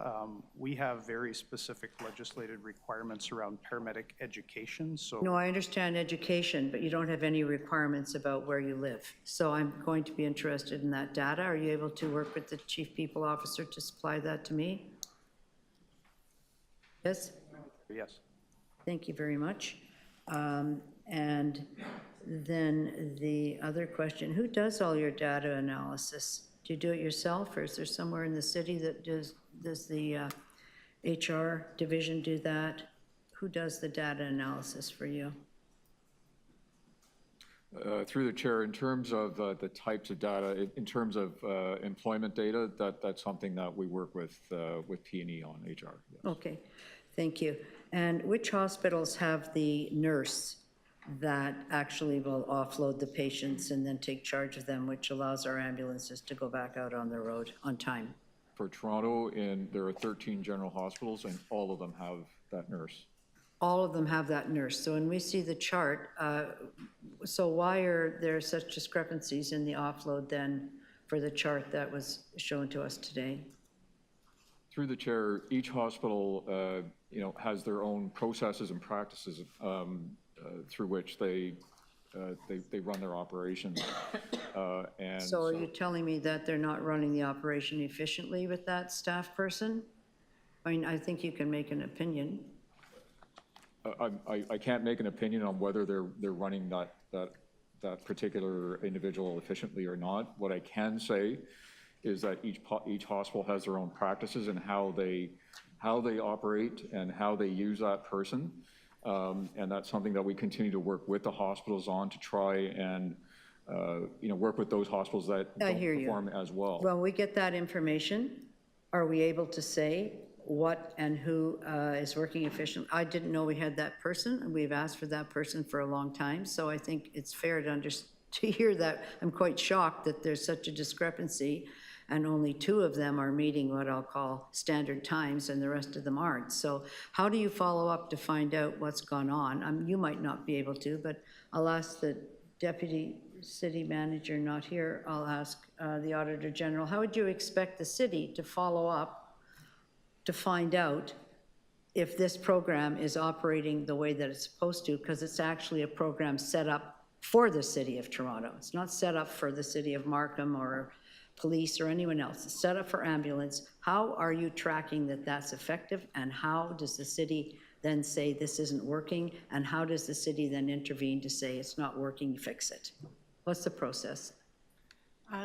We have very specific legislated requirements around paramedic education, so. No, I understand education, but you don't have any requirements about where you live. So I'm going to be interested in that data. Are you able to work with the Chief People Officer to supply that to me? Yes? Yes. Thank you very much. And then the other question, who does all your data analysis? Do you do it yourself, or is there somewhere in the city that does the HR division do that? Who does the data analysis for you? Through the chair, in terms of the types of data, in terms of employment data, that's something that we work with P&E on HR. Yes. Okay, thank you. And which hospitals have the nurse that actually will offload the patients and then take charge of them, which allows our ambulances to go back out on the road on time? For Toronto, there are 13 general hospitals, and all of them have that nurse. All of them have that nurse. So when we see the chart, so why are there such discrepancies in the offload then for the chart that was shown to us today? Through the chair, each hospital, has their own processes and practices through which they they run their operations. And So are you telling me that they're not running the operation efficiently with that staff person? I mean, I think you can make an opinion. I can't make an opinion on whether they're running that particular individual efficiently or not. What I can say is that each hospital has their own practices and how they operate and how they use that person. And that's something that we continue to work with the hospitals on to try and, work with those hospitals that don't perform as well. When we get that information, are we able to say what and who is working efficiently? I didn't know we had that person, and we've asked for that person for a long time, so I think it's fair to hear that. I'm quite shocked that there's such a discrepancy, and only 2 of them are meeting what I'll call standard times, and the rest of them aren't. So how do you follow up to find out what's gone on? You might not be able to, but I'll ask the Deputy City Manager, not here, I'll ask the Auditor General, how would you expect the city to follow up to find out if this program is operating the way that it's supposed to, because it's actually a program set up for the City of Toronto. It's not set up for the City of Markham or police or anyone else. It's set up for ambulance. How are you tracking that that's effective, and how does the city then say this isn't working, and how does the city then intervene to say it's not working, fix it? What's the process?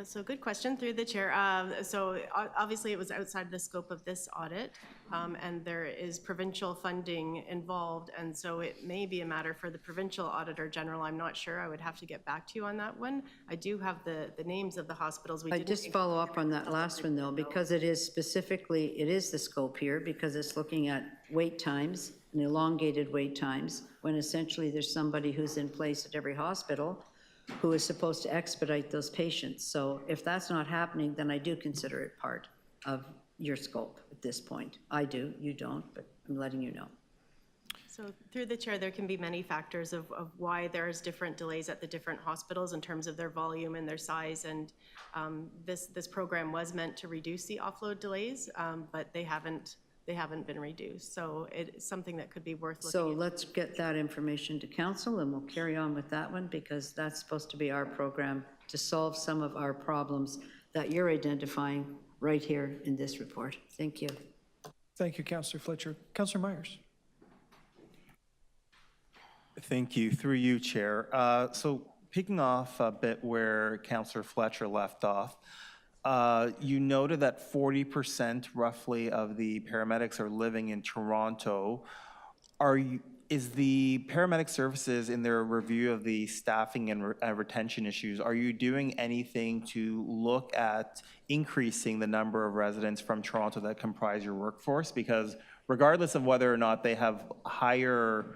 So good question through the chair. So obviously it was outside the scope of this audit, and there is provincial funding involved, and so it may be a matter for the provincial auditor general. I'm not sure. I would have to get back to you on that one. I do have the names of the hospitals. I just follow up on that last one though, because it is specifically, it is the scope here, because it's looking at wait times and elongated wait times, when essentially there's somebody who's in place at every hospital who is supposed to expedite those patients. So if that's not happening, then I do consider it part of your scope at this point. I do, you don't, but I'm letting you know. So through the chair, there can be many factors of why there's different delays at the different hospitals in terms of their volume and their size. And this program was meant to reduce the offload delays, but they haven't been reduced. So it's something that could be worth looking So at. let's get that information to council, and we'll carry on with that one, because that's supposed to be our program to solve some of our problems that you're identifying right here in this report. Thank you. Thank you, Councillor Fletcher. Councillor Myers. Thank you. Through you, Chair. So picking off a bit where Councillor Fletcher left off, you noted that 40% roughly of the paramedics are living in Toronto. Is the paramedic services, in their review of the staffing and retention issues, are you doing anything to look at increasing the number of residents from Toronto that comprise your workforce? Because regardless of whether or not they have higher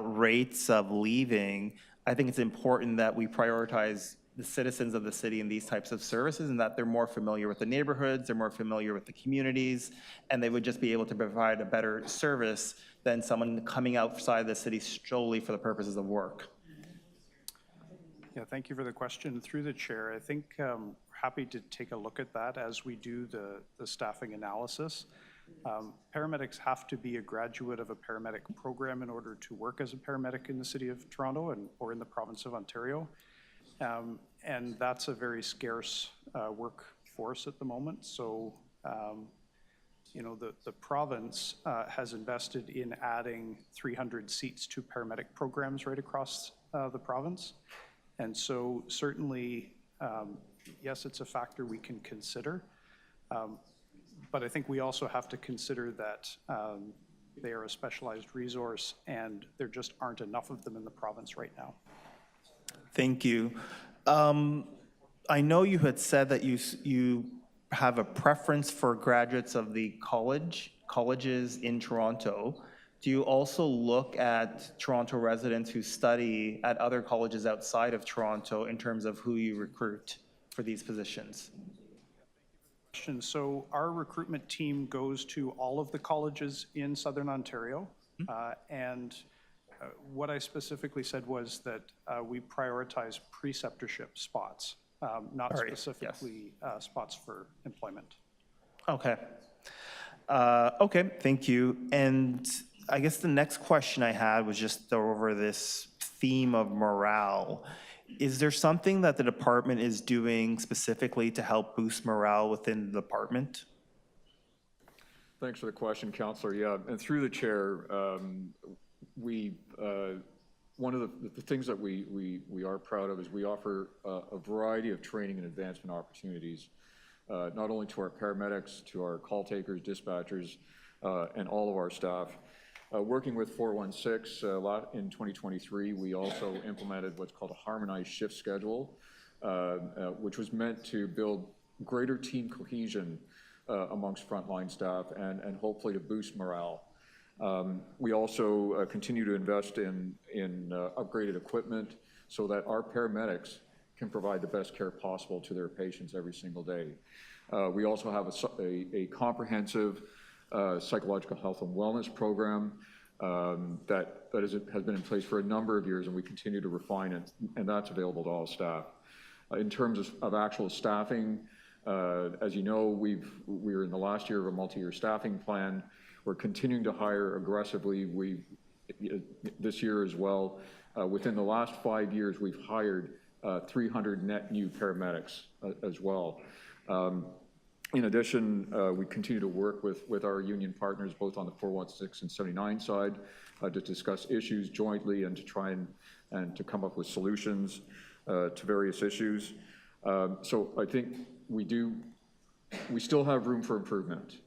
rates of leaving, I think it's important that we prioritize the citizens of the city in these types of services, and that they're more familiar with the neighborhoods, they're more familiar with the communities, and they would just be able to provide a better service than someone coming outside the city solely for the purposes of work. Yeah, thank you for the question. Through the chair, I think happy to take a look at that as we do the staffing analysis. Paramedics have to be a graduate of a paramedic program in order to work as a paramedic in the city of Toronto or in the province of Ontario. And that's a very scarce workforce at the moment. So, the province has invested in adding 300 seats to paramedic programs right across the province. And so certainly, yes, it's a factor we can consider. But I think we also have to consider that they are a specialized resource, and there just aren't enough of them in the province right now. Thank you. I know you had said that you have a preference for graduates of the colleges in Toronto. Do you also look at Toronto residents who study at other colleges outside of Toronto in terms of who you recruit for these positions? So our recruitment team goes to all of the colleges in Southern Ontario, and what I specifically said was that we prioritize preceptorship spots, not specifically spots for employment. Okay. Okay, thank you. And I guess the next question I had was just over this theme of morale, is there something that the department is doing specifically to help boost morale within the department? Thanks for the question, Councillor. Yeah, and through the chair, one of the things that we are proud of is we offer a variety of training and advancement opportunities, not only to our paramedics, to our call takers, dispatchers, and all of our staff. Working with 416 in 2023, we also implemented what's called a harmonized shift schedule, which was meant to build greater team cohesion amongst frontline staff and hopefully to boost morale. We also continue to invest in upgraded equipment so that our paramedics can provide the best care possible to their patients every single day. We also have a comprehensive psychological health and wellness program that has been in place for a number of years, and we continue to refine it, and that's available to all staff. In terms of actual staffing, as you know, we're in the last year of a multi-year staffing plan. We're continuing to hire aggressively. This year as well, within the last 5 years, we've hired 300 net new paramedics as well. In addition, we continue to work with our union partners, both on the 416 and 79 side, to discuss issues jointly and to try and to come up with solutions to various issues. So I think we still have room for improvement,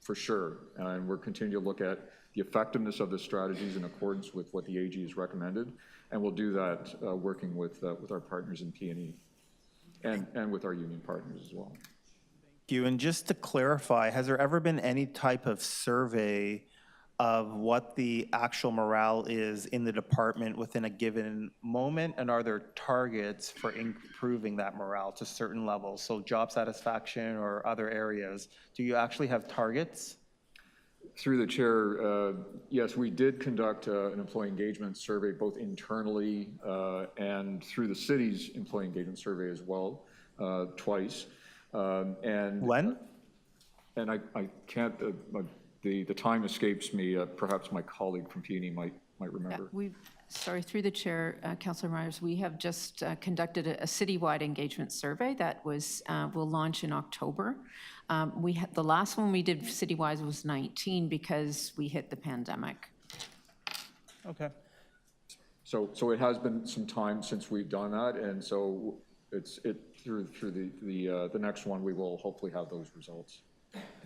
for sure, and we're continuing to look at the effectiveness of the strategies in accordance with what the AG has recommended, and we'll do that working with our partners in P&E and with our union partners as well. You. And just to clarify, has there ever been any type of survey of what the actual morale is in the department within a given moment? And are there targets for improving that morale to certain levels? So job satisfaction or other areas, do you actually have targets? Through the chair, yes, we did conduct an employee engagement survey both internally and through the city's employee engagement survey as well, twice. And when? And I can't, the time escapes me. Perhaps my colleague from P&E might remember. Sorry, through the chair, Councillor Myers, we have just conducted a citywide engagement survey that will launch in October. The last one we did citywide was 19 because we hit the pandemic. Okay. So it has been some time since we've done that, and so through the next one, we will hopefully have those results.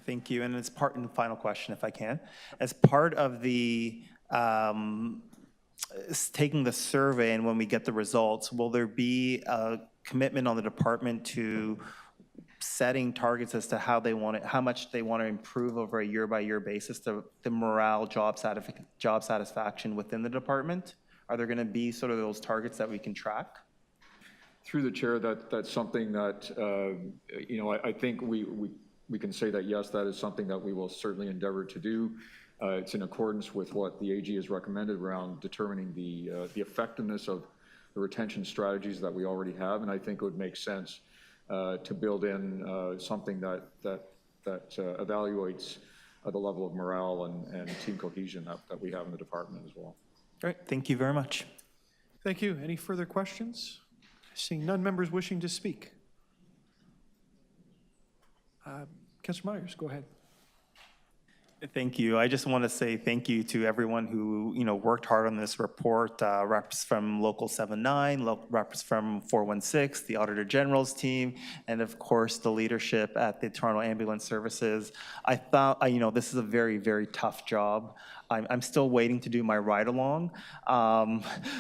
Thank you. And final question, if I can. As part of the taking the survey and when we get the results, will there be a commitment on the department to setting targets as to how much they want to improve over a year-by-year basis, the morale, job satisfaction within the department? Are there going to be sort of those targets that we can track? Through the chair, that's something that, I think we can say that, yes, that is something that we will certainly endeavor to do. It's in accordance with what the AG has recommended around determining the effectiveness of the retention strategies that we already have, and I think it would make sense to build in something that evaluates the level of morale and team cohesion that we have in the department as well. Great, thank you very much. Thank you. Any further questions? Seeing none, members wishing to speak. Councillor Myers, go ahead. Thank you. I just want to say thank you to everyone who worked hard on this report. Reps from Local 79, reps from 416, the Auditor General's team, and of course the leadership at the Toronto Ambulance Services. I thought, this is a very, very tough job. I'm still waiting to do my ride-along,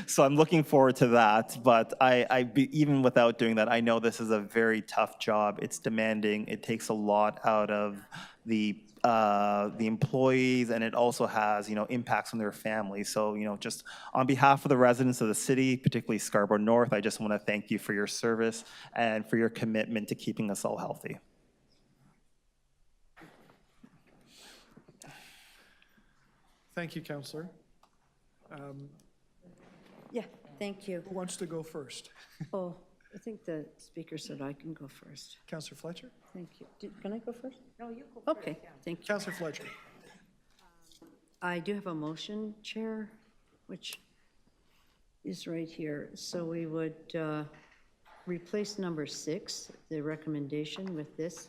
so I'm looking forward to that. But even without doing that, I know this is a very tough job. It's demanding. It takes a lot out of the employees, and it also has, impacts on their families. So, just on behalf of the residents of the city, particularly Scarborough North, I just want to thank you for your service and for your commitment to keeping us all healthy. Thank you, Councillor. Yeah, thank you. Who wants to go first? Oh, I think the speaker said I can go first. Councillor Fletcher? Thank you. Can I go first? No, you go first. Okay, thank you. Councillor Fletcher. I do have a motion, Chair, which is right here. So we would replace number 6, the recommendation, with this,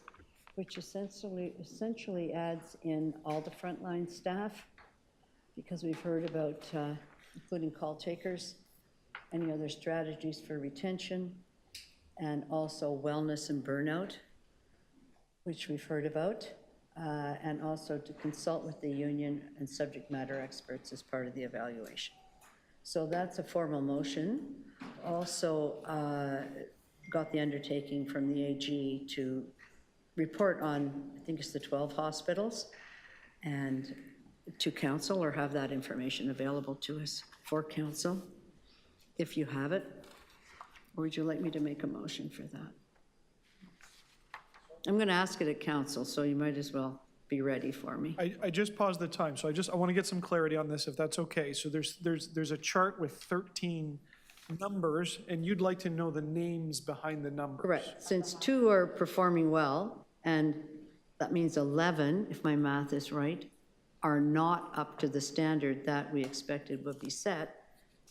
which essentially adds in all the frontline staff, because we've heard about including call takers, any other strategies for retention, and also wellness and burnout, which we've heard about, and also to consult with the union and subject matter experts as part of the evaluation. So that's a formal motion. Also got the undertaking from the AG to report on, I think it's the 12 hospitals, and to council, or have that information available to us for council, if you have it. Or would you like me to make a motion for that? I'm going to ask it at council, so you might as well be ready for me. I just paused the time, so I want to get some clarity on this, if that's okay. So there's a chart with 13 numbers, and you'd like to know the names behind the numbers. Correct. Since 2 are performing well, and that means 11, if my math is right, are not up to the standard that we expected would be set,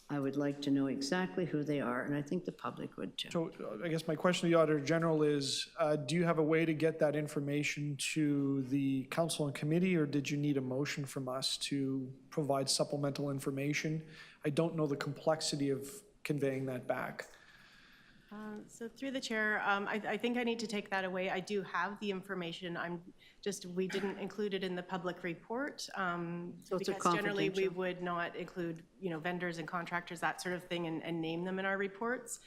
I would like to know exactly who they are, and I think the public would too. So I guess my question to the Auditor General is, do you have a way to get that information to the council and committee, or did you need a motion from us to provide supplemental information? I don't know the complexity of conveying that back. So through the chair, I think I need to take that away. I do have the information. We didn't include it in the public report. So it's because generally we would not include, vendors and contractors, that sort of thing, and name them in our reports.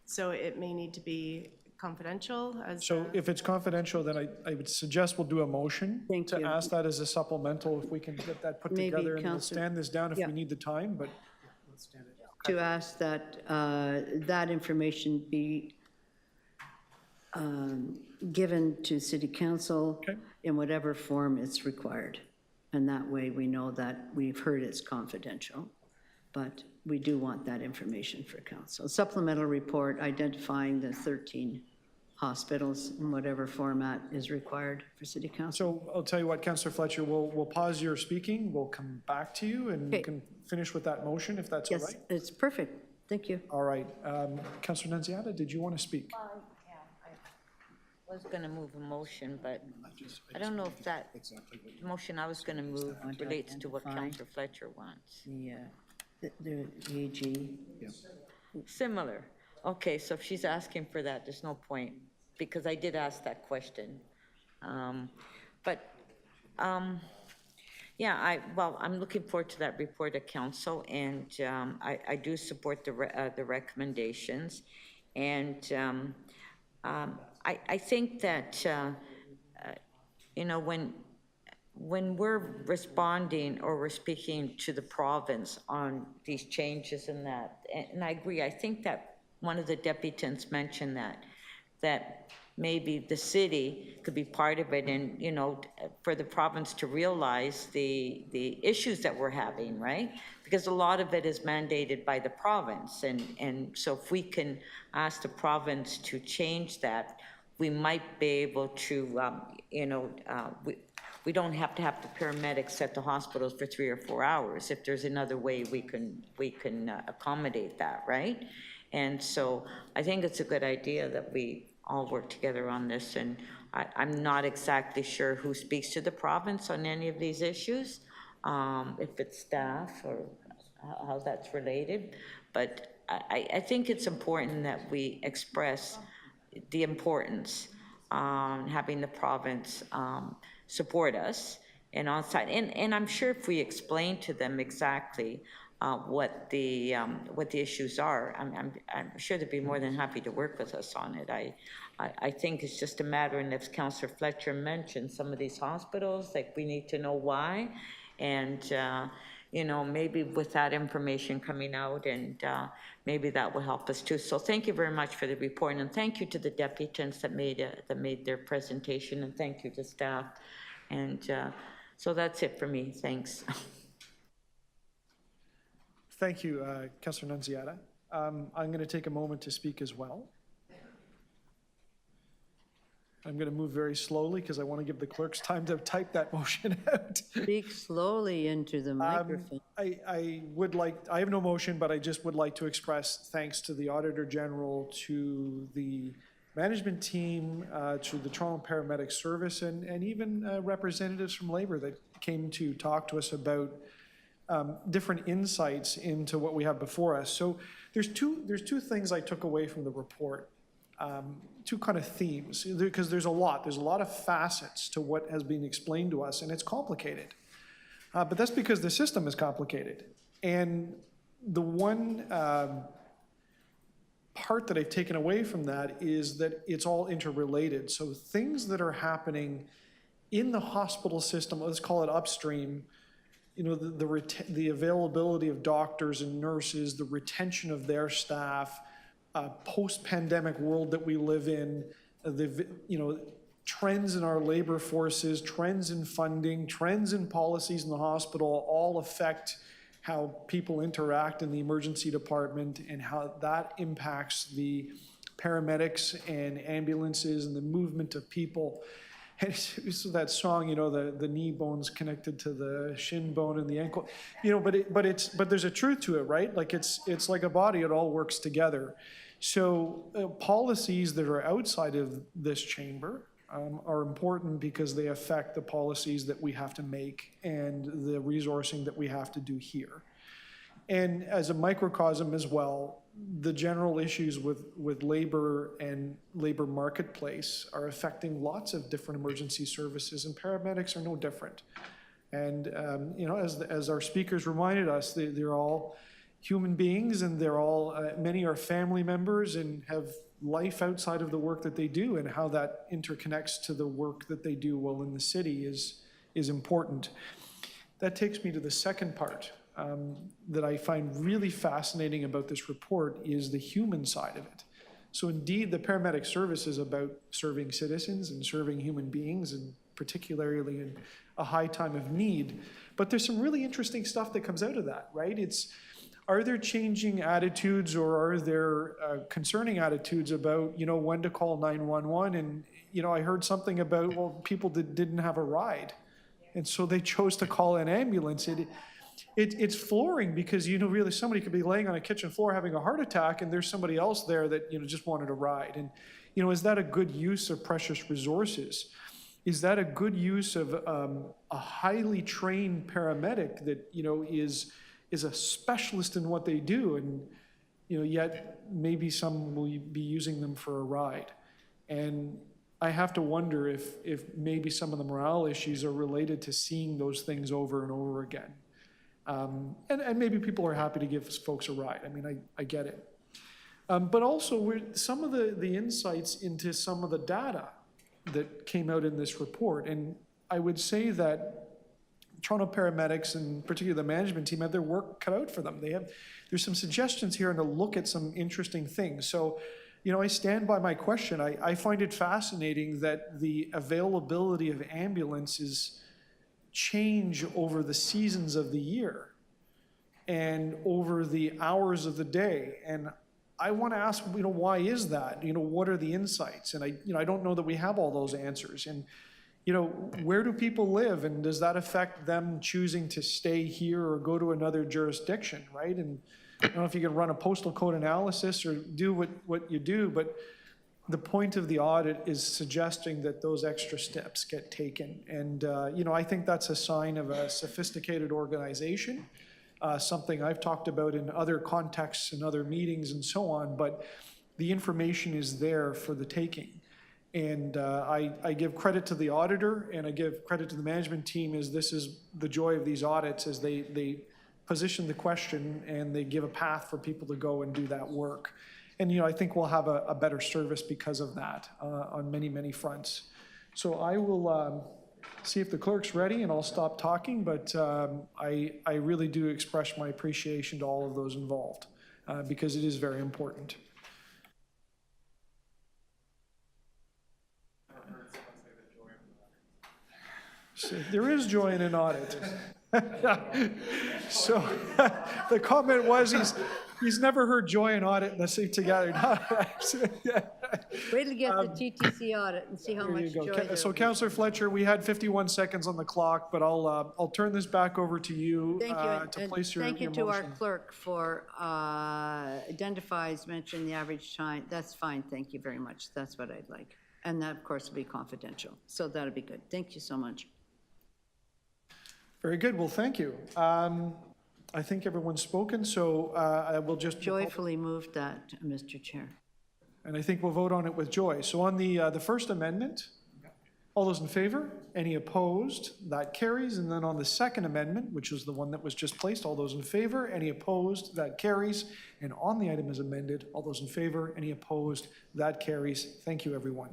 So it may need to be confidential. So if it's confidential, then I would suggest we'll do a motion to ask that as a supplemental, if we can get that put Maybe together, and we'll Councillor- stand this down if Yeah. we need the time, but To ask that that information be given to City Council in whatever form it's required. And that way we know that we've heard it's confidential, but we do want that information for council. Supplemental report identifying the 13 hospitals in whatever format is required for City Council. So I'll tell you what, Councillor Fletcher, we'll pause your speaking, we'll come back to you, and you can finish with that motion, if that's all Yes, right? it's perfect. Thank you. All right. Councillor Nunziata, did you want to speak? I was going to move a motion, but I don't know if that motion I was going to move relates to what Councillor Fletcher wants. The AG. Similar. Okay, so if she's asking for that, there's no point, because I did ask that question. Yeah, I'm looking forward to that report at council, and I do support the recommendations. And I think that, when we're responding or we're speaking to the province on these changes and that, and I agree, I think that one of the deputants mentioned that maybe the city could be part of it, and, for the province to realize the issues that we're having, right? Because a lot of it is mandated by the province, and so if we can ask the province to change that, we might be able to, we don't have to have the paramedics at the hospitals for 3 or 4 hours. If there's another way we can accommodate that, right? And so I think it's a good idea that we all work together on this, and I'm not exactly sure who speaks to the province on any of these issues, if it's staff or how that's related, but I think it's important that we express the importance on having the province support us and on site, and I'm sure if we explain to them exactly what the issues are, I'm sure they'd be more than happy to work with us on it. I think it's just a matter, and as Councillor Fletcher mentioned, some of these hospitals, like, we need to know why, and maybe with that information coming out, and maybe that will help us too. So thank you very much for the report, and thank you to the deputants that made their presentation, and thank you to staff, and so that's it for me. Thanks. Thank you, Councillor Nunziata. I'm going to take a moment to speak as well. I'm going to move very slowly because I want to give the clerks time to type that motion out. Speak slowly into the microphone. I would like, I have no motion, but I just would like to express thanks to the Auditor General, to the management team, to the Toronto Paramedic Service, and even representatives from Labor that came to talk to us about different insights into what we have before us. So there's two things I took away from the report, two kind of themes, because there's a lot of facets to what has been explained to us, and it's complicated. But that's because the system is complicated. And the one part that I've taken away from that is that it's all interrelated. So things that are happening in the hospital system, let's call it upstream, the availability of doctors and nurses, the retention of their staff, post-pandemic world that we live in, trends in our labor forces, trends in funding, trends in policies in the hospital all affect how people interact in the emergency department and how that impacts the paramedics and ambulances and the movement of people. And it's that song, the knee bone's connected to the shin bone and the ankle, but there's a truth to it, right? Like it's like a body, it all works together. So policies that are outside of this chamber are important because they affect the policies that we have to make and the resourcing that we have to do here. And as a microcosm as well, the general issues with labor and labor marketplace are affecting lots of different emergency services, and paramedics are no different. And, as our speakers reminded us, they're all human beings, and they're all, many are family members and have life outside of the work that they do, and how that interconnects to the work that they do while in the city is important. That takes me to the second part that I find really fascinating about this report is the human side of it. So indeed, the paramedic service is about serving citizens and serving human beings, and particularly in a high time of need. But there's some really interesting stuff that comes out of that, right? Are there changing attitudes, or are there concerning attitudes about, when to call 911? And, I heard something about, well, people didn't have a ride, and so they chose to call an ambulance. It's flooring because, really somebody could be laying on a kitchen floor having a heart attack, and there's somebody else there that, just wanted a ride. And, is that a good use of precious resources? Is that a good use of a highly trained paramedic that, is a specialist in what they do, and yet maybe some will be using them for a ride? And I have to wonder if maybe some of the morale issues are related to seeing those things over and over again. And maybe people are happy to give folks a ride. I mean, I get it. But also, some of the insights into some of the data that came out in this report, and I would say that Toronto paramedics, and particularly the management team, have their work cut out for them. There's some suggestions here and to look at some interesting things. So, I stand by my question. I find it fascinating that the availability of ambulances change over the seasons of the year and over the hours of the day. And I want to ask, why is that? What are the insights? And I don't know that we have all those answers. And where do people live, and does that affect them choosing to stay here or go to another jurisdiction, right? And I don't know if you can run a postal code analysis or do what you do, but the point of the audit is suggesting that those extra steps get taken. And, I think that's a sign of a sophisticated organization, something I've talked about in other contexts and other meetings and so on, but the information is there for the taking. And I give credit to the auditor, and I give credit to the management team, as this is the joy of these audits, as they position the question and they give a path for people to go and do that work. And, I think we'll have a better service because of that on many, many fronts. So I will see if the clerk's ready, and I'll stop talking, but I really do express my appreciation to all of those involved because it is very important. So there is joy in an audit. So the comment was he's never heard joy in audit unless they're together. Wait to get the TTC audit and see how There much you joy go. there So will be. Councillor Fletcher, we had 51 seconds on the clock, but I'll turn this back over to you Thank you, to and place your thank you your to our motion. clerk for identifies, mention the average time. That's fine, thank you very much. That's what I'd like. And that, of course, will be confidential, so that'll be good. Thank you so much. Very good, well, thank you. I think everyone's spoken, so I will just. Joyfully move that, Mr. Chair. And I think we'll vote on it with joy. So on the First Amendment, all those in favor? Any opposed? That carries. And then on the Second Amendment, which is the one that was just placed, all those in favor? Any opposed? That carries. And on the item as amended, all those in favor? Any opposed? That carries. Thank you, everyone.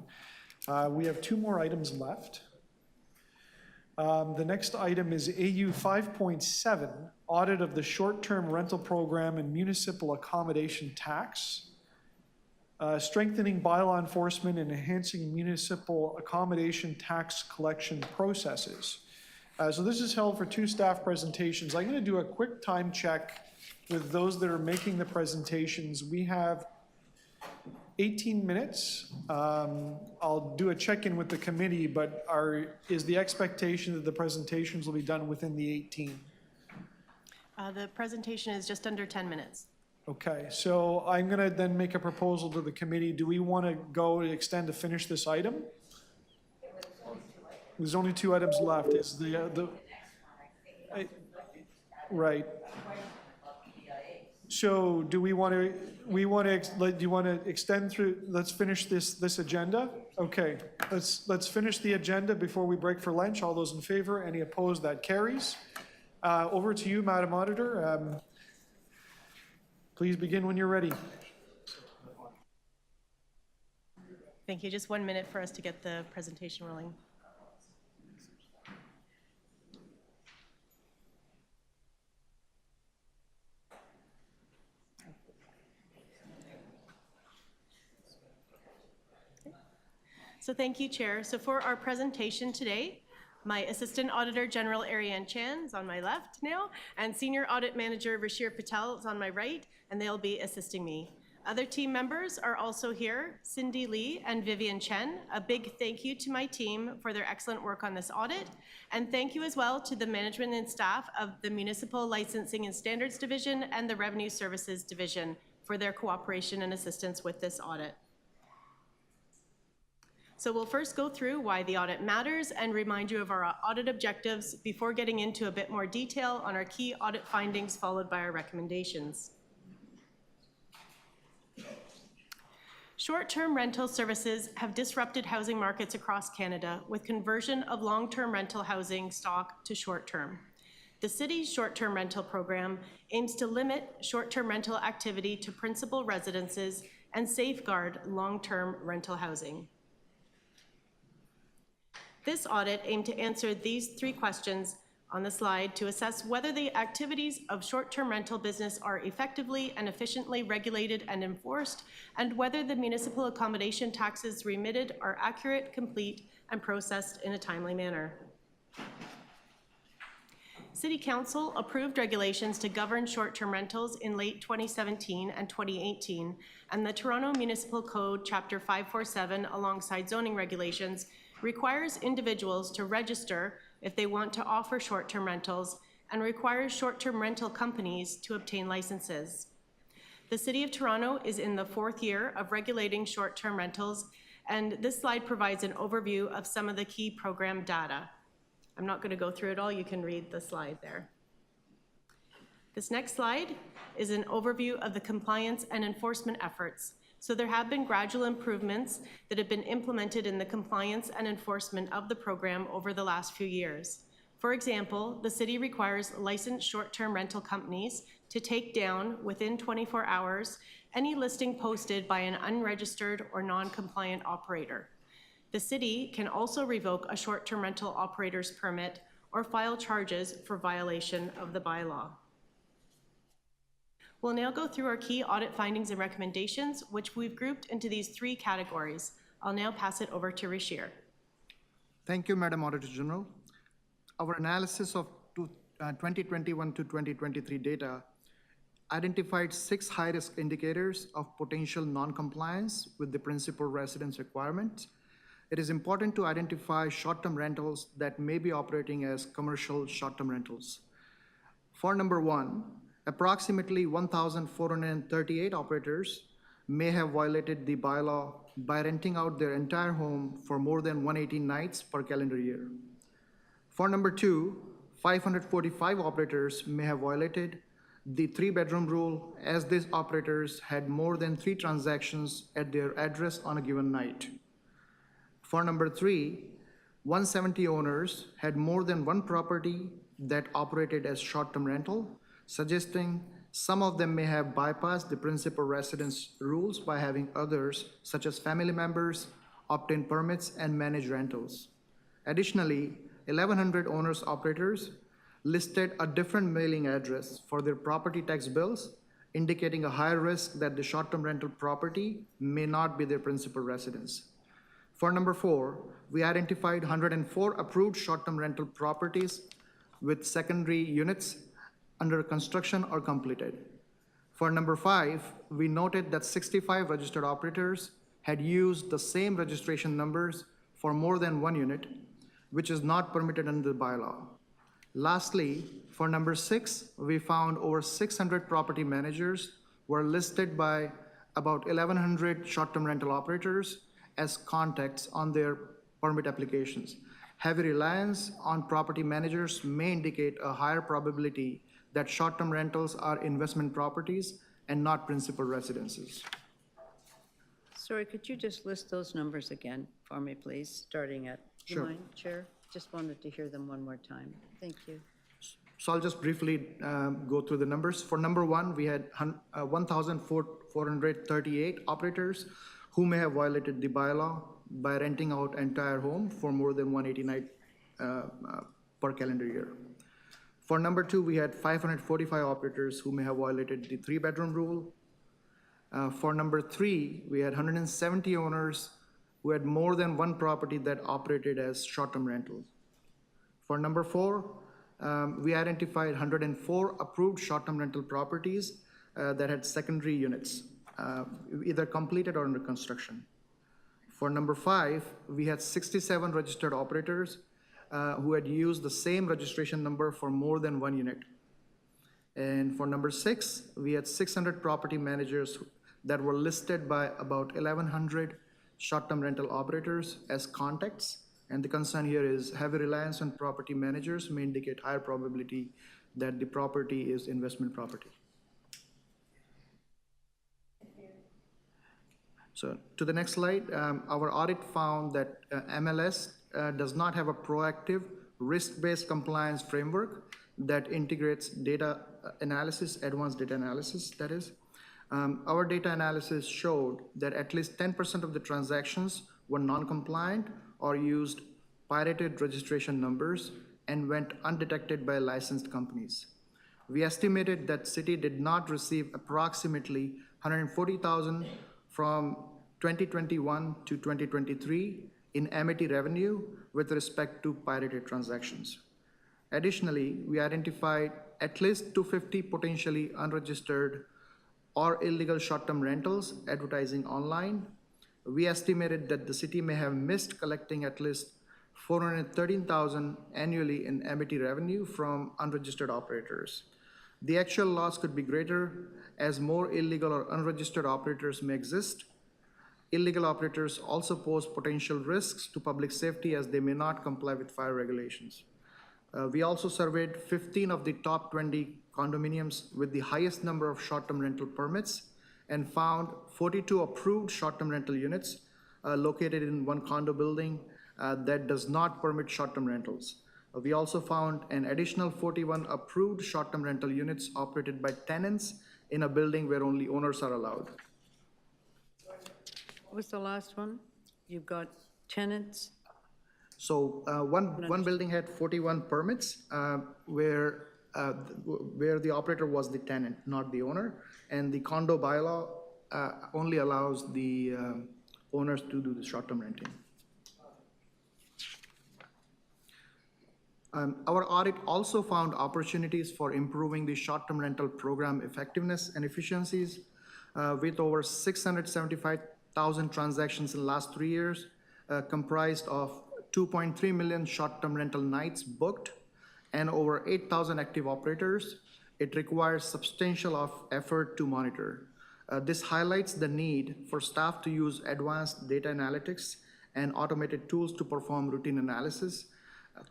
We have 2 more items left. The next item is AU 5.7, Audit of the Short-Term Rental Program and Municipal Accommodation Tax. Strengthening bylaw enforcement and enhancing municipal accommodation tax collection processes. So this is held for 2 staff presentations. I'm going to do a quick time check with those that are making the presentations. We have 18 minutes. I'll do a check-in with the committee, but is the expectation that the presentations will be done within the 18? The presentation is just under 10 minutes. Okay, so I'm going to then make a proposal to the committee. Do we want to go to extend to finish this item? There's only 2 items left. Is right. So do we want to, do you want to extend through, let's finish this agenda? Okay, let's finish the agenda before we break for lunch. All those in favor? Any opposed? That carries. Over to you, Madam Auditor. Please begin when you're ready. Thank you. Just 1 minute for us to get the presentation rolling. So thank you, Chair. So for our presentation today, my Assistant Auditor General Ariane Chan is on my left now, and Senior Audit Manager Rashir Patel is on my right, and they'll be assisting me. Other team members are also here, Cindy Lee and Vivian Chen. A big thank you to my team for their excellent work on this audit, and thank you as well to the management and staff of the Municipal Licensing and Standards Division and the Revenue Services Division for their cooperation and assistance with this audit. So we'll first go through why the audit matters and remind you of our audit objectives before getting into a bit more detail on our key audit findings, followed by our recommendations. Short-term rental services have disrupted housing markets across Canada with conversion of long-term rental housing stock to short-term. The city's short-term rental program aims to limit short-term rental activity to principal residences and safeguard long-term rental housing. This audit aimed to answer these 3 questions on the slide to assess whether the activities of short-term rental business are effectively and efficiently regulated and enforced, and whether the municipal accommodation taxes remitted are accurate, complete, and processed in a timely manner. City Council approved regulations to govern short-term rentals in late 2017 and 2018, and the Toronto Municipal Code, Chapter 547, alongside zoning regulations, requires individuals to register if they want to offer short-term rentals and requires short-term rental companies to obtain licenses. The City of Toronto is in the 4th year of regulating short-term rentals, and this slide provides an overview of some of the key program data. I'm not going to go through it all. You can read the slide there. This next slide is an overview of the compliance and enforcement efforts. So there have been gradual improvements that have been implemented in the compliance and enforcement of the program over the last few years. For example, the city requires licensed short-term rental companies to take down within 24 hours any listing posted by an unregistered or non-compliant operator. The city can also revoke a short-term rental operator's permit or file charges for violation of the bylaw. We'll now go through our key audit findings and recommendations, which we've grouped into these 3 categories. I'll now pass it over to Rashir. Thank you, Madam Auditor General. our analysis of 2021 to 2023 data identified 6 high-risk indicators of potential non-compliance with the principal residence requirement. It is important to identify short-term rentals that may be operating as commercial short-term rentals. For number 1, approximately 1,438 operators may have violated the bylaw by renting out their entire home for more than 180 nights per calendar year. For number 2, 545 operators may have violated the 3-bedroom rule, as these operators had more than 3 transactions at their address on a given night. For number 3, 170 owners had more than one property that operated as short-term rental, suggesting some of them may have bypassed the principal residence rules by having others, such as family members, obtain permits and manage rentals. Additionally, 1,100 owners-operators listed a different mailing address for their property tax bills, indicating a higher risk that the short-term rental property may not be their principal residence. For number 4, we identified 104 approved short-term rental properties with secondary units under construction or completed. For number 5, we noted that 65 registered operators had used the same registration numbers for more than one unit, which is not permitted under the bylaw. Lastly, for number 6, we found over 600 property managers were listed by about 1,100 short-term rental operators as contacts on their permit applications. Heavy reliance on property managers may indicate a higher probability that short-term rentals are investment properties and not principal residences. Sorry, could you just list those numbers again for me, please, starting at, do you Sure. mind, Chair? Just wanted to hear them one more time. Thank you. So I'll just briefly go through the numbers. For number 1, we had 1,438 operators who may have violated the bylaw by renting out entire home for more than 180 nights per calendar year. For number 2, we had 545 operators who may have violated the 3-bedroom rule. For number 3, we had 170 owners who had more than one property that operated as short-term rentals. For number 4, we identified 104 approved short-term rental properties that had secondary units, either completed or under construction. For number 5, we had 67 registered operators who had used the same registration number for more than one unit. And for number 6, we had 600 property managers that were listed by about 1,100 short-term rental operators as contacts. And the concern here is heavy reliance on property managers may indicate higher probability that the property is investment property. So to the next slide, our audit found that MLS does not have a proactive risk-based compliance framework that integrates data analysis, advanced data analysis, that is. Our data analysis showed that at least 10% of the transactions were non-compliant or used pirated registration numbers and went undetected by licensed companies. We estimated that city did not receive approximately $140,000 from 2021 to 2023 in amity revenue with respect to pirated transactions. Additionally, we identified at least 250 potentially unregistered or illegal short-term rentals advertising online. We estimated that the city may have missed collecting at least $413,000 annually in amity revenue from unregistered operators. The actual loss could be greater as more illegal or unregistered operators may exist. Illegal operators also pose potential risks to public safety as they may not comply with fire regulations. We also surveyed 15 of the top 20 condominiums with the highest number of short-term rental permits and found 42 approved short-term rental units located in one condo building that does not permit short-term rentals. We also found an additional 41 approved short-term rental units operated by tenants in a building where only owners are allowed. What was the last one? You've got tenants? So one building had 41 permits where the operator was the tenant, not the owner. And the condo bylaw only allows the owners to do the short-term renting. Our audit also found opportunities for improving the short-term rental program effectiveness and efficiencies. With over 675,000 transactions in the last 3 years, comprised of 2.3 million short-term rental nights booked and over 8,000 active operators, it requires substantial effort to monitor. This highlights the need for staff to use advanced data analytics and automated tools to perform routine analysis.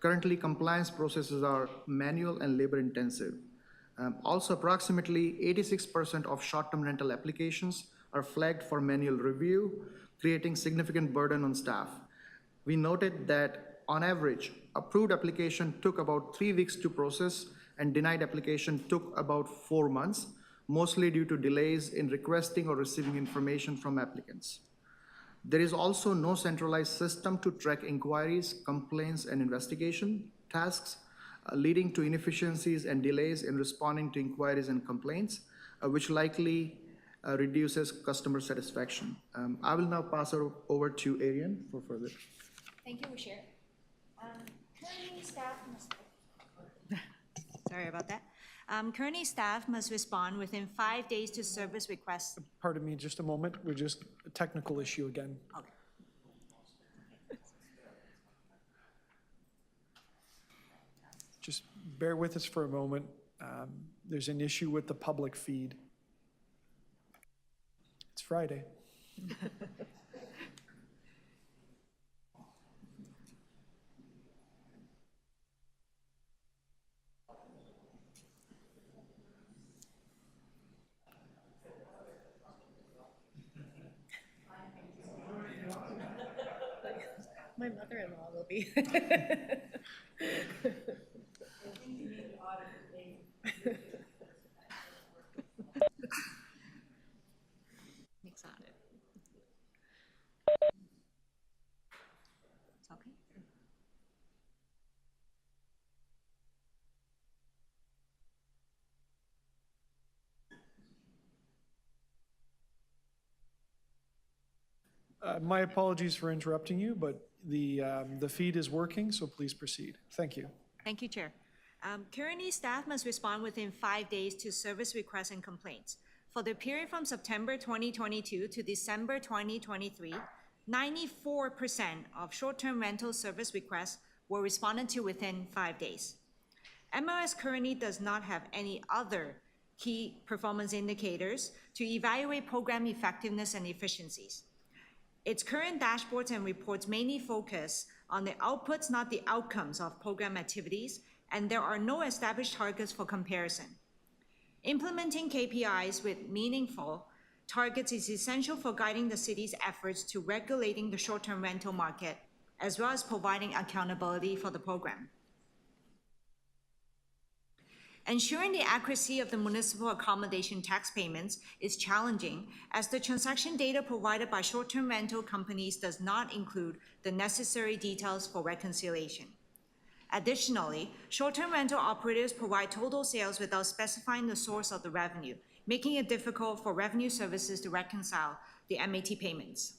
Currently, compliance processes are manual and labor-intensive. Also, approximately 86% of short-term rental applications are flagged for manual review, creating significant burden on staff. We noted that, on average, approved application took about 3 weeks to process and denied application took about 4 months, mostly due to delays in requesting or receiving information from applicants. There is also no centralized system to track inquiries, complaints, and investigation tasks, leading to inefficiencies and delays in responding to inquiries and complaints, which likely reduces customer satisfaction. I will now pass it over to Ariane for further. Thank you, Chair. Currently, staff must... Sorry about that. Currently, staff must respond within 5 days to service requests. Pardon me, just a moment. We're just a technical issue again. Okay. Just bear with us for a moment. There's an issue with the public feed. It's Friday. My mother-in-law will be. Mix on it. It's okay. My apologies for interrupting you, but the feed is working, so please proceed. Thank you. Thank you, Chair. Currently, staff must respond within 5 days to service requests and complaints. For the period from September 2022 to December 2023, 94% of short-term rental service requests were responded to within 5 days. MLS currently does not have any other key performance indicators to evaluate program effectiveness and efficiencies. Its current dashboards and reports mainly focus on the outputs, not the outcomes of program activities, and there are no established targets for comparison. Implementing KPIs with meaningful targets is essential for guiding the city's efforts to regulating the short-term rental market, as well as providing accountability for the program. Ensuring the accuracy of the municipal accommodation tax payments is challenging, as the transaction data provided by short-term rental companies does not include the necessary details for reconciliation. Additionally, short-term rental operators provide total sales without specifying the source of the revenue, making it difficult for revenue services to reconcile the MAT payments.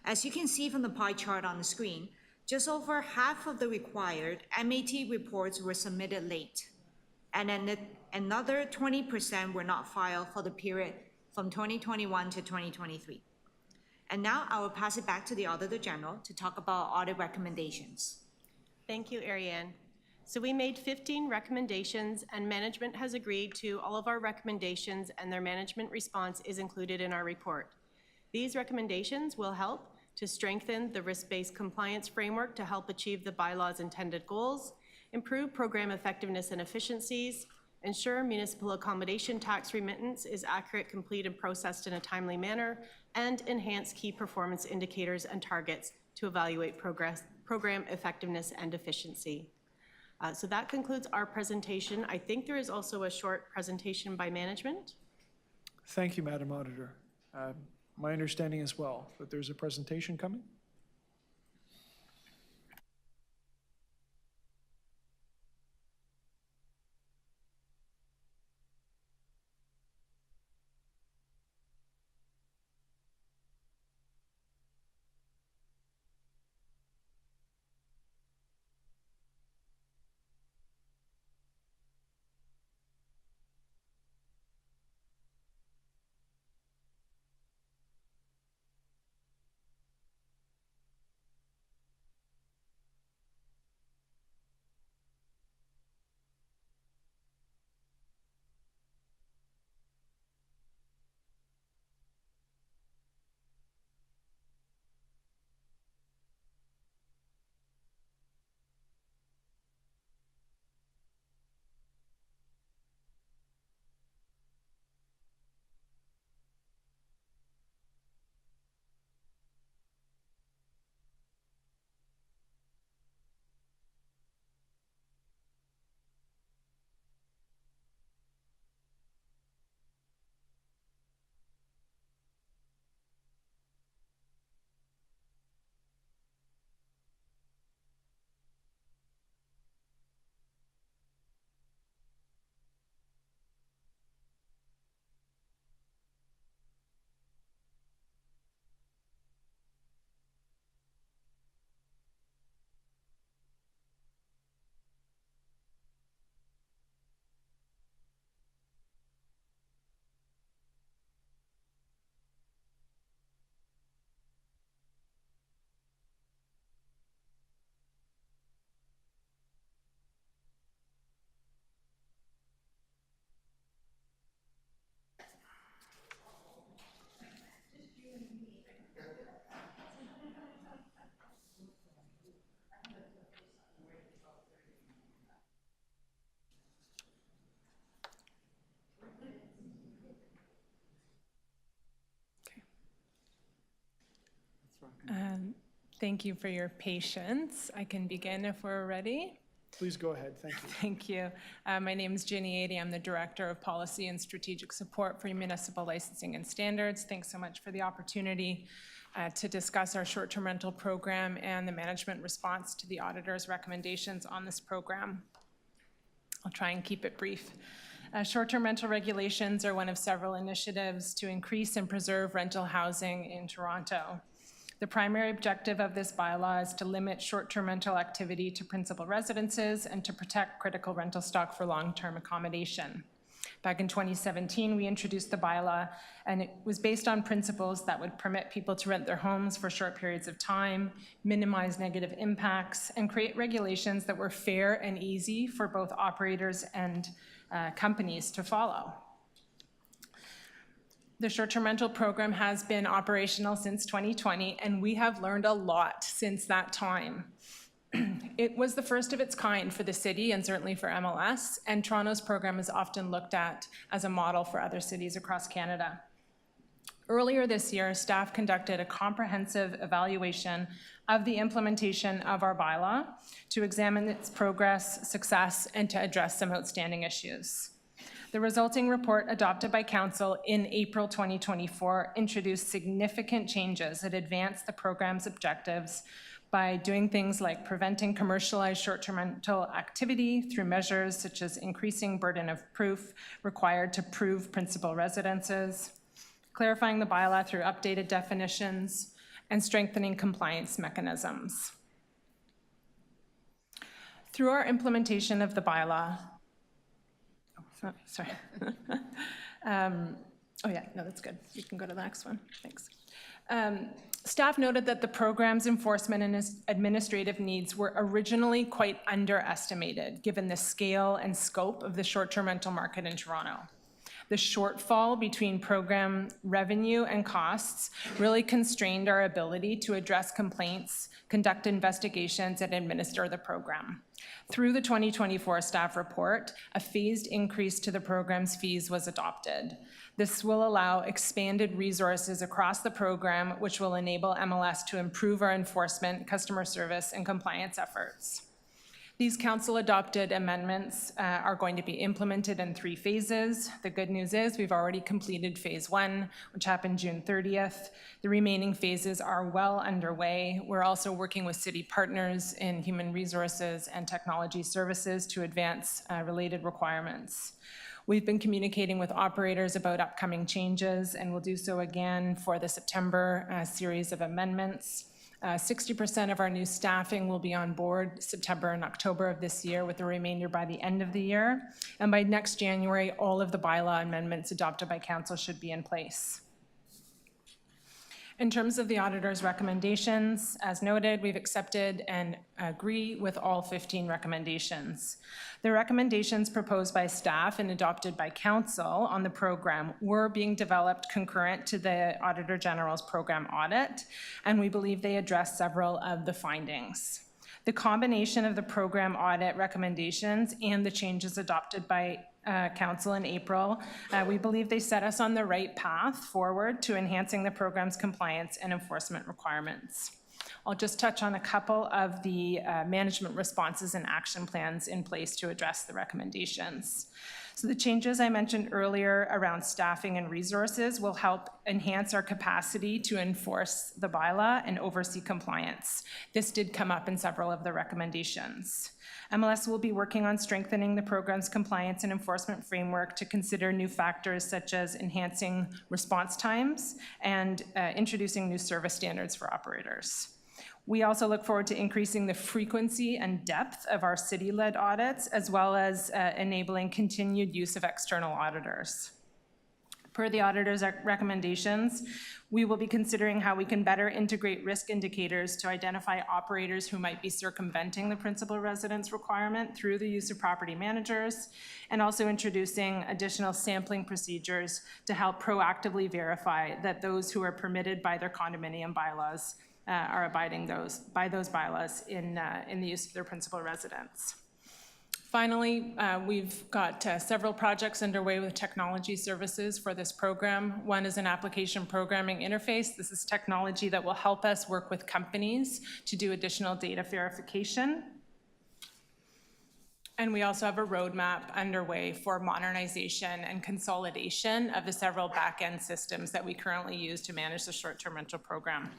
As you can see from the pie chart on the screen, just over half of the required MAT reports were submitted late, and then another 20% were not filed for the period from 2021 to 2023. And now I will pass it back to the Auditor General to talk about audit recommendations. Thank you, Ariane. So we made 15 recommendations, and management has agreed to all of our recommendations, and their management response is included in our report. These recommendations will help to strengthen the risk-based compliance framework to help achieve the bylaw's intended goals, improve program effectiveness and efficiencies, ensure municipal accommodation tax remittance is accurate, complete, and processed in a timely manner, and enhance key performance indicators and targets to evaluate program effectiveness and efficiency. So that concludes our presentation. I think there is also a short presentation by management. Thank you, Madam Auditor. My understanding as well that there's a presentation coming. Thank you for your patience. I can begin if we're ready. Please go ahead. Thank you. Thank you. My name is Ginny Adey. I'm the Director of Policy and Strategic Support for Municipal Licensing and Standards. Thanks so much for the opportunity to discuss our short-term rental program and the management response to the auditor's recommendations on this program. I'll try and keep it brief. Short-term rental regulations are one of several initiatives to increase and preserve rental housing in Toronto. The primary objective of this bylaw is to limit short-term rental activity to principal residences and to protect critical rental stock for long-term accommodation. Back in 2017, we introduced the bylaw, and it was based on principles that would permit people to rent their homes for short periods of time, minimize negative impacts, and create regulations that were fair and easy for both operators and companies to follow. The short-term rental program has been operational since 2020, and we have learned a lot since that time. It was the first of its kind for the city and certainly for MLS, and Toronto's program is often looked at as a model for other cities across Canada. Earlier this year, staff conducted a comprehensive evaluation of the implementation of our bylaw to examine its progress, success, and to address some outstanding issues. The resulting report adopted by Council in April 2024 introduced significant changes that advanced the program's objectives by doing things like preventing commercialized short-term rental activity through measures such as increasing burden of proof required to prove principal residences, clarifying the bylaw through updated definitions, and strengthening compliance mechanisms. Through our implementation of the bylaw, sorry. Oh yeah, no, that's good. You can go to the next one, thanks. Staff noted that the program's enforcement and administrative needs were originally quite underestimated, given the scale and scope of the short-term rental market in Toronto. The shortfall between program revenue and costs really constrained our ability to address complaints, conduct investigations, and administer the program. Through the 2024 staff report, a phased increase to the program's fees was adopted. This will allow expanded resources across the program, which will enable MLS to improve our enforcement, customer service, and compliance efforts. These council-adopted amendments are going to be implemented in 3 phases. The good news is we've already completed phase 1, which happened June 30th. The remaining phases are well underway. We're also working with city partners in human resources and technology services to advance related requirements. We've been communicating with operators about upcoming changes, and we'll do so again for the September series of amendments. 60% of our new staffing will be on board September and October of this year, with the remainder by the end of the year. And by next January, all of the bylaw amendments adopted by Council should be in place. In terms of the auditor's recommendations, as noted, we've accepted and agree with all 15 recommendations. The recommendations proposed by staff and adopted by Council on the program were being developed concurrent to the Auditor General's program audit, and we believe they address several of the findings. The combination of the program audit recommendations and the changes adopted by Council in April, we believe they set us on the right path forward to enhancing the program's compliance and enforcement requirements. I'll just touch on a couple of the management responses and action plans in place to address the recommendations. So the changes I mentioned earlier around staffing and resources will help enhance our capacity to enforce the bylaw and oversee compliance. This did come up in several of the recommendations. MLS will be working on strengthening the program's compliance and enforcement framework to consider new factors such as enhancing response times and introducing new service standards for operators. We also look forward to increasing the frequency and depth of our city-led audits, as well as enabling continued use of external auditors. Per the auditor's recommendations, we will be considering how we can better integrate risk indicators to identify operators who might be circumventing the principal residence requirement through the use of property managers, and also introducing additional sampling procedures to help proactively verify that those who are permitted by their condominium bylaws are abiding by those bylaws in the use of their principal residence. Finally, we've got several projects underway with technology services for this program. One is an application programming interface. This is technology that will help us work with companies to do additional data verification. And we also have a roadmap underway for modernization and consolidation of the several back-end systems that we currently use to manage the short-term rental program.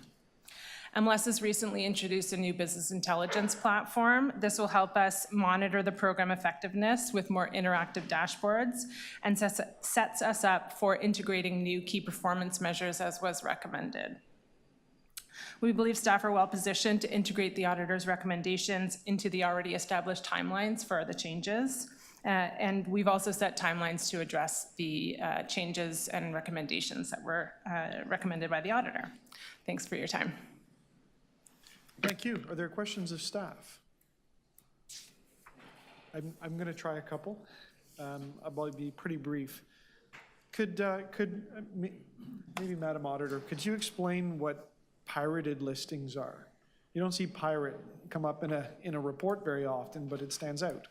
MLS has recently introduced a new business intelligence platform. This will help us monitor the program effectiveness with more interactive dashboards and sets us up for integrating new key performance measures as was recommended. We believe staff are well positioned to integrate the auditor's recommendations into the already established timelines for the changes. And we've also set timelines to address the changes and recommendations that were recommended by the auditor. Thanks for your time. Thank you. Are there questions of staff? I'm going to try a couple. I'll be pretty brief. Could maybe Madam Auditor, could you explain what pirated listings are? You don't see pirate come up in a report very often, but it stands out.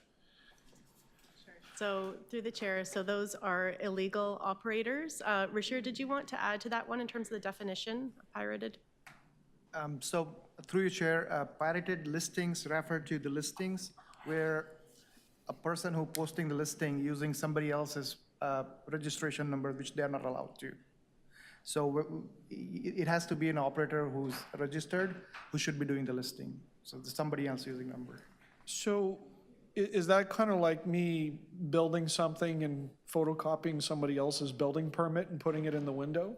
So through the chair, so those are illegal operators. Rashir, did you want to add to that one in terms of the definition of pirated? So through your chair, pirated listings refer to the listings where a person who posting the listing using somebody else's registration number, which they are not allowed to. So it has to be an operator who's registered, who should be doing the listing. So there's somebody else using number. So is that kind of like me building something and photocopying somebody else's building permit and putting it in the window?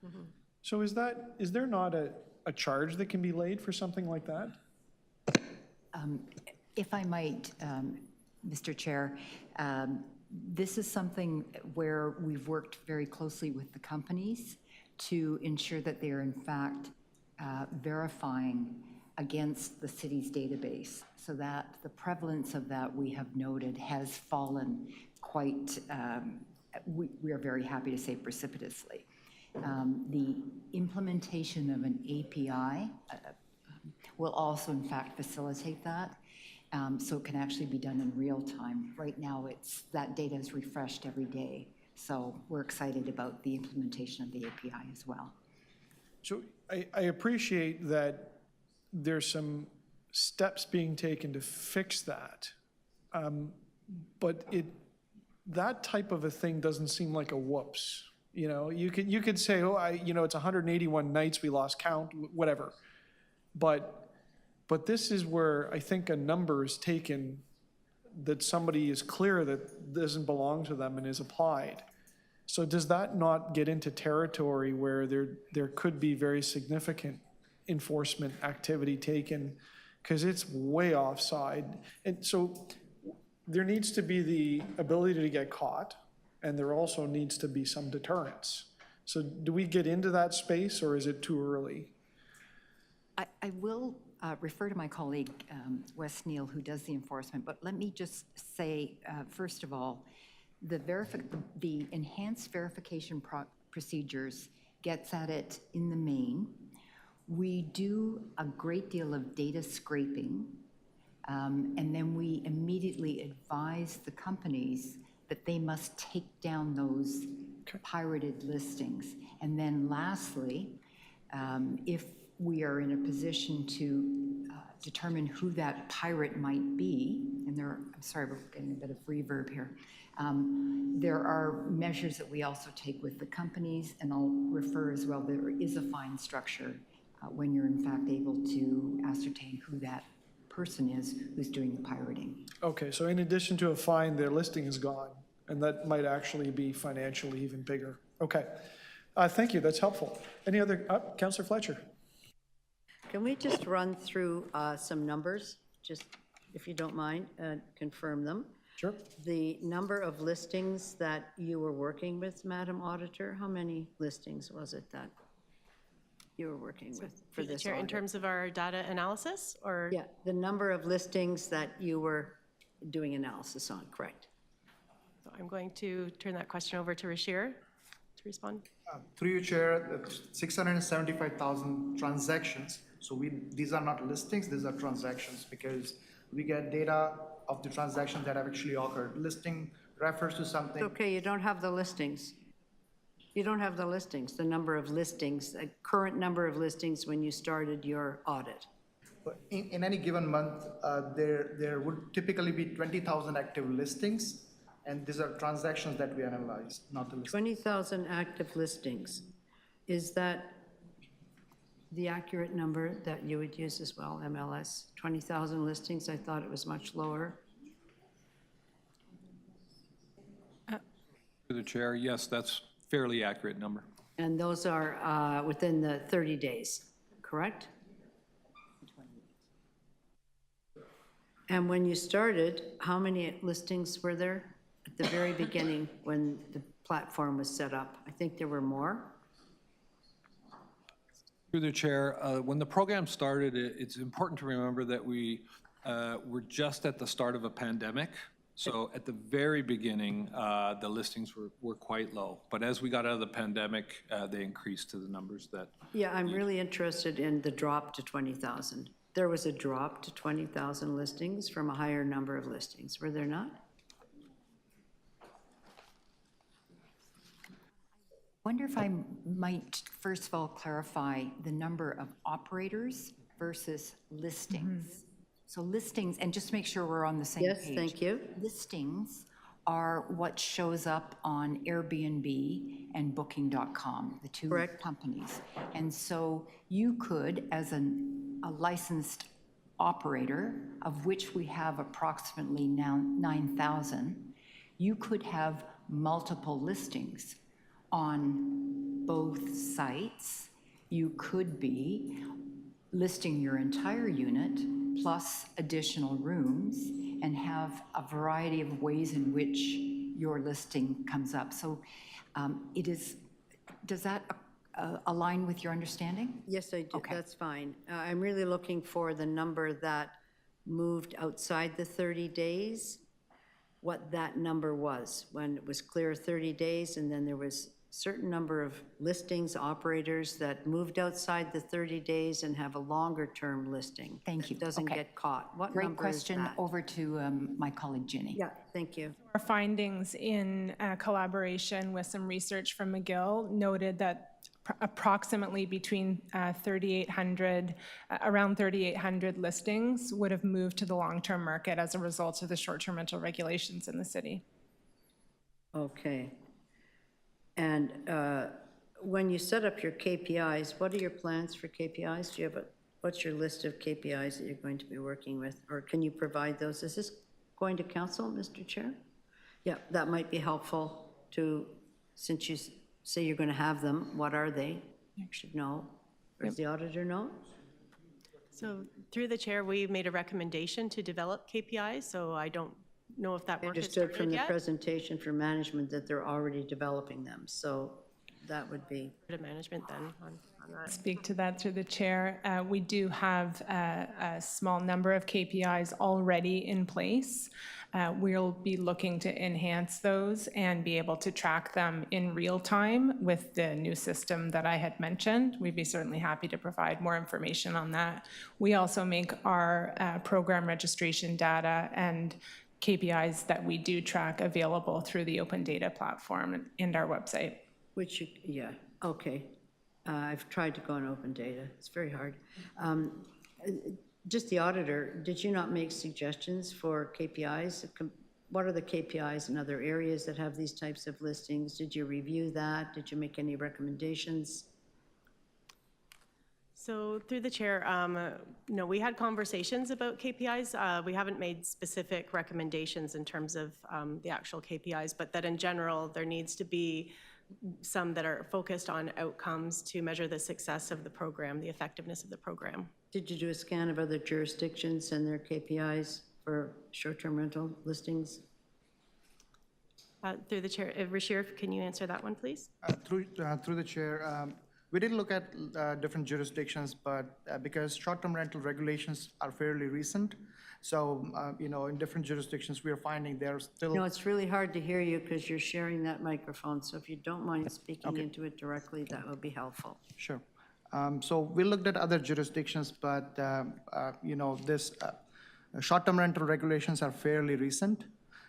Mm-hmm. So is there not a charge that can be laid for something like that? If I might, Mr. Chair, this is something where we've worked very closely with the companies to ensure that they are in fact verifying against the city's database, so that the prevalence of that we have noted has fallen quite, we are very happy to say precipitously. The implementation of an API will also in fact facilitate that. So it can actually be done in real time. Right now, that data is refreshed every day. So we're excited about the implementation of the API as well. So I appreciate that there's some steps being taken to fix that. But that type of a thing doesn't seem like a whoops. You know, you could say, oh, it's 181 nights we lost count, whatever. But this is where I think a number is taken that somebody is clear that doesn't belong to them and is applied. So does that not get into territory where there could be very significant enforcement activity taken because it's way offside? And so there needs to be the ability to get caught, and there also needs to be some deterrence. So do we get into that space, or is it too early? I will refer to my colleague, Wes Neal, who does the enforcement, but let me just say, first of all, the enhanced verification procedures gets at it in the main. We do a great deal of data scraping, and then we immediately advise the companies that they must take down those pirated listings. And then lastly, if we are in a position to determine who that pirate might be, and I'm sorry, we're getting a bit of reverb here. There are measures that we also take with the companies, and I'll refer as well, there is a fine structure when you're in fact able to ascertain who that person is who's doing the pirating. Okay, so in addition to a fine, their listing is gone, and that might actually be financially even bigger. Okay, thank you, that's helpful. Any other, Councillor Fletcher? Can we just run through some numbers, just if you don't mind, confirm them? Sure. The number of listings that you were working with, Madam Auditor, how many listings was it that you were working with for this Chair, audit? in terms of our data analysis, or? Yeah, the number of listings that you were doing analysis on, correct? So I'm going to turn that question over to Rashir to respond. Through your chair, 675,000 transactions. So these are not listings, these are transactions, because we get data of the transactions that have actually occurred. Listing refers to something. Okay, you don't have the listings. You don't have the listings, the number of listings, the current number of listings when you started your audit. In any given month, there would typically be 20,000 active listings, and these are transactions that we analyze, not the listings. 20,000 active listings. Is that the accurate number that you would use as well, MLS? 20,000 listings, I thought it was much lower. Through the chair, yes, that's fairly accurate number. And those are within the 30 days, correct? And when you started, how many listings were there at the very beginning when the platform was set up? I think there were more. Through the chair, when the program started, it's important to remember that we were just at the start of a pandemic. So at the very beginning, the listings were quite low. But as we got out of the pandemic, they increased to the numbers that. Yeah, I'm really interested in the drop to 20,000. There was a drop to 20,000 listings from a higher number of listings, were there not? Wonder if I might first of all clarify the number of operators versus listings. So listings, and just make sure we're on the same page. Yes, thank you. Listings are what shows up on Airbnb and Booking.com, the two companies. And so you could, as a licensed operator, of which we have approximately now 9,000, you could have multiple listings on both sites. You could be listing your entire unit plus additional rooms and have a variety of ways in which your listing comes up. So it is, does that align with your understanding? Yes, I do. Okay. That's fine. I'm really looking for the number that moved outside the 30 days, what that number was when it was clear 30 days and then there was certain number of listings, operators that moved outside the 30 days and have a longer term listing. Thank you. Doesn't get caught. What Great number is question. that? Over to my colleague Ginny. Yeah, thank you. Our findings in collaboration with some research from McGill noted that approximately between 3,800, around 3,800 listings would have moved to the long-term market as a result of the short-term rental regulations in the city. Okay. And when you set up your KPIs, what are your plans for KPIs? Do you have what's your list of KPIs that you're going to be working with? Or can you provide those? Is this going to council, Mr. Chair? Yeah, that might be helpful to, since you say you're going to have them, what are they? You should know. Or does the auditor know? So through the chair, we made a recommendation to develop KPIs, so I don't know if that work has started yet. I understood from the presentation for management that they're already developing them, so that would be. To management then on that. Speak to that through the chair. We do have a small number of KPIs already in place. We'll be looking to enhance those and be able to track them in real time with the new system that I had mentioned. We'd be certainly happy to provide more information on that. We also make our program registration data and KPIs that we do track available through the open data platform and our website. Which, yeah, okay. I've tried to go on open data. It's very hard. Just the auditor, did you not make suggestions for KPIs? What are the KPIs in other areas that have these types of listings? Did you review that? Did you make any recommendations? So through the chair, no, we had conversations about KPIs. We haven't made specific recommendations in terms of the actual KPIs, but that in general, there needs to be some that are focused on outcomes to measure the success of the program, the effectiveness of the program. Did you do a scan of other jurisdictions and their KPIs for short-term rental listings? Through the chair, Rashir, can you answer that one, please? Through the chair, we did look at different jurisdictions, but because short-term rental regulations are fairly recent, so, in different jurisdictions, we are finding they're still. No, it's really hard to hear you because you're sharing that microphone. So if you don't mind speaking into it directly, that would be helpful. Sure. So we looked at other jurisdictions, but, Short-term rental regulations are fairly recent.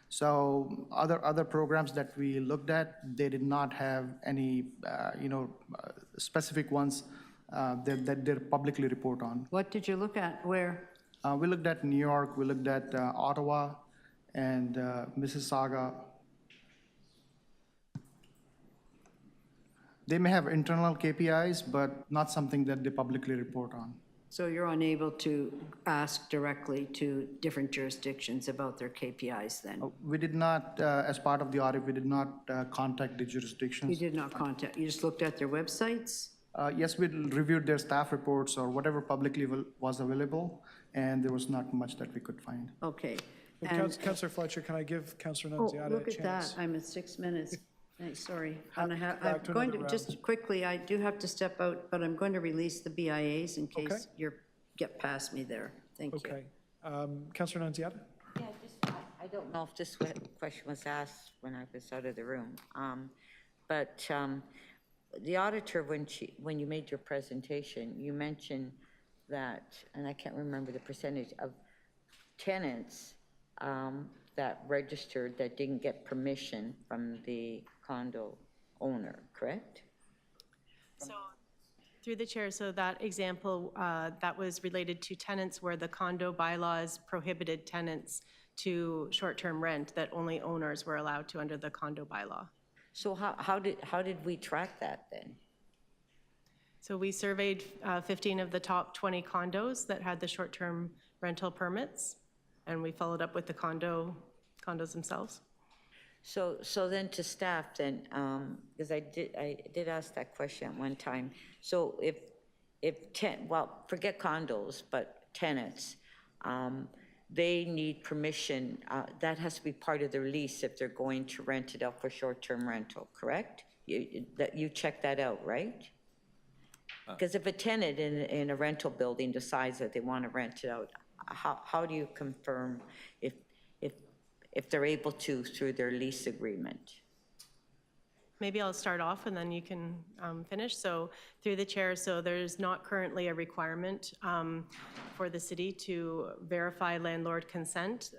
So other programs that we looked at, they did not have any, specific ones that they publicly report on. What did you look at? Where? We looked at New York, we looked at Ottawa and Mississauga. They may have internal KPIs, but not something that they publicly report on. So you're unable to ask directly to different jurisdictions about their KPIs then? We did not, as part of the audit, we did not contact the jurisdictions. You did not contact, you just looked at their websites? Yes, we reviewed their staff reports or whatever publicly was available, and there was not much that we could find. Okay. Councillor Fletcher, can I give Councillor Oh, Nunziata look a at chance? that, I'm at 6 minutes. Hey, sorry. Back I'm to going another to, just round. quickly, I do have to step out, but I'm going to release the BIAs in Okay. case you get past me there. Thank you. Okay. Councillor Nunziata? Yeah, I don't know if this question was asked when I was out of the room, but the auditor, when you made your presentation, you mentioned that, and I can't remember the percentage of tenants that registered that didn't get permission from the condo owner, correct? So, through the chair, so that example, that was related to tenants where the condo bylaws prohibited tenants to short-term rent, that only owners were allowed to under the condo bylaw. So how did we track that then? So we surveyed 15 of the top 20 condos that had the short-term rental permits, and we followed up with the condos themselves. So then to staff then, because I did ask that question at one time. So well, forget condos, but tenants, they need permission, that has to be part of their lease if they're going to rent it out for short-term rental, correct? You check that out, right? Because if a tenant in a rental building decides that they want to rent it out, how do you confirm if they're able to through their lease agreement? Maybe I'll start off and then you can finish. So through the chair, so there's not currently a requirement for the city to verify landlord consent.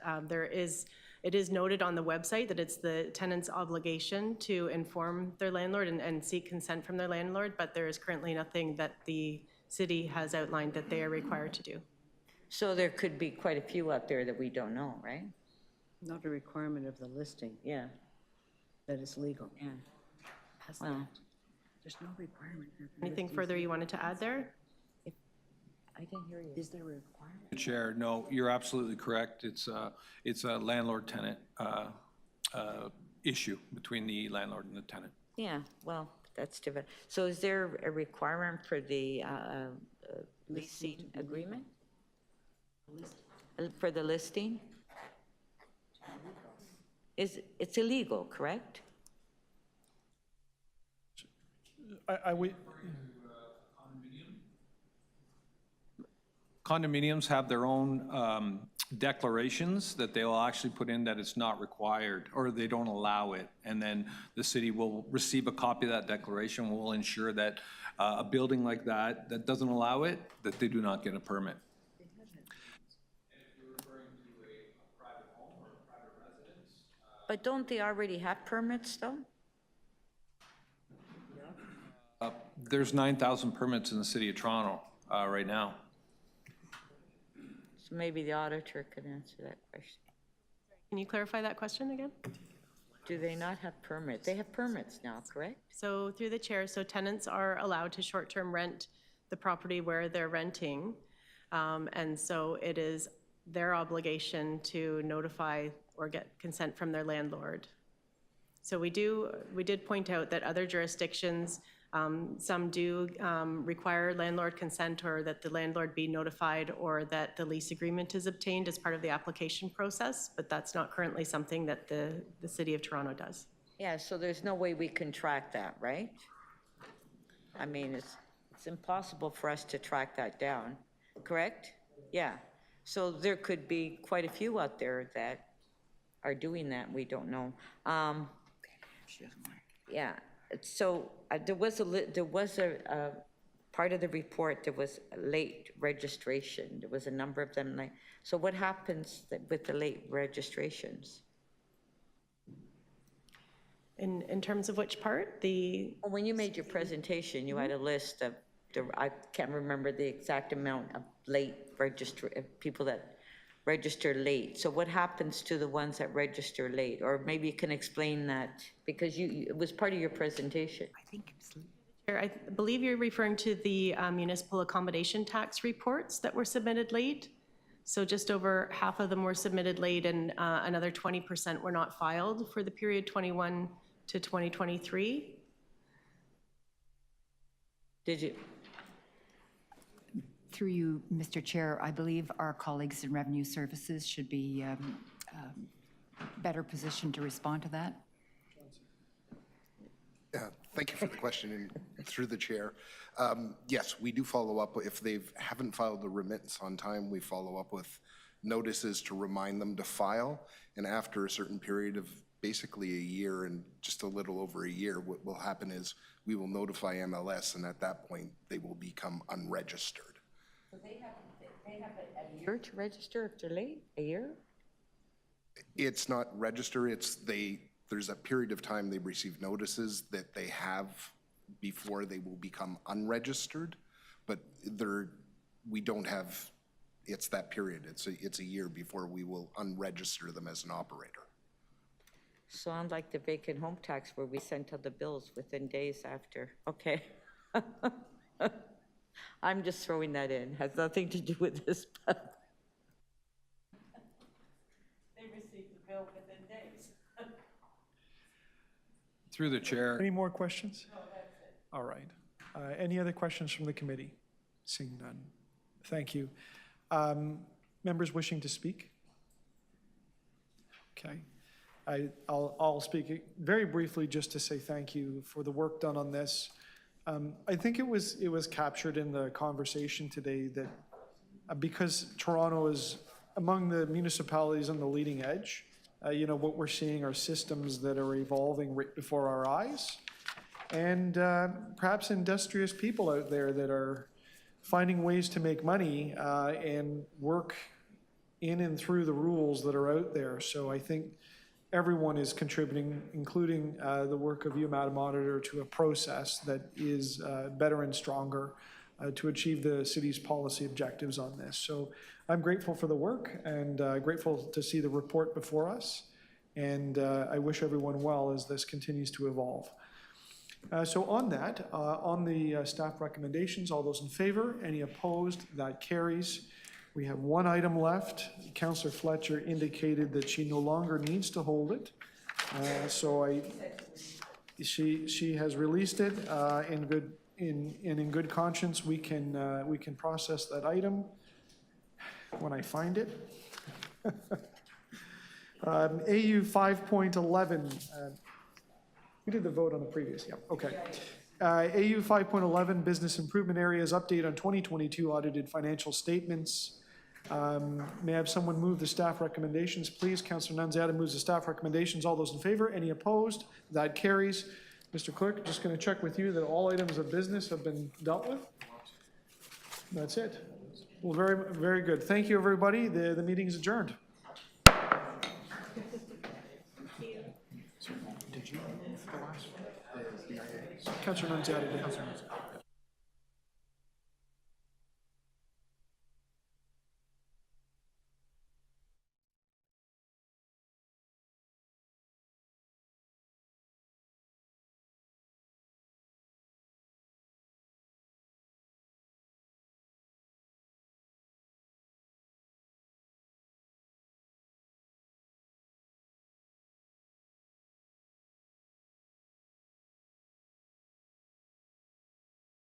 It is noted on the website that it's the tenant's obligation to inform their landlord and seek consent from their landlord, but there is currently nothing that the city has outlined that they are required to do. So there could be quite a few out there that we don't know, right? Not a requirement of the listing. Yeah. That is legal. Yeah. Well, there's no requirement. Anything further you wanted to add there? I didn't hear you. Is there a requirement? Chair, no, you're absolutely correct. It's a landlord-tenant issue between the landlord and the tenant. Yeah, well, that's different. So is there a requirement for the leasing agreement? For the listing? It's illegal, correct? Condominiums have their own declarations that they'll actually put in that it's not required or they don't allow it. And then the city will receive a copy of that declaration. We'll ensure that a building like that doesn't allow it, that they do not get a permit. But don't they already have permits though? There's 9,000 permits in the city of Toronto right now. So maybe the auditor could answer that question. Can you clarify that question again? Do they not have permits? They have permits now, correct? So through the chair, so tenants are allowed to short-term rent the property where they're renting. And so it is their obligation to notify or get consent from their landlord. So we did point out that other jurisdictions, some do require landlord consent or that the landlord be notified or that the lease agreement is obtained as part of the application process, but that's not currently something that the City of Toronto does. Yeah, so there's no way we can track that, right? I mean, it's impossible for us to track that down, correct? Yeah, so there could be quite a few out there that are doing that, we don't know. Yeah, so there was a part of the report, there was late registration. There was a number of them. So what happens with the late registrations? In terms of which part? Well, when you made your presentation, you had a list of, I can't remember the exact amount of people that register late. So what happens to the ones that register late? Or maybe you can explain that, because it was part of your presentation. Chair, I believe you're referring to the municipal accommodation tax reports that were submitted late. So just over half of them were submitted late, and another 20% were not filed for the period 21 to 2023. Did you? Through you, Mr. Chair, I believe our colleagues in Revenue Services should be better positioned to respond to that. Thank you for the question, and through the chair. Yes, we do follow up. If they haven't filed the remittance on time, we follow up with notices to remind them to file. And after a certain period of basically a year and just a little over a year, what will happen is we will notify MLS, and at that point, they will become unregistered. So they have a year to register if they're late? A year? It's not register, it's there's a period of time they receive notices that they have before they will become unregistered, but we don't have, it's that period. It's a year before we will unregister them as an operator. So unlike the vacant home tax where we sent out the bills within days after. Okay. I'm just throwing that in. Has nothing to do with this. They received the bill within days. Through the chair. Any more questions? No, that's it. All right. Any other questions from the committee? Seeing none. Thank you. Members wishing to speak? Okay. I'll speak very briefly just to say thank you for the work done on this. I think it was captured in the conversation today that because Toronto is among the municipalities on the leading edge, what we're seeing are systems that are evolving right before our eyes, and perhaps industrious people out there that are finding ways to make money and work in and through the rules that are out there. So I think everyone is contributing, including the work of you, Madam Auditor, to a process that is better and stronger to achieve the city's policy objectives on this. So I'm grateful for the work and grateful to see the report before us. And I wish everyone well as this continues to evolve. So on that, on the staff recommendations, all those in favor, any opposed, that carries. We have one item left. Councillor Fletcher indicated that she no longer needs to hold it. She has released it in good conscience. We can process that item when I find it. AU 5.11. We did the vote on the previous, yeah, okay. AU 5.11, Business Improvement Areas, update on 2022 audited financial statements. May I have someone move the staff recommendations, please? Councillor Nunziata moves the staff recommendations. All those in favor? Any opposed? That carries. Mr. Clerk, just going to check with you that all items of business have been dealt with. That's it. Well, very, very good. Thank you, everybody. The meeting is adjourned. Did you move the last one? Councillor Nunziata.